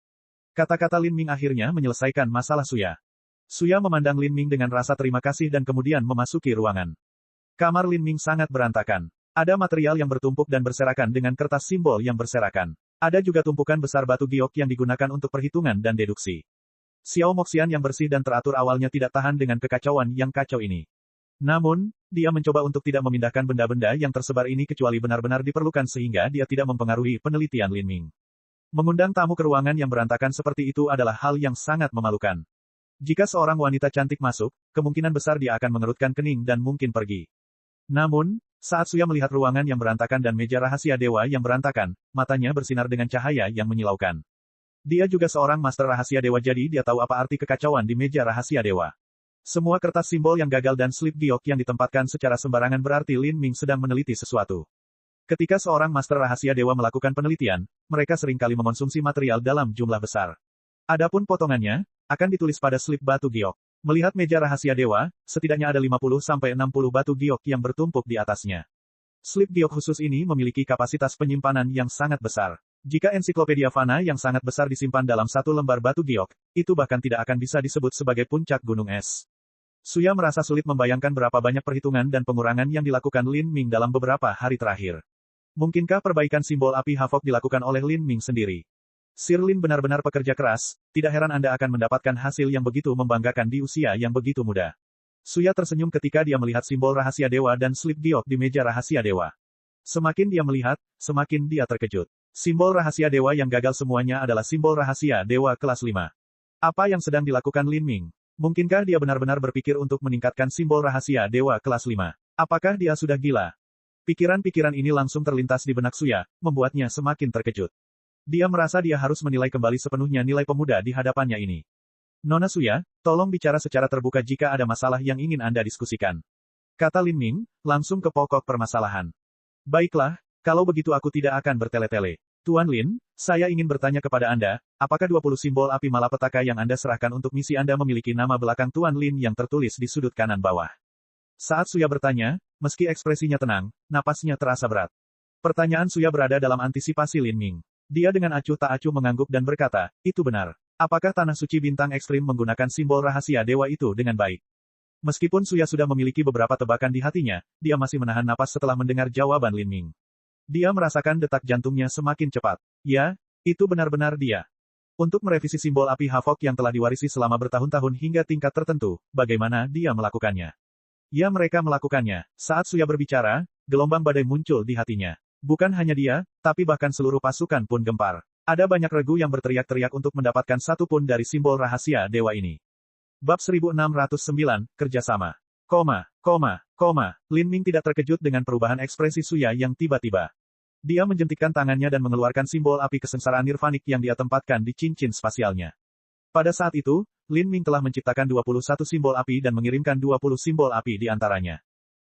Kata-kata Lin Ming akhirnya menyelesaikan masalah Suya. Suya memandang Lin Ming dengan rasa terima kasih dan kemudian memasuki ruangan. Kamar Lin Ming sangat berantakan. Ada material yang bertumpuk dan berserakan dengan kertas simbol yang berserakan. Ada juga tumpukan besar batu giok yang digunakan untuk perhitungan dan deduksi. Xiao Moxian yang bersih dan teratur awalnya tidak tahan dengan kekacauan yang kacau ini. Namun, dia mencoba untuk tidak memindahkan benda-benda yang tersebar ini kecuali benar-benar diperlukan sehingga dia tidak mempengaruhi penelitian Lin Ming. Mengundang tamu ke ruangan yang berantakan seperti itu adalah hal yang sangat memalukan. Jika seorang wanita cantik masuk, kemungkinan besar dia akan mengerutkan kening dan mungkin pergi. Namun, saat Suya melihat ruangan yang berantakan dan meja rahasia dewa yang berantakan, matanya bersinar dengan cahaya yang menyilaukan. Dia juga seorang master rahasia dewa jadi dia tahu apa arti kekacauan di meja rahasia dewa. Semua kertas simbol yang gagal dan slip giok yang ditempatkan secara sembarangan berarti Lin Ming sedang meneliti sesuatu. Ketika seorang master rahasia dewa melakukan penelitian, mereka seringkali mengonsumsi material dalam jumlah besar. Adapun potongannya, akan ditulis pada slip batu giok. Melihat meja rahasia dewa, setidaknya ada 50-60 batu giok yang bertumpuk di atasnya. Slip giok khusus ini memiliki kapasitas penyimpanan yang sangat besar. Jika ensiklopedia fana yang sangat besar disimpan dalam satu lembar batu giok, itu bahkan tidak akan bisa disebut sebagai puncak gunung es. Suya merasa sulit membayangkan berapa banyak perhitungan dan pengurangan yang dilakukan Lin Ming dalam beberapa hari terakhir. Mungkinkah perbaikan simbol api Havok dilakukan oleh Lin Ming sendiri? Sir Lin benar-benar pekerja keras, tidak heran Anda akan mendapatkan hasil yang begitu membanggakan di usia yang begitu muda. Suya tersenyum ketika dia melihat simbol rahasia dewa dan slip giok di meja rahasia dewa. Semakin dia melihat, semakin dia terkejut. Simbol rahasia dewa yang gagal semuanya adalah simbol rahasia dewa kelas 5. Apa yang sedang dilakukan Lin Ming? Mungkinkah dia benar-benar berpikir untuk meningkatkan simbol rahasia dewa kelas 5? Apakah dia sudah gila? Pikiran-pikiran ini langsung terlintas di benak Suya, membuatnya semakin terkejut. Dia merasa dia harus menilai kembali sepenuhnya nilai pemuda di hadapannya ini. Nona Suya, tolong bicara secara terbuka jika ada masalah yang ingin Anda diskusikan. Kata Lin Ming, langsung ke pokok permasalahan. Baiklah, kalau begitu aku tidak akan bertele-tele. Tuan Lin, saya ingin bertanya kepada Anda, apakah 20 simbol api malapetaka yang Anda serahkan untuk misi Anda memiliki nama belakang Tuan Lin yang tertulis di sudut kanan bawah? Saat Suya bertanya, meski ekspresinya tenang, napasnya terasa berat. Pertanyaan Suya berada dalam antisipasi Lin Ming. Dia dengan acuh tak acuh mengangguk dan berkata, itu benar. Apakah Tanah Suci Bintang Ekstrim menggunakan simbol rahasia dewa itu dengan baik? Meskipun Suya sudah memiliki beberapa tebakan di hatinya, dia masih menahan napas setelah mendengar jawaban Lin Ming. Dia merasakan detak jantungnya semakin cepat. Ya, itu benar-benar dia. Untuk merevisi simbol api Havok yang telah diwarisi selama bertahun-tahun hingga tingkat tertentu, bagaimana dia melakukannya? Ya mereka melakukannya. Saat Suya berbicara, gelombang badai muncul di hatinya. Bukan hanya dia, tapi bahkan seluruh pasukan pun gempar. Ada banyak regu yang berteriak-teriak untuk mendapatkan satu pun dari simbol rahasia dewa ini. Bab 1609, Kerjasama. Lin Ming tidak terkejut dengan perubahan ekspresi Suya yang tiba-tiba. Dia menjentikkan tangannya dan mengeluarkan simbol api kesengsaraan nirvanik yang dia tempatkan di cincin spasialnya. Pada saat itu, Lin Ming telah menciptakan 21 simbol api dan mengirimkan 20 simbol api di antaranya.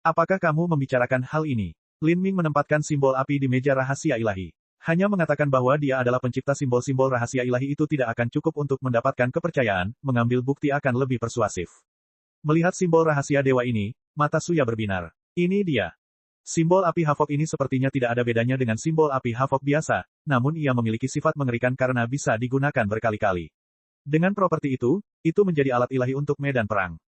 Apakah kamu membicarakan hal ini? Lin Ming menempatkan simbol api di meja rahasia ilahi. Hanya mengatakan bahwa dia adalah pencipta simbol-simbol rahasia ilahi itu tidak akan cukup untuk mendapatkan kepercayaan, mengambil bukti akan lebih persuasif. Melihat simbol rahasia dewa ini, mata Suya berbinar. Ini dia. Simbol api Havok ini sepertinya tidak ada bedanya dengan simbol api Havok biasa, namun ia memiliki sifat mengerikan karena bisa digunakan berkali-kali. Dengan properti itu menjadi alat ilahi untuk medan perang.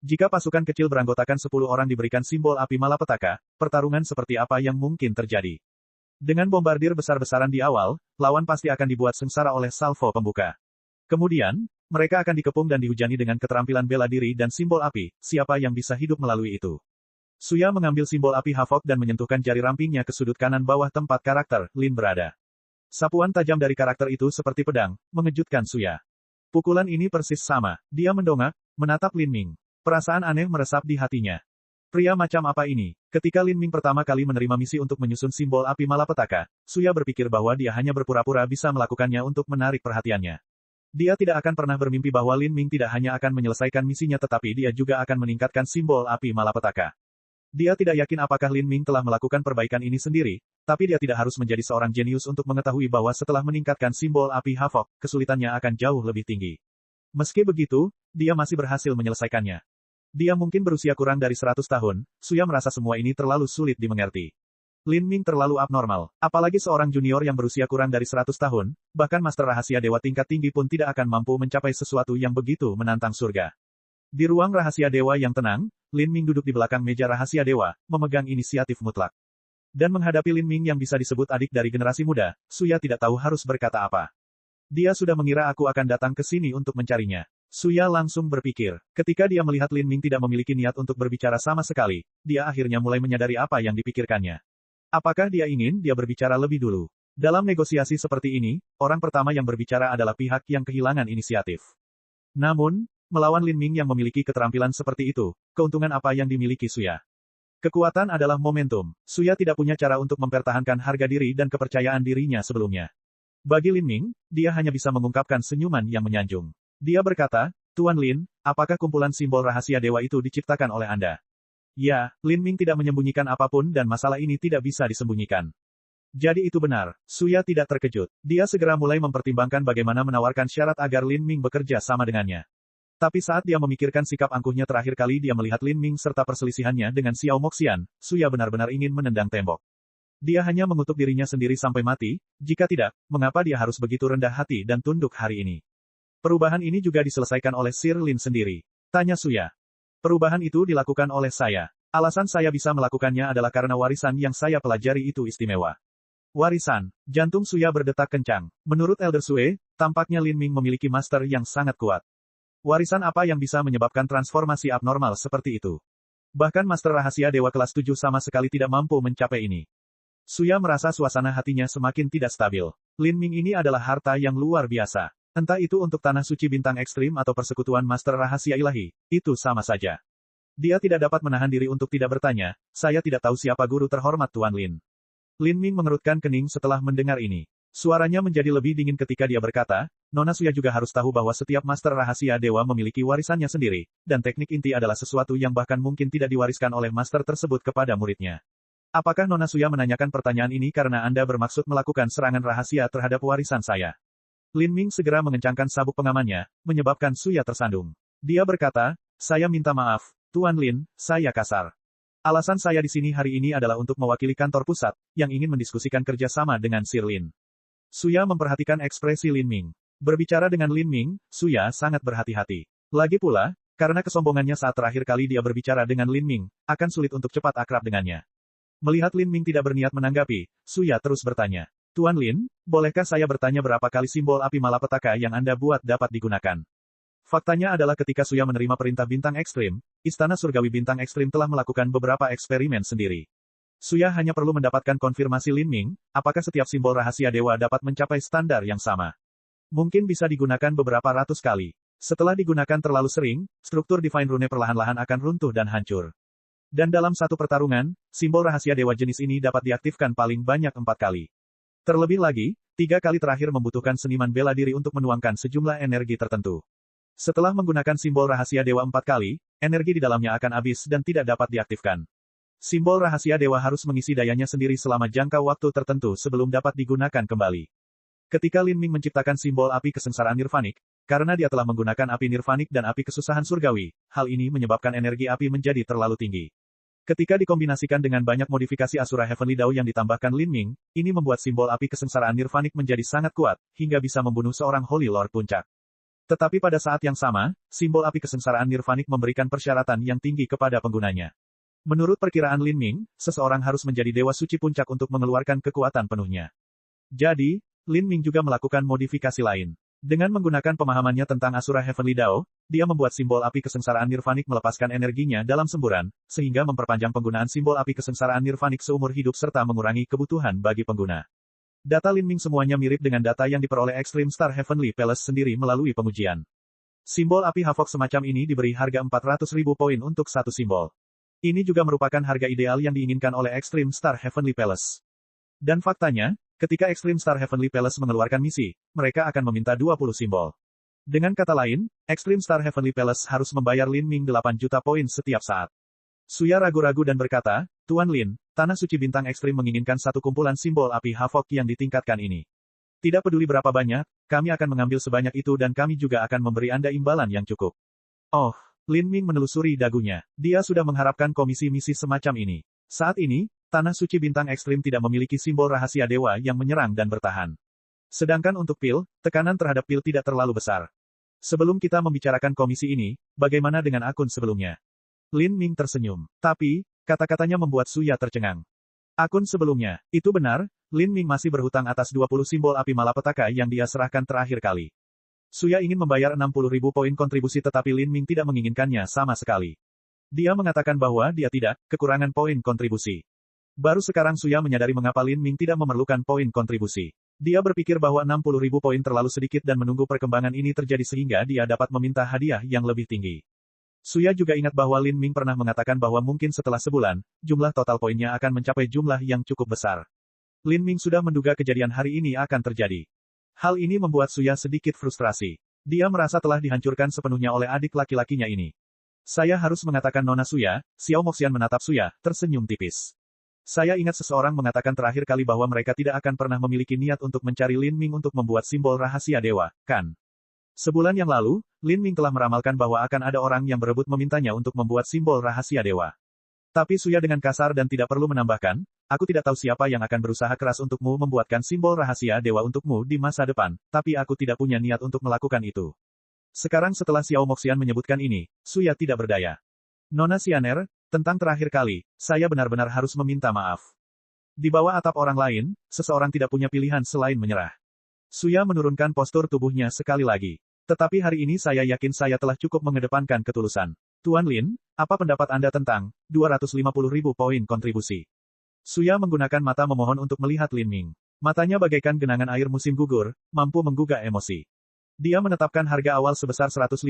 Jika pasukan kecil beranggotakan 10 orang diberikan simbol api malapetaka, pertarungan seperti apa yang mungkin terjadi? Dengan bombardir besar-besaran di awal, lawan pasti akan dibuat sengsara oleh salvo pembuka. Kemudian, mereka akan dikepung dan dihujani dengan keterampilan bela diri dan simbol api, siapa yang bisa hidup melalui itu? Suya mengambil simbol api Havok dan menyentuhkan jari rampingnya ke sudut kanan bawah tempat karakter Lin berada. Sapuan tajam dari karakter itu seperti pedang, mengejutkan Suya. Pukulan ini persis sama, dia mendongak, menatap Lin Ming. Perasaan aneh meresap di hatinya. Pria macam apa ini? Ketika Lin Ming pertama kali menerima misi untuk menyusun simbol api malapetaka, Suya berpikir bahwa dia hanya berpura-pura bisa melakukannya untuk menarik perhatiannya. Dia tidak akan pernah bermimpi bahwa Lin Ming tidak hanya akan menyelesaikan misinya tetapi dia juga akan meningkatkan simbol api malapetaka. Dia tidak yakin apakah Lin Ming telah melakukan perbaikan ini sendiri, tapi dia tidak harus menjadi seorang jenius untuk mengetahui bahwa setelah meningkatkan simbol api Havok, kesulitannya akan jauh lebih tinggi. Meski begitu, dia masih berhasil menyelesaikannya. Dia mungkin berusia kurang dari 100 tahun, Suya merasa semua ini terlalu sulit dimengerti. Lin Ming terlalu abnormal, apalagi seorang junior yang berusia kurang dari 100 tahun, bahkan master rahasia dewa tingkat tinggi pun tidak akan mampu mencapai sesuatu yang begitu menantang surga. Di ruang rahasia dewa yang tenang, Lin Ming duduk di belakang meja rahasia dewa, memegang inisiatif mutlak. Dan menghadapi Lin Ming yang bisa disebut adik dari generasi muda, Suya tidak tahu harus berkata apa. Dia sudah mengira aku akan datang ke sini untuk mencarinya. Suya langsung berpikir. Ketika dia melihat Lin Ming tidak memiliki niat untuk berbicara sama sekali, dia akhirnya mulai menyadari apa yang dipikirkannya. Apakah dia ingin dia berbicara lebih dulu? Dalam negosiasi seperti ini, orang pertama yang berbicara adalah pihak yang kehilangan inisiatif. Namun, melawan Lin Ming yang memiliki keterampilan seperti itu, keuntungan apa yang dimiliki Suya? Kekuatan adalah momentum. Suya tidak punya cara untuk mempertahankan harga diri dan kepercayaan dirinya sebelumnya. Bagi Lin Ming, dia hanya bisa mengungkapkan senyuman yang menyanjung. Dia berkata, Tuan Lin, apakah kumpulan simbol rahasia dewa itu diciptakan oleh Anda? Ya, Lin Ming tidak menyembunyikan apapun dan masalah ini tidak bisa disembunyikan. Jadi itu benar. Suya tidak terkejut. Dia segera mulai mempertimbangkan bagaimana menawarkan syarat agar Lin Ming bekerja sama dengannya. Tapi saat dia memikirkan sikap angkuhnya terakhir kali dia melihat Lin Ming serta perselisihannya dengan Xiao Moxian, Suya benar-benar ingin menendang tembok. Dia hanya mengutuk dirinya sendiri sampai mati, jika tidak, mengapa dia harus begitu rendah hati dan tunduk hari ini? Perubahan ini juga diselesaikan oleh Sir Lin sendiri. Tanya Suya. Perubahan itu dilakukan oleh saya. Alasan saya bisa melakukannya adalah karena warisan yang saya pelajari itu istimewa. Warisan. Jantung Suya berdetak kencang. Menurut Elder Sue, tampaknya Lin Ming memiliki master yang sangat kuat. Warisan apa yang bisa menyebabkan transformasi abnormal seperti itu? Bahkan master rahasia dewa kelas 7 sama sekali tidak mampu mencapai ini. Suya merasa suasana hatinya semakin tidak stabil. Lin Ming ini adalah harta yang luar biasa. Entah itu untuk tanah suci bintang ekstrim atau persekutuan master rahasia ilahi, itu sama saja. Dia tidak dapat menahan diri untuk tidak bertanya, saya tidak tahu siapa guru terhormat Tuan Lin. Lin Ming mengerutkan kening setelah mendengar ini. Suaranya menjadi lebih dingin ketika dia berkata, Nona Suya juga harus tahu bahwa setiap master rahasia dewa memiliki warisannya sendiri, dan teknik inti adalah sesuatu yang bahkan mungkin tidak diwariskan oleh master tersebut kepada muridnya. Apakah Nona Suya menanyakan pertanyaan ini karena Anda bermaksud melakukan serangan rahasia terhadap warisan saya? Lin Ming segera mengencangkan sabuk pengamannya, menyebabkan Suya tersandung. Dia berkata, saya minta maaf, Tuan Lin, saya kasar. Alasan saya di sini hari ini adalah untuk mewakili kantor pusat, yang ingin mendiskusikan kerjasama dengan Sir Lin. Suya memperhatikan ekspresi Lin Ming. Berbicara dengan Lin Ming, Suya sangat berhati-hati. Lagi pula, karena kesombongannya saat terakhir kali dia berbicara dengan Lin Ming, akan sulit untuk cepat akrab dengannya. Melihat Lin Ming tidak berniat menanggapi, Suya terus bertanya. Tuan Lin, bolehkah saya bertanya berapa kali simbol api malapetaka yang Anda buat dapat digunakan? Faktanya adalah ketika Suya menerima perintah bintang ekstrim, Istana Surgawi bintang ekstrim telah melakukan beberapa eksperimen sendiri. Suya hanya perlu mendapatkan konfirmasi Lin Ming, apakah setiap simbol rahasia dewa dapat mencapai standar yang sama. Mungkin bisa digunakan beberapa ratus kali. Setelah digunakan terlalu sering, struktur Divine Rune perlahan-lahan akan runtuh dan hancur. Dan dalam satu pertarungan, simbol rahasia dewa jenis ini dapat diaktifkan paling banyak 4 kali. Terlebih lagi, 3 kali terakhir membutuhkan seniman bela diri untuk menuangkan sejumlah energi tertentu. Setelah menggunakan simbol rahasia dewa 4 kali, energi di dalamnya akan habis dan tidak dapat diaktifkan. Simbol rahasia dewa harus mengisi dayanya sendiri selama jangka waktu tertentu sebelum dapat digunakan kembali. Ketika Lin Ming menciptakan simbol api kesengsaraan nirvanik, karena dia telah menggunakan api nirvanik dan api kesusahan surgawi, hal ini menyebabkan energi api menjadi terlalu tinggi. Ketika dikombinasikan dengan banyak modifikasi Asura Heavenly Dao yang ditambahkan Lin Ming, ini membuat simbol api kesengsaraan nirvanik menjadi sangat kuat, hingga bisa membunuh seorang Holy Lord Puncak. Tetapi pada saat yang sama, simbol api kesengsaraan nirvanik memberikan persyaratan yang tinggi kepada penggunanya. Menurut perkiraan Lin Ming, seseorang harus menjadi Dewa Suci Puncak untuk mengeluarkan kekuatan penuhnya. Jadi, Lin Ming juga melakukan modifikasi lain. Dengan menggunakan pemahamannya tentang Asura Heavenly Dao, dia membuat simbol api kesengsaraan nirvanik melepaskan energinya dalam semburan, sehingga memperpanjang penggunaan simbol api kesengsaraan nirvanik seumur hidup serta mengurangi kebutuhan bagi pengguna. Data Lin Ming semuanya mirip dengan data yang diperoleh Extreme Star Heavenly Palace sendiri melalui pengujian. Simbol api Havok semacam ini diberi harga 400.000 poin untuk satu simbol. Ini juga merupakan harga ideal yang diinginkan oleh Extreme Star Heavenly Palace. Dan faktanya, ketika Extreme Star Heavenly Palace mengeluarkan misi, mereka akan meminta 20 simbol. Dengan kata lain, Extreme Star Heavenly Palace harus membayar Lin Ming 8 juta poin setiap saat. Suya ragu-ragu dan berkata, Tuan Lin, Tanah Suci Bintang Ekstrim menginginkan satu kumpulan simbol api Havok yang ditingkatkan ini. Tidak peduli berapa banyak, kami akan mengambil sebanyak itu dan kami juga akan memberi Anda imbalan yang cukup. Oh, Lin Ming menelusuri dagunya. Dia sudah mengharapkan komisi misi semacam ini. Saat ini, Tanah Suci Bintang Ekstrim tidak memiliki simbol rahasia dewa yang menyerang dan bertahan. Sedangkan untuk pil, tekanan terhadap pil tidak terlalu besar. Sebelum kita membicarakan komisi ini, bagaimana dengan akun sebelumnya? Lin Ming tersenyum. Tapi, kata-katanya membuat Suya tercengang. Akun sebelumnya, itu benar, Lin Ming masih berhutang atas 20 simbol api malapetaka yang dia serahkan terakhir kali. Suya ingin membayar 60.000 poin kontribusi tetapi Lin Ming tidak menginginkannya sama sekali. Dia mengatakan bahwa dia tidak kekurangan poin kontribusi. Baru sekarang Suya menyadari mengapa Lin Ming tidak memerlukan poin kontribusi. Dia berpikir bahwa 60.000 poin terlalu sedikit dan menunggu perkembangan ini terjadi sehingga dia dapat meminta hadiah yang lebih tinggi. Suya juga ingat bahwa Lin Ming pernah mengatakan bahwa mungkin setelah sebulan, jumlah total poinnya akan mencapai jumlah yang cukup besar. Lin Ming sudah menduga kejadian hari ini akan terjadi. Hal ini membuat Suya sedikit frustrasi. Dia merasa telah dihancurkan sepenuhnya oleh adik laki-lakinya ini. Saya harus mengatakan Nona Suya, Xiao Moxian menatap Suya, tersenyum tipis. Saya ingat seseorang mengatakan terakhir kali bahwa mereka tidak akan pernah memiliki niat untuk mencari Lin Ming untuk membuat simbol rahasia dewa, kan? Sebulan yang lalu, Lin Ming telah meramalkan bahwa akan ada orang yang berebut memintanya untuk membuat simbol rahasia dewa. Tapi Suya dengan kasar dan tidak perlu menambahkan, aku tidak tahu siapa yang akan berusaha keras untukmu membuatkan simbol rahasia dewa untukmu di masa depan, tapi aku tidak punya niat untuk melakukan itu. Sekarang setelah Xiao Moxian menyebutkan ini, Suya tidak berdaya. Nona Xianer, tentang terakhir kali, saya benar-benar harus meminta maaf. Di bawah atap orang lain, seseorang tidak punya pilihan selain menyerah. Suya menurunkan postur tubuhnya sekali lagi. Tetapi hari ini saya yakin saya telah cukup mengedepankan ketulusan. Tuan Lin, apa pendapat Anda tentang 250.000 poin kontribusi? Suya menggunakan mata memohon untuk melihat Lin Ming. Matanya bagaikan genangan air musim gugur, mampu menggugah emosi. Dia menetapkan harga awal sebesar 150.000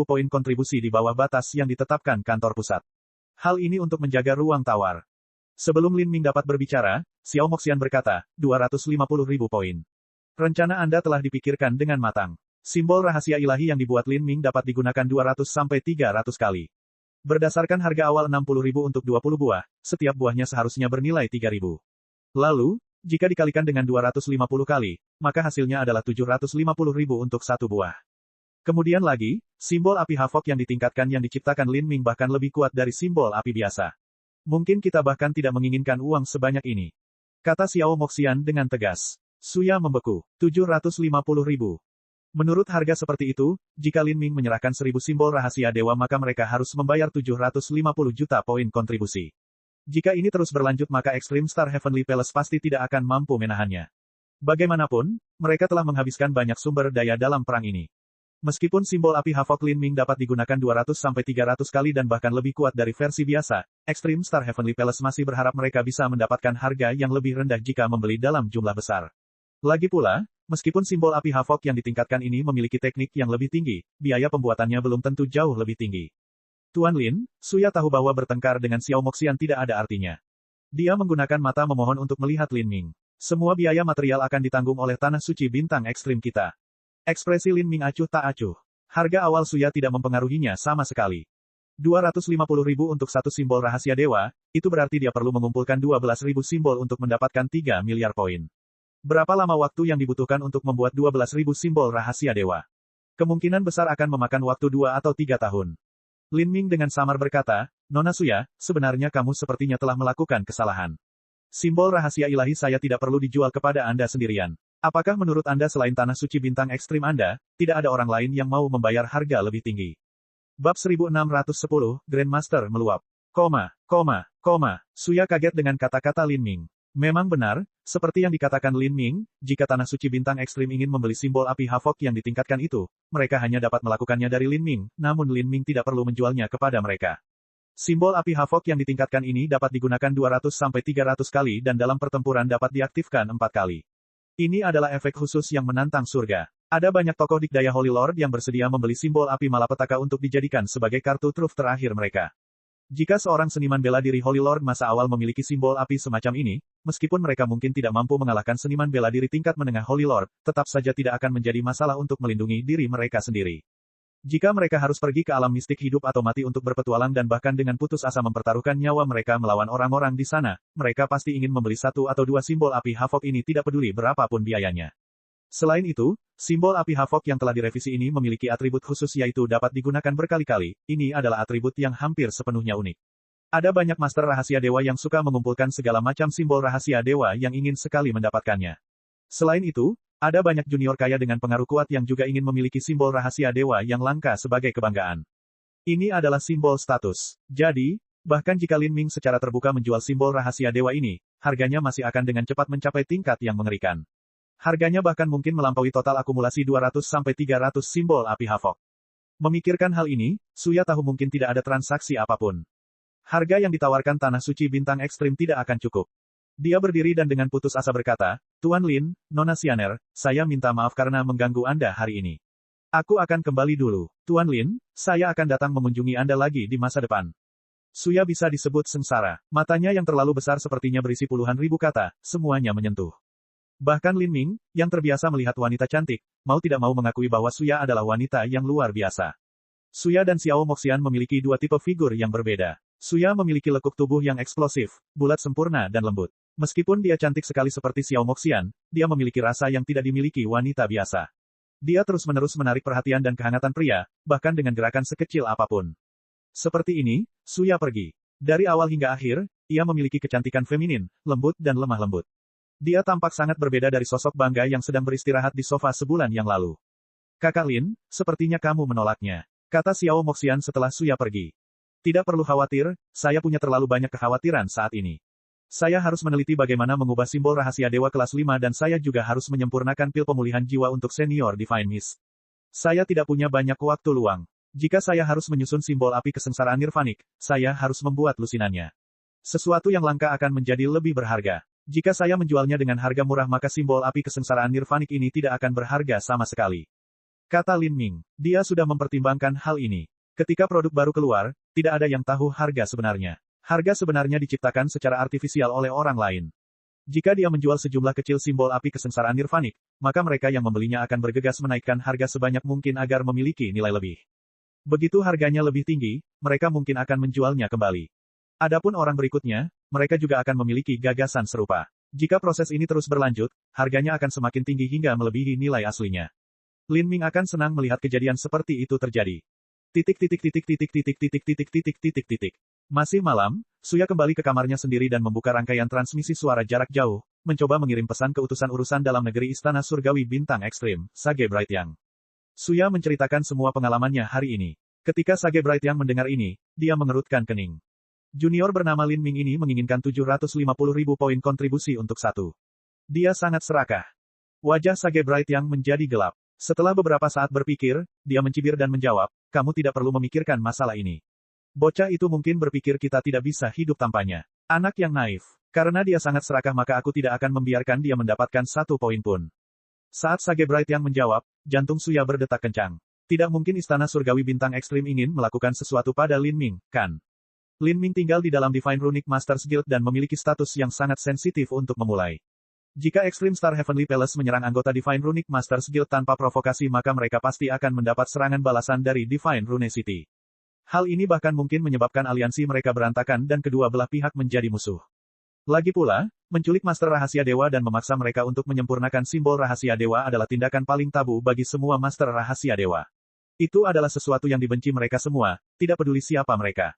poin kontribusi di bawah batas yang ditetapkan kantor pusat. Hal ini untuk menjaga ruang tawar. Sebelum Lin Ming dapat berbicara, Xiao Moxian berkata, 250.000 poin. Rencana Anda telah dipikirkan dengan matang. Simbol rahasia ilahi yang dibuat Lin Ming dapat digunakan 200-300 kali. Berdasarkan harga awal 60.000 untuk 20 buah, setiap buahnya seharusnya bernilai 3.000. Lalu, jika dikalikan dengan 250 kali, maka hasilnya adalah 750.000 untuk satu buah. Kemudian lagi, simbol api Havok yang ditingkatkan yang diciptakan Lin Ming bahkan lebih kuat dari simbol api biasa. Mungkin kita bahkan tidak menginginkan uang sebanyak ini. Kata Xiao Moxian dengan tegas. Suya membeku. 750.000. Menurut harga seperti itu, jika Lin Ming menyerahkan 1.000 simbol rahasia dewa maka mereka harus membayar 750 juta poin kontribusi. Jika ini terus berlanjut maka Extreme Star Heavenly Palace pasti tidak akan mampu menahannya. Bagaimanapun, mereka telah menghabiskan banyak sumber daya dalam perang ini. Meskipun simbol api Havok Lin Ming dapat digunakan 200-300 kali dan bahkan lebih kuat dari versi biasa, Extreme Star Heavenly Palace masih berharap mereka bisa mendapatkan harga yang lebih rendah jika membeli dalam jumlah besar. Lagi pula, meskipun simbol api Havok yang ditingkatkan ini memiliki teknik yang lebih tinggi, biaya pembuatannya belum tentu jauh lebih tinggi. Tuan Lin, Suya tahu bahwa bertengkar dengan Xiao Moxian tidak ada artinya. Dia menggunakan mata memohon untuk melihat Lin Ming. Semua biaya material akan ditanggung oleh Tanah Suci Bintang Ekstrim kita. Ekspresi Lin Ming acuh tak acuh. Harga awal Suya tidak mempengaruhinya sama sekali. 250.000 untuk satu simbol rahasia dewa, itu berarti dia perlu mengumpulkan 12.000 simbol untuk mendapatkan 3 miliar poin. Berapa lama waktu yang dibutuhkan untuk membuat 12.000 simbol rahasia dewa? Kemungkinan besar akan memakan waktu 2 atau 3 tahun. Lin Ming dengan samar berkata, Nona Suya, sebenarnya kamu sepertinya telah melakukan kesalahan. Simbol rahasia ilahi saya tidak perlu dijual kepada Anda sendirian. Apakah menurut Anda selain Tanah Suci Bintang Ekstrim Anda, tidak ada orang lain yang mau membayar harga lebih tinggi? Bab 1610, Grandmaster meluap. Suya kaget dengan kata-kata Lin Ming. Memang benar, seperti yang dikatakan Lin Ming, jika Tanah Suci Bintang Ekstrim ingin membeli simbol api Havok yang ditingkatkan itu, mereka hanya dapat melakukannya dari Lin Ming, namun Lin Ming tidak perlu menjualnya kepada mereka. Simbol api Havok yang ditingkatkan ini dapat digunakan 200-300 kali dan dalam pertempuran dapat diaktifkan 4 kali. Ini adalah efek khusus yang menantang surga. Ada banyak tokoh dikdaya Holy Lord yang bersedia membeli simbol api malapetaka untuk dijadikan sebagai kartu truf terakhir mereka. Jika seorang seniman bela diri Holy Lord masa awal memiliki simbol api semacam ini, meskipun mereka mungkin tidak mampu mengalahkan seniman bela diri tingkat menengah Holy Lord, tetap saja tidak akan menjadi masalah untuk melindungi diri mereka sendiri. Jika mereka harus pergi ke alam mistik hidup atau mati untuk berpetualang dan bahkan dengan putus asa mempertaruhkan nyawa mereka melawan orang-orang di sana, mereka pasti ingin membeli 1 atau 2 simbol api Havok ini tidak peduli berapapun biayanya. Selain itu, simbol api Havok yang telah direvisi ini memiliki atribut khusus yaitu dapat digunakan berkali-kali, ini adalah atribut yang hampir sepenuhnya unik. Ada banyak master rahasia dewa yang suka mengumpulkan segala macam simbol rahasia dewa yang ingin sekali mendapatkannya. Selain itu, ada banyak junior kaya dengan pengaruh kuat yang juga ingin memiliki simbol rahasia dewa yang langka sebagai kebanggaan. Ini adalah simbol status. Jadi, bahkan jika Lin Ming secara terbuka menjual simbol rahasia dewa ini, harganya masih akan dengan cepat mencapai tingkat yang mengerikan. Harganya bahkan mungkin melampaui total akumulasi 200-300 simbol api Havok. Memikirkan hal ini, Suya tahu mungkin tidak ada transaksi apapun. Harga yang ditawarkan Tanah Suci Bintang Ekstrim tidak akan cukup. Dia berdiri dan dengan putus asa berkata, Tuan Lin, Nona Xianer, saya minta maaf karena mengganggu Anda hari ini. Aku akan kembali dulu. Tuan Lin, saya akan datang mengunjungi Anda lagi di masa depan. Suya bisa disebut sengsara. Matanya yang terlalu besar sepertinya berisi puluhan ribu kata, semuanya menyentuh. Bahkan Lin Ming, yang terbiasa melihat wanita cantik, mau tidak mau mengakui bahwa Suya adalah wanita yang luar biasa. Suya dan Xiao Moxian memiliki dua tipe figur yang berbeda. Suya memiliki lekuk tubuh yang eksplosif, bulat sempurna dan lembut. Meskipun dia cantik sekali seperti Xiao Moxian, dia memiliki rasa yang tidak dimiliki wanita biasa. Dia terus-menerus menarik perhatian dan kehangatan pria, bahkan dengan gerakan sekecil apapun. Seperti ini, Suya pergi. Dari awal hingga akhir, ia memiliki kecantikan feminin, lembut dan lemah lembut. Dia tampak sangat berbeda dari sosok bangga yang sedang beristirahat di sofa sebulan yang lalu. Kakak Lin, sepertinya kamu menolaknya, kata Xiao Moxian setelah Suya pergi. Tidak perlu khawatir, saya punya terlalu banyak kekhawatiran saat ini. Saya harus meneliti bagaimana mengubah simbol rahasia dewa kelas 5 dan saya juga harus menyempurnakan pil pemulihan jiwa untuk senior Divine Mist. Saya tidak punya banyak waktu luang. Jika saya harus menyusun simbol api kesengsaraan nirvanik, saya harus membuat lusinannya. Sesuatu yang langka akan menjadi lebih berharga. Jika saya menjualnya dengan harga murah maka simbol api kesengsaraan nirvanik ini tidak akan berharga sama sekali. Kata Lin Ming. Dia sudah mempertimbangkan hal ini. Ketika produk baru keluar, tidak ada yang tahu harga sebenarnya. Harga sebenarnya diciptakan secara artifisial oleh orang lain. Jika dia menjual sejumlah kecil simbol api kesengsaraan nirvanik, maka mereka yang membelinya akan bergegas menaikkan harga sebanyak mungkin agar memiliki nilai lebih. Begitu harganya lebih tinggi, mereka mungkin akan menjualnya kembali. Adapun orang berikutnya, mereka juga akan memiliki gagasan serupa. Jika proses ini terus berlanjut, harganya akan semakin tinggi hingga melebihi nilai aslinya. Lin Ming akan senang melihat kejadian seperti itu terjadi. Masih malam, Suya kembali ke kamarnya sendiri dan membuka rangkaian transmisi suara jarak jauh, mencoba mengirim pesan ke utusan urusan dalam negeri Istana Surgawi Bintang Ekstrim, Sage Bright Yang. Suya menceritakan semua pengalamannya hari ini. Ketika Sage Bright Yang mendengar ini, dia mengerutkan kening. Junior bernama Lin Ming ini menginginkan 750.000 poin kontribusi untuk satu. Dia sangat serakah. Wajah Sage Bright Yang menjadi gelap. Setelah beberapa saat berpikir, dia mencibir dan menjawab, kamu tidak perlu memikirkan masalah ini. Bocah itu mungkin berpikir kita tidak bisa hidup tanpanya. Anak yang naif. Karena dia sangat serakah maka aku tidak akan membiarkan dia mendapatkan satu poin pun. Saat Sage Bright yang menjawab, jantung Suya berdetak kencang. Tidak mungkin Istana Surgawi Bintang Ekstrim ingin melakukan sesuatu pada Lin Ming, kan? Lin Ming tinggal di dalam Divine Runic Masters Guild dan memiliki status yang sangat sensitif untuk memulai. Jika Extreme Star Heavenly Palace menyerang anggota Divine Runic Masters Guild tanpa provokasi maka mereka pasti akan mendapat serangan balasan dari Divine Rune City. Hal ini bahkan mungkin menyebabkan aliansi mereka berantakan dan kedua belah pihak menjadi musuh. Lagi pula, menculik Master Rahasia Dewa dan memaksa mereka untuk menyempurnakan simbol Rahasia Dewa adalah tindakan paling tabu bagi semua Master Rahasia Dewa. Itu adalah sesuatu yang dibenci mereka semua, tidak peduli siapa mereka.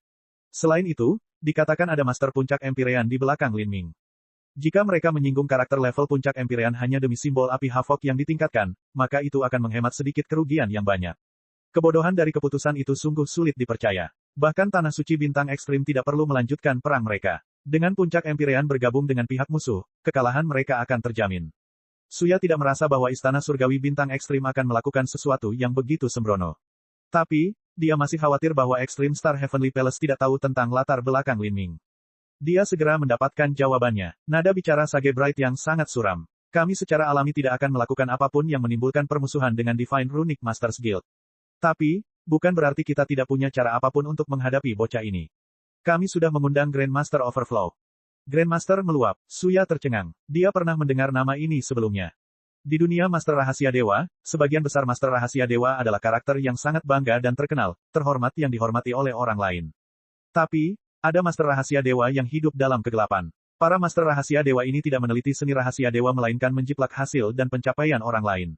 Selain itu, dikatakan ada Master Puncak Empyrean di belakang Lin Ming. Jika mereka menyinggung karakter level Puncak Empyrean hanya demi simbol api Havok yang ditingkatkan, maka itu akan menghemat sedikit kerugian yang banyak. Kebodohan dari keputusan itu sungguh sulit dipercaya. Bahkan Tanah Suci Bintang Ekstrim tidak perlu melanjutkan perang mereka. Dengan Puncak Empyrean bergabung dengan pihak musuh, kekalahan mereka akan terjamin. Suya tidak merasa bahwa Istana Surgawi Bintang Ekstrim akan melakukan sesuatu yang begitu sembrono. Tapi, dia masih khawatir bahwa Extreme Star Heavenly Palace tidak tahu tentang latar belakang Lin Ming. Dia segera mendapatkan jawabannya. Nada bicara Sage Bright yang sangat suram. Kami secara alami tidak akan melakukan apapun yang menimbulkan permusuhan dengan Divine Runic Masters Guild. Tapi, bukan berarti kita tidak punya cara apapun untuk menghadapi bocah ini. Kami sudah mengundang Grandmaster Overflow. Grandmaster meluap. Suya tercengang. Dia pernah mendengar nama ini sebelumnya. Di dunia Master Rahasia Dewa, sebagian besar Master Rahasia Dewa adalah karakter yang sangat bangga dan terkenal, terhormat yang dihormati oleh orang lain. Tapi, ada Master Rahasia Dewa yang hidup dalam kegelapan. Para Master Rahasia Dewa ini tidak meneliti seni rahasia dewa melainkan menjiplak hasil dan pencapaian orang lain.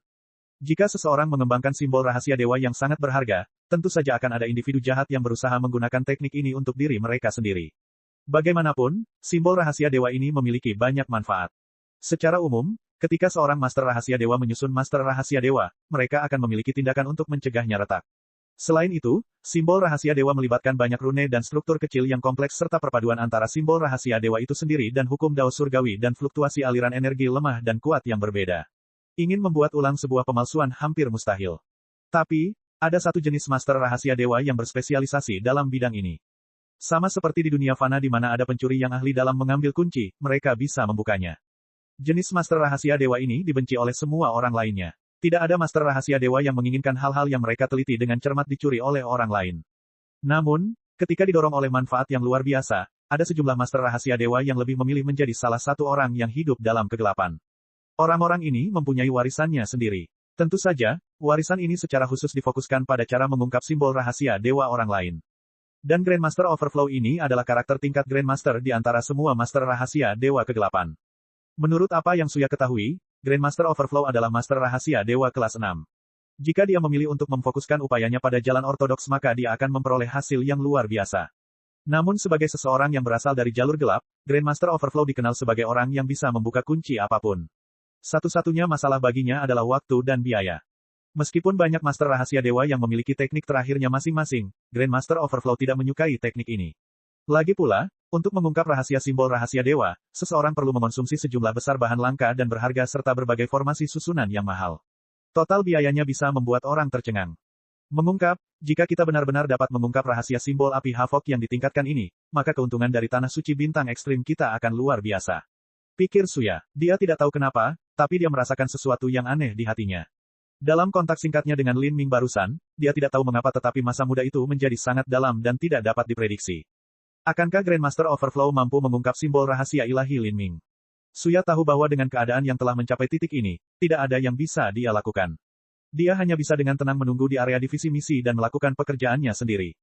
Jika seseorang mengembangkan simbol rahasia dewa yang sangat berharga, tentu saja akan ada individu jahat yang berusaha menggunakan teknik ini untuk diri mereka sendiri. Bagaimanapun, simbol rahasia dewa ini memiliki banyak manfaat. Secara umum, ketika seorang Master Rahasia Dewa menyusun Master Rahasia Dewa, mereka akan memiliki tindakan untuk mencegahnya retak. Selain itu, simbol rahasia dewa melibatkan banyak rune dan struktur kecil yang kompleks serta perpaduan antara simbol rahasia dewa itu sendiri dan hukum Dao surgawi dan fluktuasi aliran energi lemah dan kuat yang berbeda. Ingin membuat ulang sebuah pemalsuan hampir mustahil. Tapi, ada satu jenis master rahasia dewa yang berspesialisasi dalam bidang ini. Sama seperti di dunia fana di mana ada pencuri yang ahli dalam mengambil kunci, mereka bisa membukanya. Jenis master rahasia dewa ini dibenci oleh semua orang lainnya. Tidak ada master rahasia dewa yang menginginkan hal-hal yang mereka teliti dengan cermat dicuri oleh orang lain. Namun, ketika didorong oleh manfaat yang luar biasa, ada sejumlah master rahasia dewa yang lebih memilih menjadi salah satu orang yang hidup dalam kegelapan. Orang-orang ini mempunyai warisannya sendiri. Tentu saja, warisan ini secara khusus difokuskan pada cara mengungkap simbol rahasia dewa orang lain. Dan Grandmaster Overflow ini adalah karakter tingkat Grandmaster di antara semua master rahasia dewa kegelapan. Menurut apa yang Suya ketahui, Grandmaster Overflow adalah master rahasia dewa kelas 6. Jika dia memilih untuk memfokuskan upayanya pada jalan ortodoks maka dia akan memperoleh hasil yang luar biasa. Namun sebagai seseorang yang berasal dari jalur gelap, Grandmaster Overflow dikenal sebagai orang yang bisa membuka kunci apapun. Satu-satunya masalah baginya adalah waktu dan biaya. Meskipun banyak master rahasia dewa yang memiliki teknik terakhirnya masing-masing, Grandmaster Overflow tidak menyukai teknik ini. Lagi pula, untuk mengungkap rahasia simbol rahasia dewa, seseorang perlu mengonsumsi sejumlah besar bahan langka dan berharga serta berbagai formasi susunan yang mahal. Total biayanya bisa membuat orang tercengang. Mengungkap, jika kita benar-benar dapat mengungkap rahasia simbol api Havok yang ditingkatkan ini, maka keuntungan dari tanah suci bintang ekstrim kita akan luar biasa. Pikir Suya, dia tidak tahu kenapa, tapi dia merasakan sesuatu yang aneh di hatinya. Dalam kontak singkatnya dengan Lin Ming barusan, dia tidak tahu mengapa tetapi masa muda itu menjadi sangat dalam dan tidak dapat diprediksi. Akankah Grandmaster Overflow mampu mengungkap simbol rahasia ilahi Lin Ming? Suya tahu bahwa dengan keadaan yang telah mencapai titik ini, tidak ada yang bisa dia lakukan. Dia hanya bisa dengan tenang menunggu di area divisi misi dan melakukan pekerjaannya sendiri.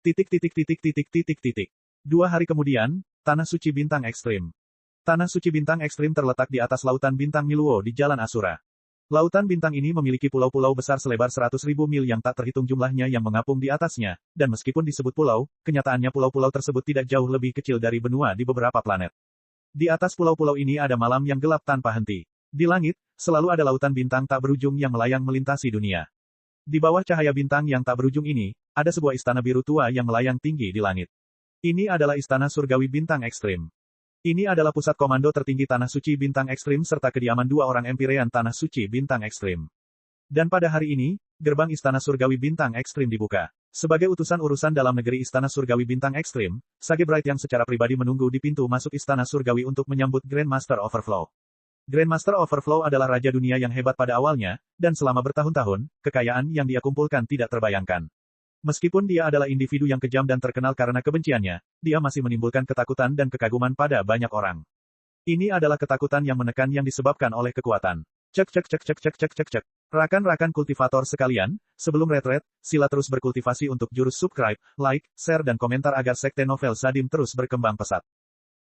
2 hari kemudian, Tanah Suci Bintang Ekstrim. Tanah Suci Bintang Ekstrim terletak di atas Lautan Bintang Miluo di Jalan Asura. Lautan bintang ini memiliki pulau-pulau besar selebar 100.000 mil yang tak terhitung jumlahnya yang mengapung di atasnya, dan meskipun disebut pulau, kenyataannya pulau-pulau tersebut tidak jauh lebih kecil dari benua di beberapa planet. Di atas pulau-pulau ini ada malam yang gelap tanpa henti. Di langit, selalu ada lautan bintang tak berujung yang melayang melintasi dunia. Di bawah cahaya bintang yang tak berujung ini, ada sebuah istana biru tua yang melayang tinggi di langit. Ini adalah Istana Surgawi Bintang Ekstrim. Ini adalah pusat komando tertinggi Tanah Suci Bintang Ekstrim serta kediaman dua orang Empirean Tanah Suci Bintang Ekstrim. Dan pada hari ini, gerbang Istana Surgawi Bintang Ekstrim dibuka. Sebagai utusan urusan dalam negeri Istana Surgawi Bintang Ekstrim, Sage Bright yang secara pribadi menunggu di pintu masuk Istana Surgawi untuk menyambut Grandmaster Overflow. Grandmaster Overflow adalah raja dunia yang hebat pada awalnya, dan selama bertahun-tahun, kekayaan yang dia kumpulkan tidak terbayangkan. Meskipun dia adalah individu yang kejam dan terkenal karena kebenciannya, dia masih menimbulkan ketakutan dan kekaguman pada banyak orang. Ini adalah ketakutan yang menekan yang disebabkan oleh kekuatan. Cek. Rakan-rakan kultivator sekalian, sebelum retret, sila terus berkultivasi untuk jurus subscribe, like, share dan komentar agar sekte novel Sadim terus berkembang pesat.